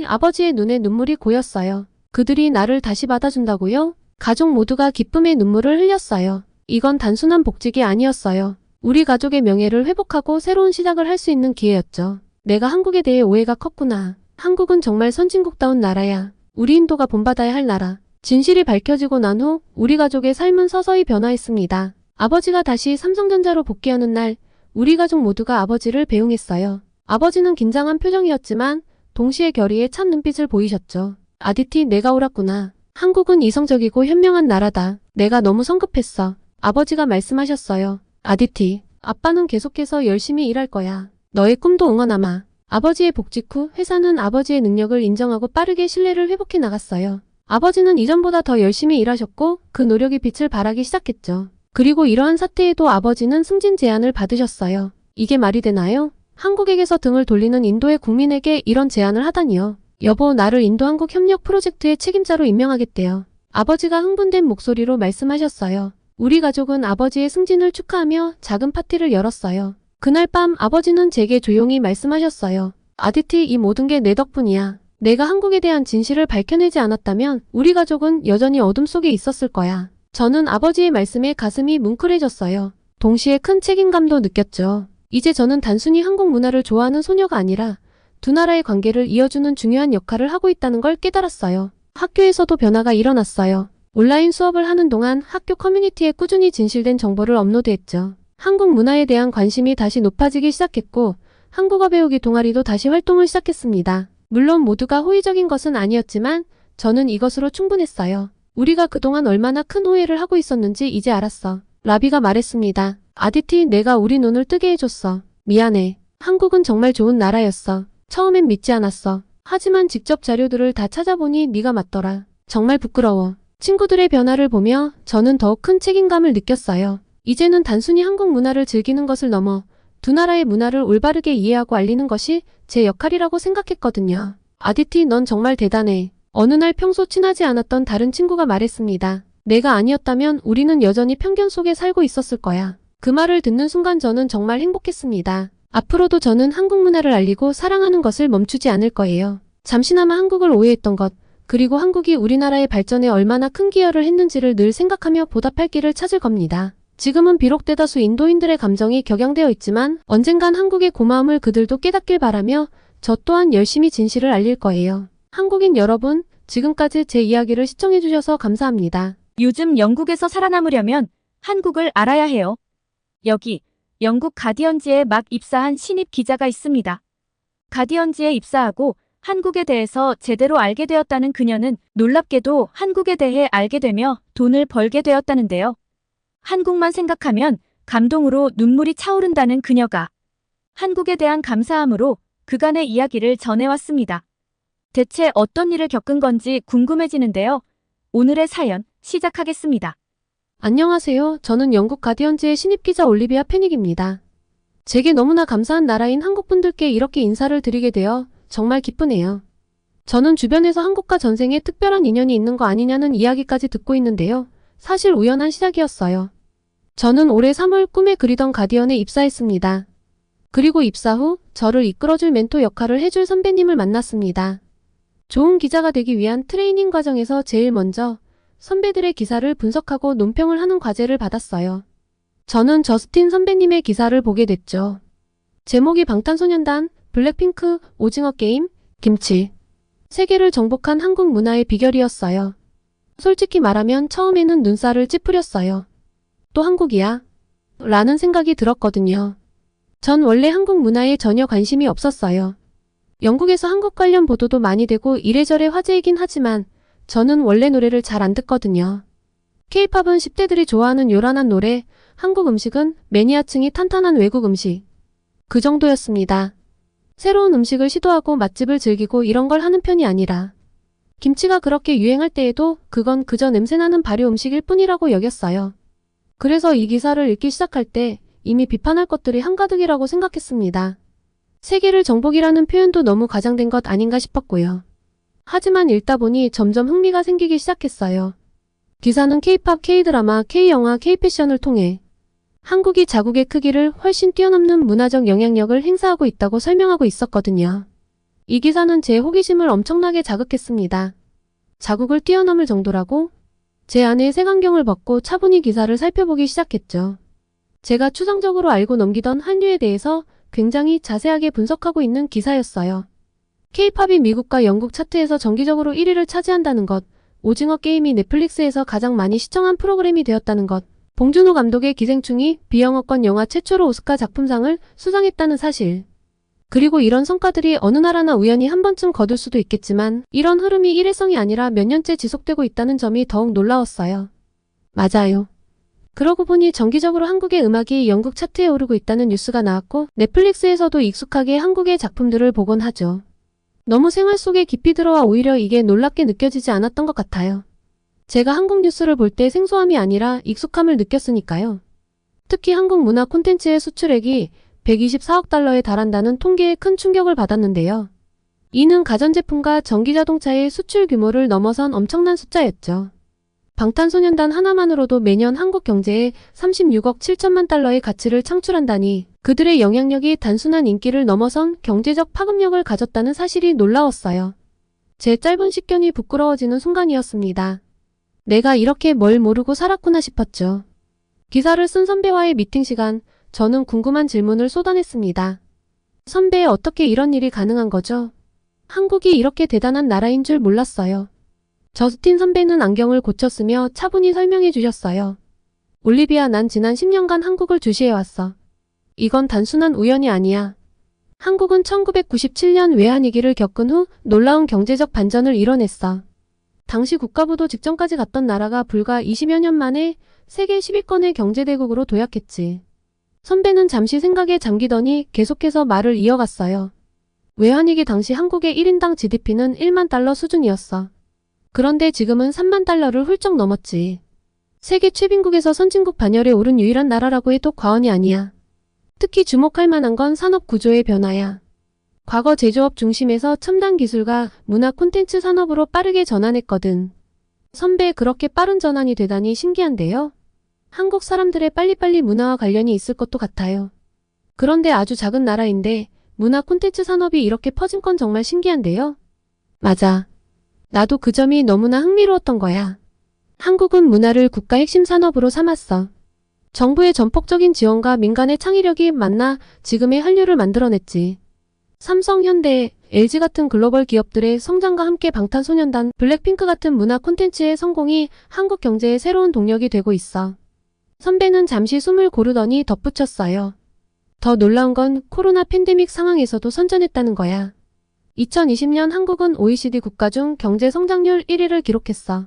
아버지의 눈에 눈물이 고였어요. 그들이 나를 다시 받아준다고요? 가족 모두가 기쁨의 눈물을 흘렸어요. 이건 단순한 복직이 아니었어요. 우리 가족의 명예를 회복하고 새로운 시작을 할 수 있는 기회였죠. 내가 한국에 대해 오해가 컸구나. 한국은 정말 선진국다운 나라야. 우리 인도가 본받아야 할 나라. 진실이 밝혀지고 난 후 우리 가족의 삶은 서서히 변화했습니다. 아버지가 다시 삼성전자로 복귀하는 날, 우리 가족 모두가 아버지를 배웅했어요. 아버지는 긴장한 표정이었지만 동시에 결의에 찬 눈빛을 보이셨죠. 아디티, 내가 옳았구나. 한국은 이성적이고 현명한 나라다. 내가 너무 성급했어. 아버지가 말씀하셨어요. 아디티, 아빠는 계속해서 열심히 일할 거야. 너의 꿈도 응원하마. 아버지의 복직 후 회사는 아버지의 능력을 인정하고 빠르게 신뢰를 회복해 나갔어요. 아버지는 이전보다 더 열심히 일하셨고 그 노력이 빛을 발하기 시작했죠. 그리고 이러한 사태에도 아버지는 승진 제안을 받으셨어요. 이게 말이 되나요? 한국에게서 등을 돌리는 인도의 국민에게 이런 제안을 하다니요. 여보, 나를 인도 한국 협력 프로젝트의 책임자로 임명하겠대요. 아버지가 흥분된 목소리로 말씀하셨어요. 우리 가족은 아버지의 승진을 축하하며 작은 파티를 열었어요. 그날 밤 아버지는 제게 조용히 말씀하셨어요. 아디티, 이 모든 게 내 덕분이야. 내가 한국에 대한 진실을 밝혀내지 않았다면 우리 가족은 여전히 어둠 속에 있었을 거야. 저는 아버지의 말씀에 가슴이 뭉클해졌어요. 동시에 큰 책임감도 느꼈죠. 이제 저는 단순히 한국 문화를 좋아하는 소녀가 아니라 두 나라의 관계를 이어주는 중요한 역할을 하고 있다는 걸 깨달았어요. 학교에서도 변화가 일어났어요. 온라인 수업을 하는 동안 학교 커뮤니티에 꾸준히 진실된 정보를 업로드했죠. 한국 문화에 대한 관심이 다시 높아지기 시작했고 한국어 배우기 동아리도 다시 활동을 시작했습니다. 물론 모두가 호의적인 것은 아니었지만 저는 이것으로 충분했어요. 우리가 그동안 얼마나 큰 오해를 하고 있었는지 이제 알았어. 라비가 말했습니다. 아디티, 내가 우리 눈을 뜨게 해줬어. 미안해. 한국은 정말 좋은 나라였어. 처음엔 믿지 않았어. 하지만 직접 자료들을 다 찾아보니 네가 맞더라. 정말 부끄러워. 친구들의 변화를 보며 저는 더욱 큰 책임감을 느꼈어요. 이제는 단순히 한국 문화를 즐기는 것을 넘어 두 나라의 문화를 올바르게 이해하고 알리는 것이 제 역할이라고 생각했거든요. 아디티, 넌 정말 대단해. 어느 날 평소 친하지 않았던 다른 친구가 말했습니다. 내가 아니었다면 우리는 여전히 편견 속에 살고 있었을 거야. 그 말을 듣는 순간 저는 정말 행복했습니다. 앞으로도 저는 한국 문화를 알리고 사랑하는 것을 멈추지 않을 거예요. 잠시나마 한국을 오해했던 것, 그리고 한국이 우리나라의 발전에 얼마나 큰 기여를 했는지를 늘 생각하며 보답할 길을 찾을 겁니다. 지금은 비록 대다수 인도인들의 감정이 격양되어 있지만 언젠간 한국의 고마움을 그들도 깨닫길 바라며 저 또한 열심히 진실을 알릴 거예요. 한국인 여러분, 지금까지 제 이야기를 시청해주셔서 감사합니다. 요즘 영국에서 살아남으려면 한국을 알아야 해요. 여기 영국 가디언지에 막 입사한 신입 기자가 있습니다. 가디언지에 입사하고 한국에 대해서 제대로 알게 되었다는 그녀는 놀랍게도 한국에 대해 알게 되며 돈을 벌게 되었다는데요. 한국만 생각하면 감동으로 눈물이 차오른다는 그녀가 한국에 대한 감사함으로 그간의 이야기를 전해왔습니다. 대체 어떤 일을 겪은 건지 궁금해지는데요. 오늘의 사연 시작하겠습니다. 안녕하세요. 저는 영국 가디언즈의 신입 기자 올리비아 페닉입니다. 제게 너무나 감사한 나라인 한국 분들께 이렇게 인사를 드리게 되어 정말 기쁘네요. 저는 주변에서 한국과 전생에 특별한 인연이 있는 거 아니냐는 이야기까지 듣고 있는데요. 사실 우연한 시작이었어요. 저는 올해 3월 꿈에 그리던 가디언에 입사했습니다. 그리고 입사 후 저를 이끌어줄 멘토 역할을 해줄 선배님을 만났습니다. 좋은 기자가 되기 위한 트레이닝 과정에서 제일 먼저 선배들의 기사를 분석하고 논평을 하는 과제를 받았어요. 저는 저스틴 선배님의 기사를 보게 됐죠. 제목이 방탄소년단, 블랙핑크, 오징어 게임, 김치. 세계를 정복한 한국 문화의 비결이었어요. 솔직히 말하면 처음에는 눈살을 찌푸렸어요. 또 한국이야? 라는 생각이 들었거든요. 전 원래 한국 문화에 전혀 관심이 없었어요. 영국에서 한국 관련 보도도 많이 되고 이래저래 화제이긴 하지만 저는 원래 노래를 잘 안 듣거든요. K-팝은 10대들이 좋아하는 요란한 노래, 한국 음식은 매니아층이 탄탄한 외국 음식. 그 정도였습니다. 새로운 음식을 시도하고 맛집을 즐기고 이런 걸 하는 편이 아니라 김치가 그렇게 유행할 때에도 그건 그저 냄새나는 발효 음식일 뿐이라고 여겼어요. 그래서 이 기사를 읽기 시작할 때 이미 비판할 것들이 한가득이라고 생각했습니다. 세계를 정복이라는 표현도 너무 과장된 것 아닌가 싶었고요. 하지만 읽다 보니 점점 흥미가 생기기 시작했어요. 기사는 K-팝, K-드라마, K-영화, K-패션을 통해 한국이 자국의 크기를 훨씬 뛰어넘는 문화적 영향력을 행사하고 있다고 설명하고 있었거든요. 이 기사는 제 호기심을 엄청나게 자극했습니다. 자국을 뛰어넘을 정도라고? 제 안에 색안경을 벗고 차분히 기사를 살펴보기 시작했죠. 제가 추상적으로 알고 넘기던 한류에 대해서 굉장히 자세하게 분석하고 있는 기사였어요. K-팝이 미국과 영국 차트에서 정기적으로 1위를 차지한다는 것, 오징어 게임이 넷플릭스에서 가장 많이 시청한 프로그램이 되었다는 것, 봉준호 감독의 기생충이 비영어권 영화 최초로 오스카 작품상을 수상했다는 사실. 그리고 이런 성과들이 어느 나라나 우연히 한 번쯤 거둘 수도 있겠지만 이런 흐름이 일회성이 아니라 몇 년째 지속되고 있다는 점이 더욱 놀라웠어요. 맞아요. 그러고 보니 정기적으로 한국의 음악이 영국 차트에 오르고 있다는 뉴스가 나왔고 넷플릭스에서도 익숙하게 한국의 작품들을 보곤 하죠. 너무 생활 속에 깊이 들어와 오히려 이게 놀랍게 느껴지지 않았던 것 같아요. 제가 한국 뉴스를 볼 때 생소함이 아니라 익숙함을 느꼈으니까요. 특히 한국 문화 콘텐츠의 수출액이 124억 달러에 달한다는 통계에 큰 충격을 받았는데요. 이는 가전제품과 전기자동차의 수출 규모를 넘어선 엄청난 숫자였죠. 방탄소년단 하나만으로도 매년 한국 경제에 36억 7천만 달러의 가치를 창출한다니 그들의 영향력이 단순한 인기를 넘어선 경제적 파급력을 가졌다는 사실이 놀라웠어요. 제 짧은 식견이 부끄러워지는 순간이었습니다. 내가 이렇게 뭘 모르고 살았구나 싶었죠. 기사를 쓴 선배와의 미팅 시간, 저는 궁금한 질문을 쏟아냈습니다. 선배, 어떻게 이런 일이 가능한 거죠? 한국이 이렇게 대단한 나라인 줄 몰랐어요. 저스틴 선배는 안경을 고쳤으며 차분히 설명해 주셨어요. 올리비아, 난 지난 10년간 한국을 주시해왔어. 이건 단순한 우연이 아니야. 한국은 1997년 외환위기를 겪은 후 놀라운 경제적 반전을 이뤄냈어. 당시 국가부도 직전까지 갔던 나라가 불과 20여 년 만에 세계 10위권의 경제대국으로 도약했지. 선배는 잠시 생각에 잠기더니 계속해서 말을 이어갔어요. 외환위기 당시 한국의 1인당 GDP는 1만 달러 수준이었어. 그런데 지금은 3만 달러를 훌쩍 넘었지. 세계 최빈국에서 선진국 반열에 오른 유일한 나라라고 해도 과언이 아니야. 특히 주목할 만한 건 산업 구조의 변화야. 과거 제조업 중심에서 첨단 기술과 문화 콘텐츠 산업으로 빠르게 전환했거든. 선배, 그렇게 빠른 전환이 되다니 신기한데요? 한국 사람들의 빨리빨리 문화와 관련이 있을 것도 같아요. 그런데 아주 작은 나라인데 문화 콘텐츠 산업이 이렇게 퍼진 건 정말 신기한데요? 맞아. 나도 그 점이 너무나 흥미로웠던 거야. 한국은 문화를 국가 핵심 산업으로 삼았어. 정부의 전폭적인 지원과 민간의 창의력이 만나 지금의 한류를 만들어냈지. 삼성, 현대, LG 같은 글로벌 기업들의 성장과 함께 방탄소년단, 블랙핑크 같은 문화 콘텐츠의 성공이 한국 경제의 새로운 동력이 되고 있어. 선배는 잠시 숨을 고르더니 덧붙였어요. 더 놀라운 건 코로나 팬데믹 상황에서도 선전했다는 거야. 2020년 한국은 OECD 국가 중 경제 성장률 1위를 기록했어.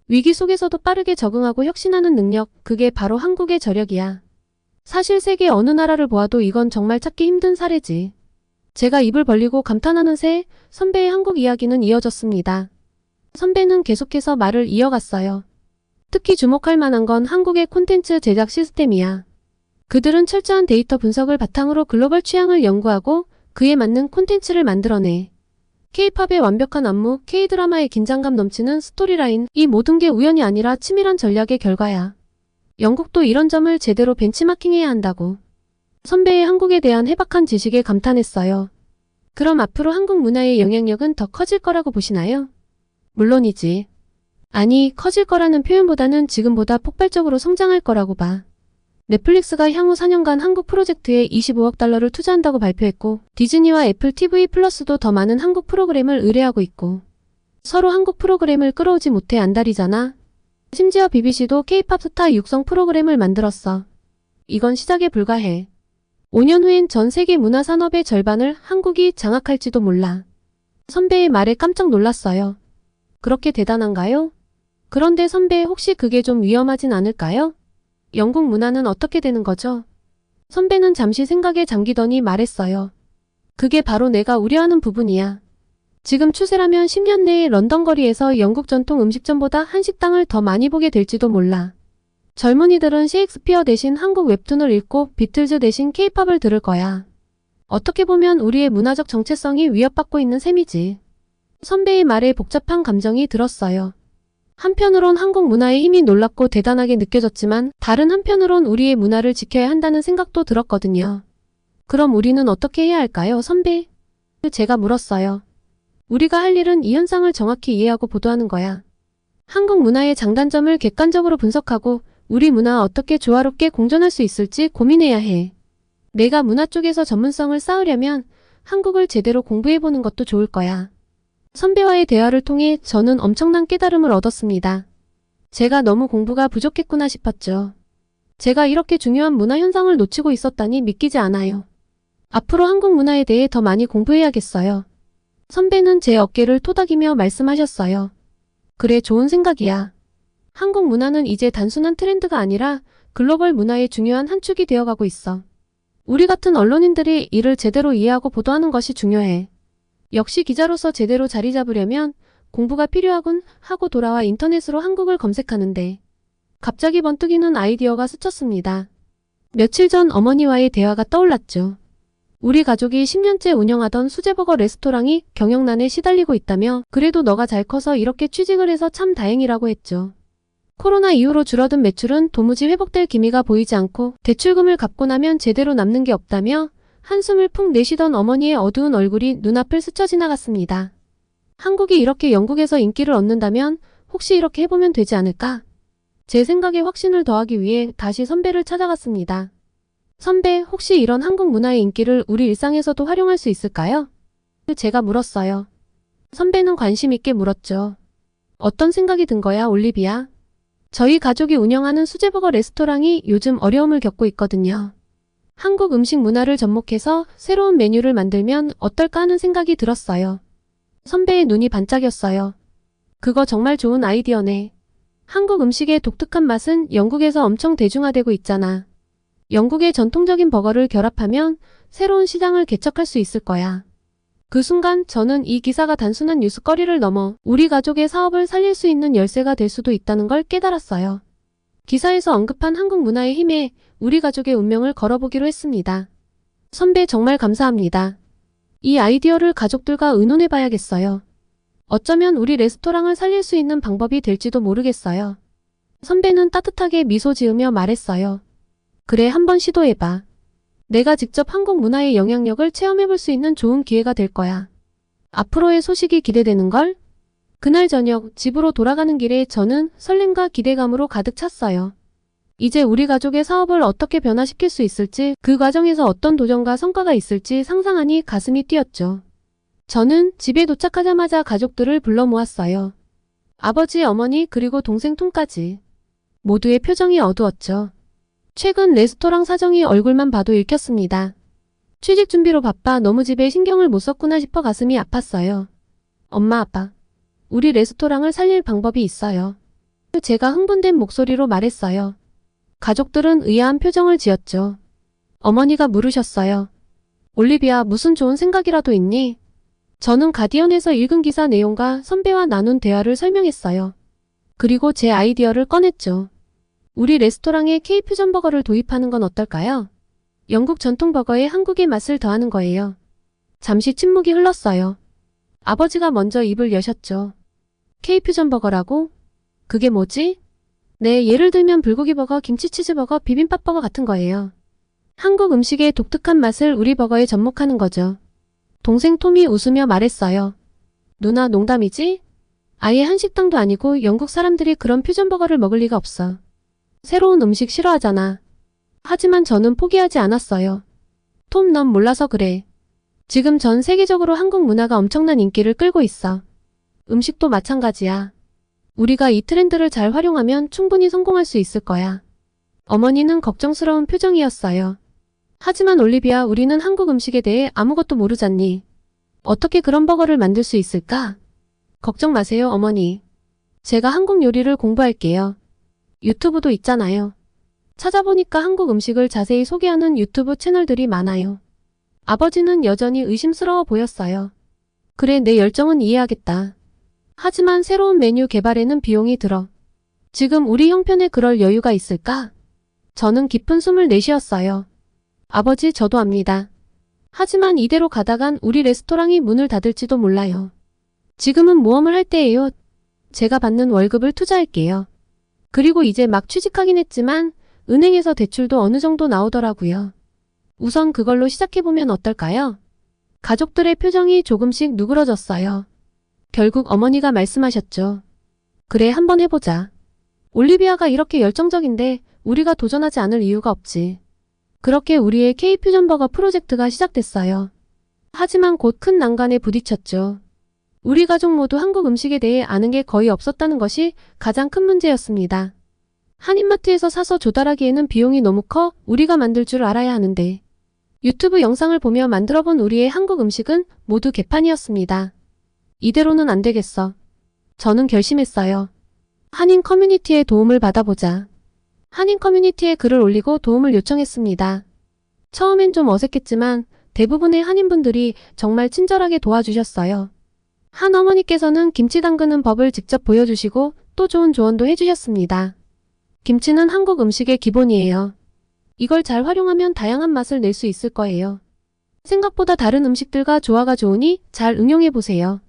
위기 속에서도 빠르게 적응하고 혁신하는 능력, 그게 바로 한국의 저력이야. 사실 세계 어느 나라를 보아도 이건 정말 찾기 힘든 사례지. 제가 입을 벌리고 감탄하는 새 선배의 한국 이야기는 이어졌습니다. 선배는 계속해서 말을 이어갔어요. 특히 주목할 만한 건 한국의 콘텐츠 제작 시스템이야. 그들은 철저한 데이터 분석을 바탕으로 글로벌 취향을 연구하고 그에 맞는 콘텐츠를 만들어내. K-팝의 완벽한 안무, K-드라마의 긴장감 넘치는 스토리라인, 이 모든 게 우연이 아니라 치밀한 전략의 결과야. 영국도 이런 점을 제대로 벤치마킹해야 한다고. 선배의 한국에 대한 해박한 지식에 감탄했어요. 그럼 앞으로 한국 문화의 영향력은 더 커질 거라고 보시나요? 물론이지. 아니, 커질 거라는 표현보다는 지금보다 폭발적으로 성장할 거라고 봐. 넷플릭스가 향후 4년간 한국 프로젝트에 25억 달러를 투자한다고 발표했고, 디즈니와 애플 TV 플러스도 더 많은 한국 프로그램을 의뢰하고 있고, 서로 한국 프로그램을 끌어오지 못해 안달이잖아. 심지어 BBC도 K-팝 스타 육성 프로그램을 만들었어. 이건 시작에 불과해. 5년 후엔 전 세계 문화 산업의 절반을 한국이 장악할지도 몰라. 선배의 말에 깜짝 놀랐어요. 그렇게 대단한가요? 그런데 선배, 혹시 그게 좀 위험하진 않을까요? 영국 문화는 어떻게 되는 거죠? 선배는 잠시 생각에 잠기더니 말했어요. 그게 바로 내가 우려하는 부분이야. 지금 추세라면 10년 내에 런던 거리에서 영국 전통 음식점보다 한식당을 더 많이 보게 될지도 몰라. 젊은이들은 셰익스피어 대신 한국 웹툰을 읽고 비틀즈 대신 케이팝을 들을 거야. 어떻게 보면 우리의 문화적 정체성이 위협받고 있는 셈이지. 선배의 말에 복잡한 감정이 들었어요. 한편으론 한국 문화의 힘이 놀랍고 대단하게 느껴졌지만 다른 한편으론 우리의 문화를 지켜야 한다는 생각도 들었거든요. 그럼 우리는 어떻게 해야 할까요, 선배? 제가 물었어요. 우리가 할 일은 이 현상을 정확히 이해하고 보도하는 거야. 한국 문화의 장단점을 객관적으로 분석하고 우리 문화와 어떻게 조화롭게 공존할 수 있을지 고민해야 해. 내가 문화 쪽에서 전문성을 쌓으려면 한국을 제대로 공부해보는 것도 좋을 거야. 선배와의 대화를 통해 저는 엄청난 깨달음을 얻었습니다. 제가 너무 공부가 부족했구나 싶었죠. 제가 이렇게 중요한 문화 현상을 놓치고 있었다니 믿기지 않아요. 앞으로 한국 문화에 대해 더 많이 공부해야겠어요. 선배는 제 어깨를 토닥이며 말씀하셨어요. 그래, 좋은 생각이야. 한국 문화는 이제 단순한 트렌드가 아니라 글로벌 문화의 중요한 한 축이 되어가고 있어. 우리 같은 언론인들이 이를 제대로 이해하고 보도하는 것이 중요해. 역시 기자로서 제대로 자리 잡으려면 공부가 필요하군 하고 돌아와 인터넷으로 한국을 검색하는데 갑자기 번뜩이는 아이디어가 스쳤습니다. 며칠 전 어머니와의 대화가 떠올랐죠. 우리 가족이 10년째 운영하던 수제버거 레스토랑이 경영난에 시달리고 있다며 그래도 너가 잘 커서 이렇게 취직을 해서 참 다행이라고 했죠. 코로나 이후로 줄어든 매출은 도무지 회복될 기미가 보이지 않고 대출금을 갚고 나면 제대로 남는 게 없다며 한숨을 푹 내쉬던 어머니의 어두운 얼굴이 눈앞을 스쳐 지나갔습니다. 한국이 이렇게 영국에서 인기를 얻는다면 혹시 이렇게 해보면 되지 않을까? 제 생각에 확신을 더하기 위해 다시 선배를 찾아갔습니다. 선배, 혹시 이런 한국 문화의 인기를 우리 일상에서도 활용할 수 있을까요? 제가 물었어요. 선배는 관심 있게 물었죠. 어떤 생각이 든 거야, 올리비아? 저희 가족이 운영하는 수제버거 레스토랑이 요즘 어려움을 겪고 있거든요. 한국 음식 문화를 접목해서 새로운 메뉴를 만들면 어떨까 하는 생각이 들었어요. 선배의 눈이 반짝였어요. 그거 정말 좋은 아이디어네. 한국 음식의 독특한 맛은 영국에서 엄청 대중화되고 있잖아. 영국의 전통적인 버거를 결합하면 새로운 시장을 개척할 수 있을 거야. 그 순간 저는 이 기사가 단순한 뉴스거리를 넘어 우리 가족의 사업을 살릴 수 있는 열쇠가 될 수도 있다는 걸 깨달았어요. 기사에서 언급한 한국 문화의 힘에 우리 가족의 운명을 걸어보기로 했습니다. 선배 정말 감사합니다. 이 아이디어를 가족들과 의논해봐야겠어요. 어쩌면 우리 레스토랑을 살릴 수 있는 방법이 될지도 모르겠어요. 선배는 따뜻하게 미소 지으며 말했어요. 그래, 한번 시도해봐. 내가 직접 한국 문화의 영향력을 체험해볼 수 있는 좋은 기회가 될 거야. 앞으로의 소식이 기대되는걸? 그날 저녁 집으로 돌아가는 길에 저는 설렘과 기대감으로 가득 찼어요. 이제 우리 가족의 사업을 어떻게 변화시킬 수 있을지, 그 과정에서 어떤 도전과 성과가 있을지 상상하니 가슴이 뛰었죠. 저는 집에 도착하자마자 가족들을 불러 모았어요. 아버지, 어머니, 그리고 동생 톰까지. 모두의 표정이 어두웠죠. 최근 레스토랑 사정이 얼굴만 봐도 읽혔습니다. 취직 준비로 바빠 너무 집에 신경을 못 썼구나 싶어 가슴이 아팠어요. 엄마, 아빠, 우리 레스토랑을 살릴 방법이 있어요. 제가 흥분된 목소리로 말했어요. 가족들은 의아한 표정을 지었죠. 어머니가 물으셨어요. 올리비아, 무슨 좋은 생각이라도 있니? 저는 가디언에서 읽은 기사 내용과 선배와 나눈 대화를 설명했어요. 그리고 제 아이디어를 꺼냈죠. 우리 레스토랑에 K퓨전 버거를 도입하는 건 어떨까요? 영국 전통 버거에 한국의 맛을 더하는 거예요. 잠시 침묵이 흘렀어요. 아버지가 먼저 입을 여셨죠. K퓨전 버거라고? 그게 뭐지? 네, 예를 들면 불고기 버거, 김치 치즈 버거, 비빔밥 버거 같은 거예요. 한국 음식의 독특한 맛을 우리 버거에 접목하는 거죠. 동생 톰이 웃으며 말했어요. 누나, 농담이지? 아예 한식당도 아니고 영국 사람들이 그런 퓨전 버거를 먹을 리가 없어. 새로운 음식 싫어하잖아. 하지만 저는 포기하지 않았어요. 톰, 넌 몰라서 그래. 지금 전 세계적으로 한국 문화가 엄청난 인기를 끌고 있어. 음식도 마찬가지야. 우리가 이 트렌드를 잘 활용하면 충분히 성공할 수 있을 거야. 어머니는 걱정스러운 표정이었어요. 하지만 올리비아, 우리는 한국 음식에 대해 아무것도 모르잖니. 어떻게 그런 버거를 만들 수 있을까? 걱정 마세요, 어머니. 제가 한국 요리를 공부할게요. 유튜브도 있잖아요. 찾아보니까 한국 음식을 자세히 소개하는 유튜브 채널들이 많아요. 아버지는 여전히 의심스러워 보였어요. 그래, 내 열정은 이해하겠다. 하지만 새로운 메뉴 개발에는 비용이 들어. 지금 우리 형편에 그럴 여유가 있을까? 저는 깊은 숨을 내쉬었어요. 아버지, 저도 압니다. 하지만 이대로 가다간 우리 레스토랑이 문을 닫을지도 몰라요. 지금은 모험을 할 때예요. 제가 받는 월급을 투자할게요. 그리고 이제 막 취직하긴 했지만 은행에서 대출도 어느 정도 나오더라고요. 우선 그걸로 시작해보면 어떨까요? 가족들의 표정이 조금씩 누그러졌어요. 결국 어머니가 말씀하셨죠. 그래, 한번 해보자. 올리비아가 이렇게 열정적인데 우리가 도전하지 않을 이유가 없지. 그렇게 우리의 K퓨전 버거 프로젝트가 시작됐어요. 하지만 곧 큰 난관에 부딪혔죠. 우리 가족 모두 한국 음식에 대해 아는 게 거의 없었다는 것이 가장 큰 문제였습니다. 한인마트에서 사서 조달하기에는 비용이 너무 커 우리가 만들 줄 알아야 하는데. 유튜브 영상을 보며 만들어본 우리의 한국 음식은 모두 개판이었습니다. 이대로는 안 되겠어. 저는 결심했어요. 한인 커뮤니티의 도움을 받아보자. 한인 커뮤니티에 글을 올리고 도움을 요청했습니다. 처음엔 좀 어색했지만 대부분의 한인분들이 정말 친절하게 도와주셨어요. 한 어머니께서는 김치 담그는 법을 직접 보여주시고 또 좋은 조언도 해주셨습니다. 김치는 한국 음식의 기본이에요. 이걸 잘 활용하면 다양한 맛을 낼 수 있을 거예요. 생각보다 다른 음식들과 조화가 좋으니 잘 응용해보세요.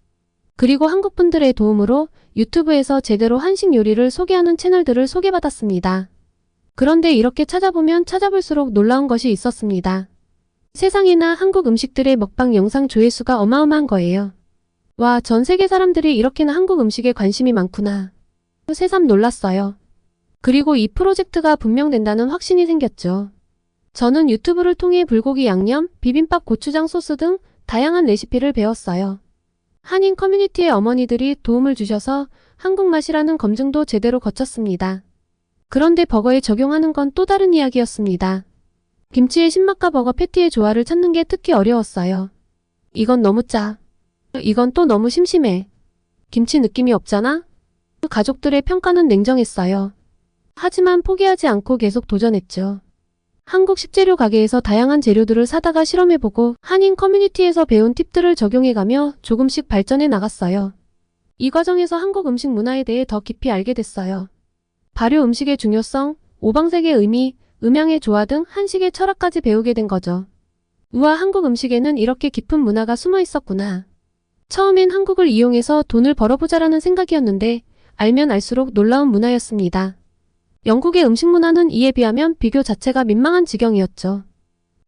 그리고 한국분들의 도움으로 유튜브에서 제대로 한식 요리를 소개하는 채널들을 소개받았습니다. 그런데 이렇게 찾아보면 찾아볼수록 놀라운 것이 있었습니다. 세상에나 한국 음식들의 먹방 영상 조회수가 어마어마한 거예요. 와, 전 세계 사람들이 이렇게나 한국 음식에 관심이 많구나. 새삼 놀랐어요. 그리고 이 프로젝트가 분명된다는 확신이 생겼죠. 저는 유튜브를 통해 불고기 양념, 비빔밥 고추장 소스 등 다양한 레시피를 배웠어요. 한인 커뮤니티의 어머니들이 도움을 주셔서 한국 맛이라는 검증도 제대로 거쳤습니다. 그런데 버거에 적용하는 건 또 다른 이야기였습니다. 김치의 신맛과 버거 패티의 조화를 찾는 게 특히 어려웠어요. 이건 너무 짜. 이건 또 너무 심심해. 김치 느낌이 없잖아? 가족들의 평가는 냉정했어요. 하지만 포기하지 않고 계속 도전했죠. 한국 식재료 가게에서 다양한 재료들을 사다가 실험해보고 한인 커뮤니티에서 배운 팁들을 적용해가며 조금씩 발전해 나갔어요. 이 과정에서 한국 음식 문화에 대해 더 깊이 알게 됐어요. 발효 음식의 중요성, 오방색의 의미, 음양의 조화 등 한식의 철학까지 배우게 된 거죠. 우와, 한국 음식에는 이렇게 깊은 문화가 숨어 있었구나. 처음엔 한국을 이용해서 돈을 벌어보자라는 생각이었는데 알면 알수록 놀라운 문화였습니다. 영국의 음식 문화는 이에 비하면 비교 자체가 민망한 지경이었죠.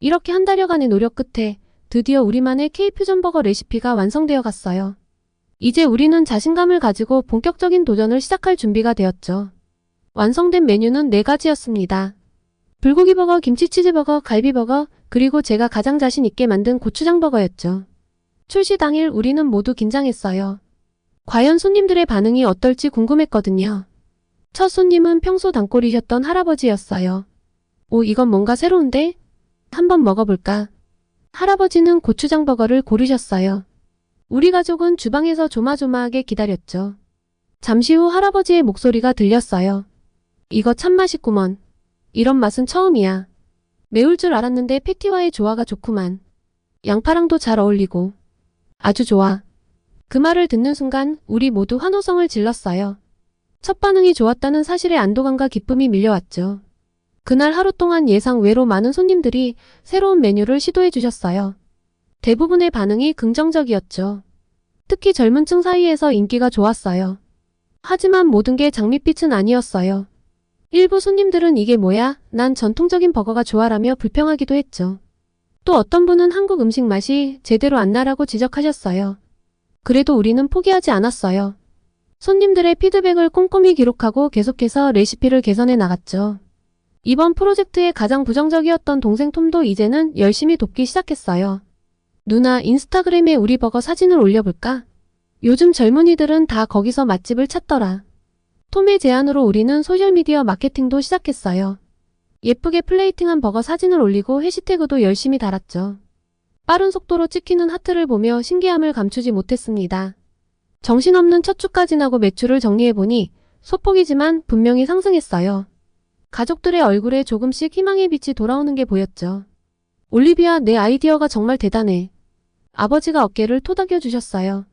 이렇게 한 달여간의 노력 끝에 드디어 우리만의 K퓨전 버거 레시피가 완성되어 갔어요. 이제 우리는 자신감을 가지고 본격적인 도전을 시작할 준비가 되었죠. 완성된 메뉴는 4가지였습니다. 불고기 버거, 김치치즈 버거, 갈비 버거, 그리고 제가 가장 자신 있게 만든 고추장 버거였죠. 출시 당일 우리는 모두 긴장했어요. 과연 손님들의 반응이 어떨지 궁금했거든요. 첫 손님은 평소 단골이셨던 할아버지였어요. 오, 이건 뭔가 새로운데? 한번 먹어볼까? 할아버지는 고추장 버거를 고르셨어요. 우리 가족은 주방에서 조마조마하게 기다렸죠. 잠시 후 할아버지의 목소리가 들렸어요. 이거 참 맛있구먼. 이런 맛은 처음이야. 매울 줄 알았는데 패티와의 조화가 좋구만. 양파랑도 잘 어울리고. 아주 좋아. 그 말을 듣는 순간 우리 모두 환호성을 질렀어요. 첫 반응이 좋았다는 사실에 안도감과 기쁨이 밀려왔죠. 그날 하루 동안 예상 외로 많은 손님들이 새로운 메뉴를 시도해 주셨어요. 대부분의 반응이 긍정적이었죠. 특히 젊은 층 사이에서 인기가 좋았어요. 하지만 모든 게 장밋빛은 아니었어요. 일부 손님들은 이게 뭐야? 난 전통적인 버거가 좋아라며 불평하기도 했죠. 또 어떤 분은 한국 음식 맛이 제대로 안 나라고 지적하셨어요. 그래도 우리는 포기하지 않았어요. 손님들의 피드백을 꼼꼼히 기록하고 계속해서 레시피를 개선해 나갔죠. 이번 프로젝트에 가장 부정적이었던 동생 톰도 이제는 열심히 돕기 시작했어요. 누나, 인스타그램에 우리 버거 사진을 올려볼까? 요즘 젊은이들은 다 거기서 맛집을 찾더라. 톰의 제안으로 우리는 소셜미디어 마케팅도 시작했어요. 예쁘게 플레이팅한 버거 사진을 올리고 해시태그도 열심히 달았죠. 빠른 속도로 찍히는 하트를 보며 신기함을 감추지 못했습니다. 정신없는 첫 주가 지나고 매출을 정리해보니 소폭이지만 분명히 상승했어요. 가족들의 얼굴에 조금씩 희망의 빛이 돌아오는 게 보였죠. 올리비아, 내 아이디어가 정말 대단해. 아버지가 어깨를 토닥여 주셨어요.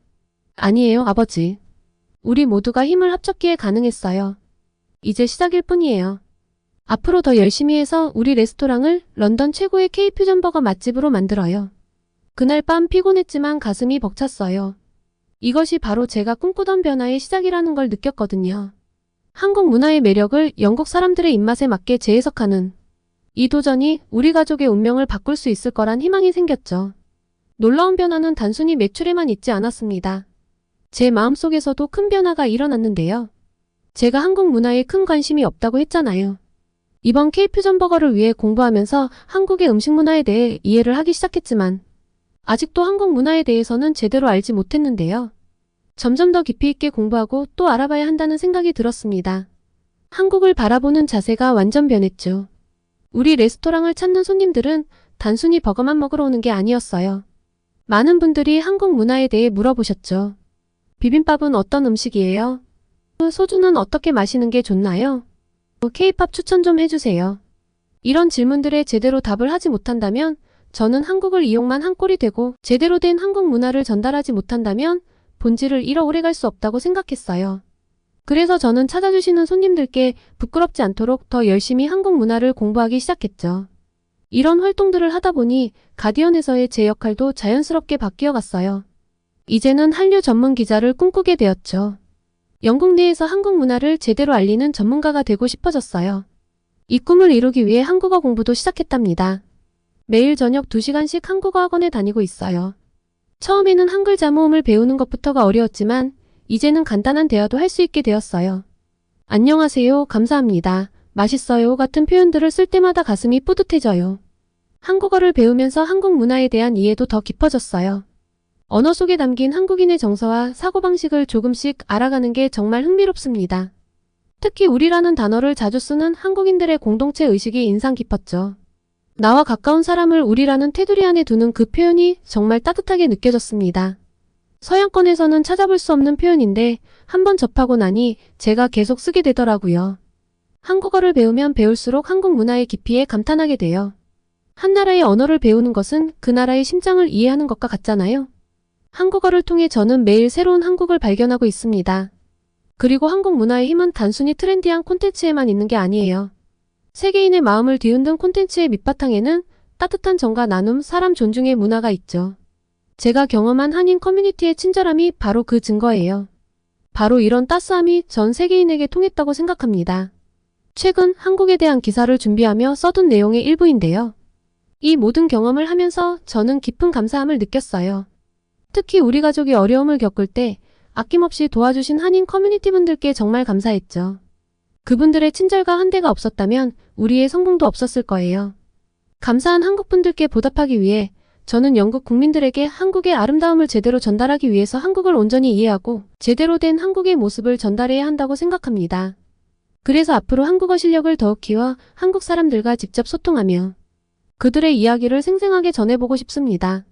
아니에요, 아버지. 우리 모두가 힘을 합쳤기에 가능했어요. 이제 시작일 뿐이에요. 앞으로 더 열심히 해서 우리 레스토랑을 런던 최고의 K퓨전 버거 맛집으로 만들어요. 그날 밤 피곤했지만 가슴이 벅찼어요. 이것이 바로 제가 꿈꾸던 변화의 시작이라는 걸 느꼈거든요. 한국 문화의 매력을 영국 사람들의 입맛에 맞게 재해석하는 이 도전이 우리 가족의 운명을 바꿀 수 있을 거란 희망이 생겼죠. 놀라운 변화는 단순히 매출에만 있지 않았습니다. 제 마음속에서도 큰 변화가 일어났는데요. 제가 한국 문화에 큰 관심이 없다고 했잖아요. 이번 K퓨전 버거를 위해 공부하면서 한국의 음식 문화에 대해 이해를 하기 시작했지만 아직도 한국 문화에 대해서는 제대로 알지 못했는데요. 점점 더 깊이 있게 공부하고 또 알아봐야 한다는 생각이 들었습니다. 한국을 바라보는 자세가 완전 변했죠. 우리 레스토랑을 찾는 손님들은 단순히 버거만 먹으러 오는 게 아니었어요. 많은 분들이 한국 문화에 대해 물어보셨죠. 비빔밥은 어떤 음식이에요? 소주는 어떻게 마시는 게 좋나요? K-팝 추천 좀 해주세요. 이런 질문들에 제대로 답을 하지 못한다면 저는 한국을 이용만 한 꼴이 되고 제대로 된 한국 문화를 전달하지 못한다면 본질을 잃어 오래 갈 수 없다고 생각했어요. 그래서 저는 찾아주시는 손님들께 부끄럽지 않도록 더 열심히 한국 문화를 공부하기 시작했죠. 이런 활동들을 하다 보니 가디언에서의 제 역할도 자연스럽게 바뀌어 갔어요. 이제는 한류 전문 기자를 꿈꾸게 되었죠. 영국 내에서 한국 문화를 제대로 알리는 전문가가 되고 싶어졌어요. 이 꿈을 이루기 위해 한국어 공부도 시작했답니다. 매일 저녁 2시간씩 한국어 학원에 다니고 있어요. 처음에는 한글 자모음을 배우는 것부터가 어려웠지만 이제는 간단한 대화도 할 수 있게 되었어요. 안녕하세요, 감사합니다, 맛있어요 같은 표현들을 쓸 때마다 가슴이 뿌듯해져요. 한국어를 배우면서 한국 문화에 대한 이해도 더 깊어졌어요. 언어 속에 담긴 한국인의 정서와 사고방식을 조금씩 알아가는 게 정말 흥미롭습니다. 특히 우리라는 단어를 자주 쓰는 한국인들의 공동체 의식이 인상 깊었죠. 나와 가까운 사람을 우리라는 테두리 안에 두는 그 표현이 정말 따뜻하게 느껴졌습니다. 서양권에서는 찾아볼 수 없는 표현인데 한번 접하고 나니 제가 계속 쓰게 되더라고요. 한국어를 배우면 배울수록 한국 문화의 깊이에 감탄하게 돼요. 한 나라의 언어를 배우는 것은 그 나라의 심장을 이해하는 것과 같잖아요. 한국어를 통해 저는 매일 새로운 한국을 발견하고 있습니다. 그리고 한국 문화의 힘은 단순히 트렌디한 콘텐츠에만 있는 게 아니에요. 세계인의 마음을 뒤흔든 콘텐츠의 밑바탕에는 따뜻한 정과 나눔, 사람 존중의 문화가 있죠. 제가 경험한 한인 커뮤니티의 친절함이 바로 그 증거예요. 바로 이런 따스함이 전 세계인에게 통했다고 생각합니다. 최근 한국에 대한 기사를 준비하며 써둔 내용의 일부인데요. 이 모든 경험을 하면서 저는 깊은 감사함을 느꼈어요. 특히 우리 가족이 어려움을 겪을 때 아낌없이 도와주신 한인 커뮤니티 분들께 정말 감사했죠. 그분들의 친절과 한대가 없었다면 우리의 성공도 없었을 거예요. 감사한 한국 분들께 보답하기 위해 저는 영국 국민들에게 한국의 아름다움을 제대로 전달하기 위해서 한국을 온전히 이해하고 제대로 된 한국의 모습을 전달해야 한다고 생각합니다. 그래서 앞으로 한국어 실력을 더욱 키워 한국 사람들과 직접 소통하며 그들의 이야기를 생생하게 전해보고 싶습니다.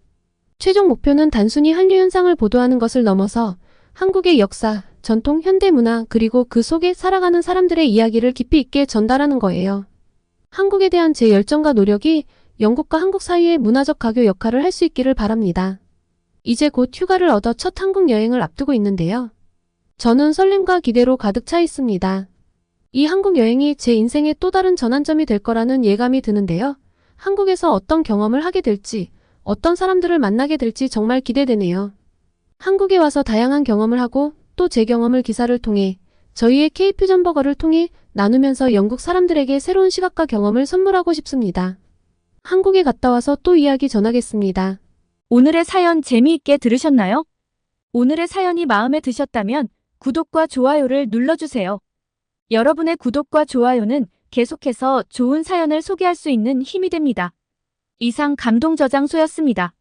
최종 목표는 단순히 한류 현상을 보도하는 것을 넘어서 한국의 역사, 전통, 현대문화 그리고 그 속에 살아가는 사람들의 이야기를 깊이 있게 전달하는 거예요. 한국에 대한 제 열정과 노력이 영국과 한국 사이의 문화적 가교 역할을 할 수 있기를 바랍니다. 이제 곧 휴가를 얻어 첫 한국 여행을 앞두고 있는데요. 저는 설렘과 기대로 가득 차 있습니다. 이 한국 여행이 제 인생의 또 다른 전환점이 될 거라는 예감이 드는데요. 한국에서 어떤 경험을 하게 될지, 어떤 사람들을 만나게 될지 정말 기대되네요. 한국에 와서 다양한 경험을 하고 또 제 경험을 기사를 통해 저희의 K퓨전버거를 통해 나누면서 영국 사람들에게 새로운 시각과 경험을 선물하고 싶습니다. 한국에 갔다 와서 또 이야기 전하겠습니다. 오늘의 사연 재미있게 들으셨나요? 오늘의 사연이 마음에 드셨다면 구독과 좋아요를 눌러주세요. 여러분의 구독과 좋아요는 계속해서 좋은 사연을 소개할 수 있는 힘이 됩니다. 이상 감동저장소였습니다.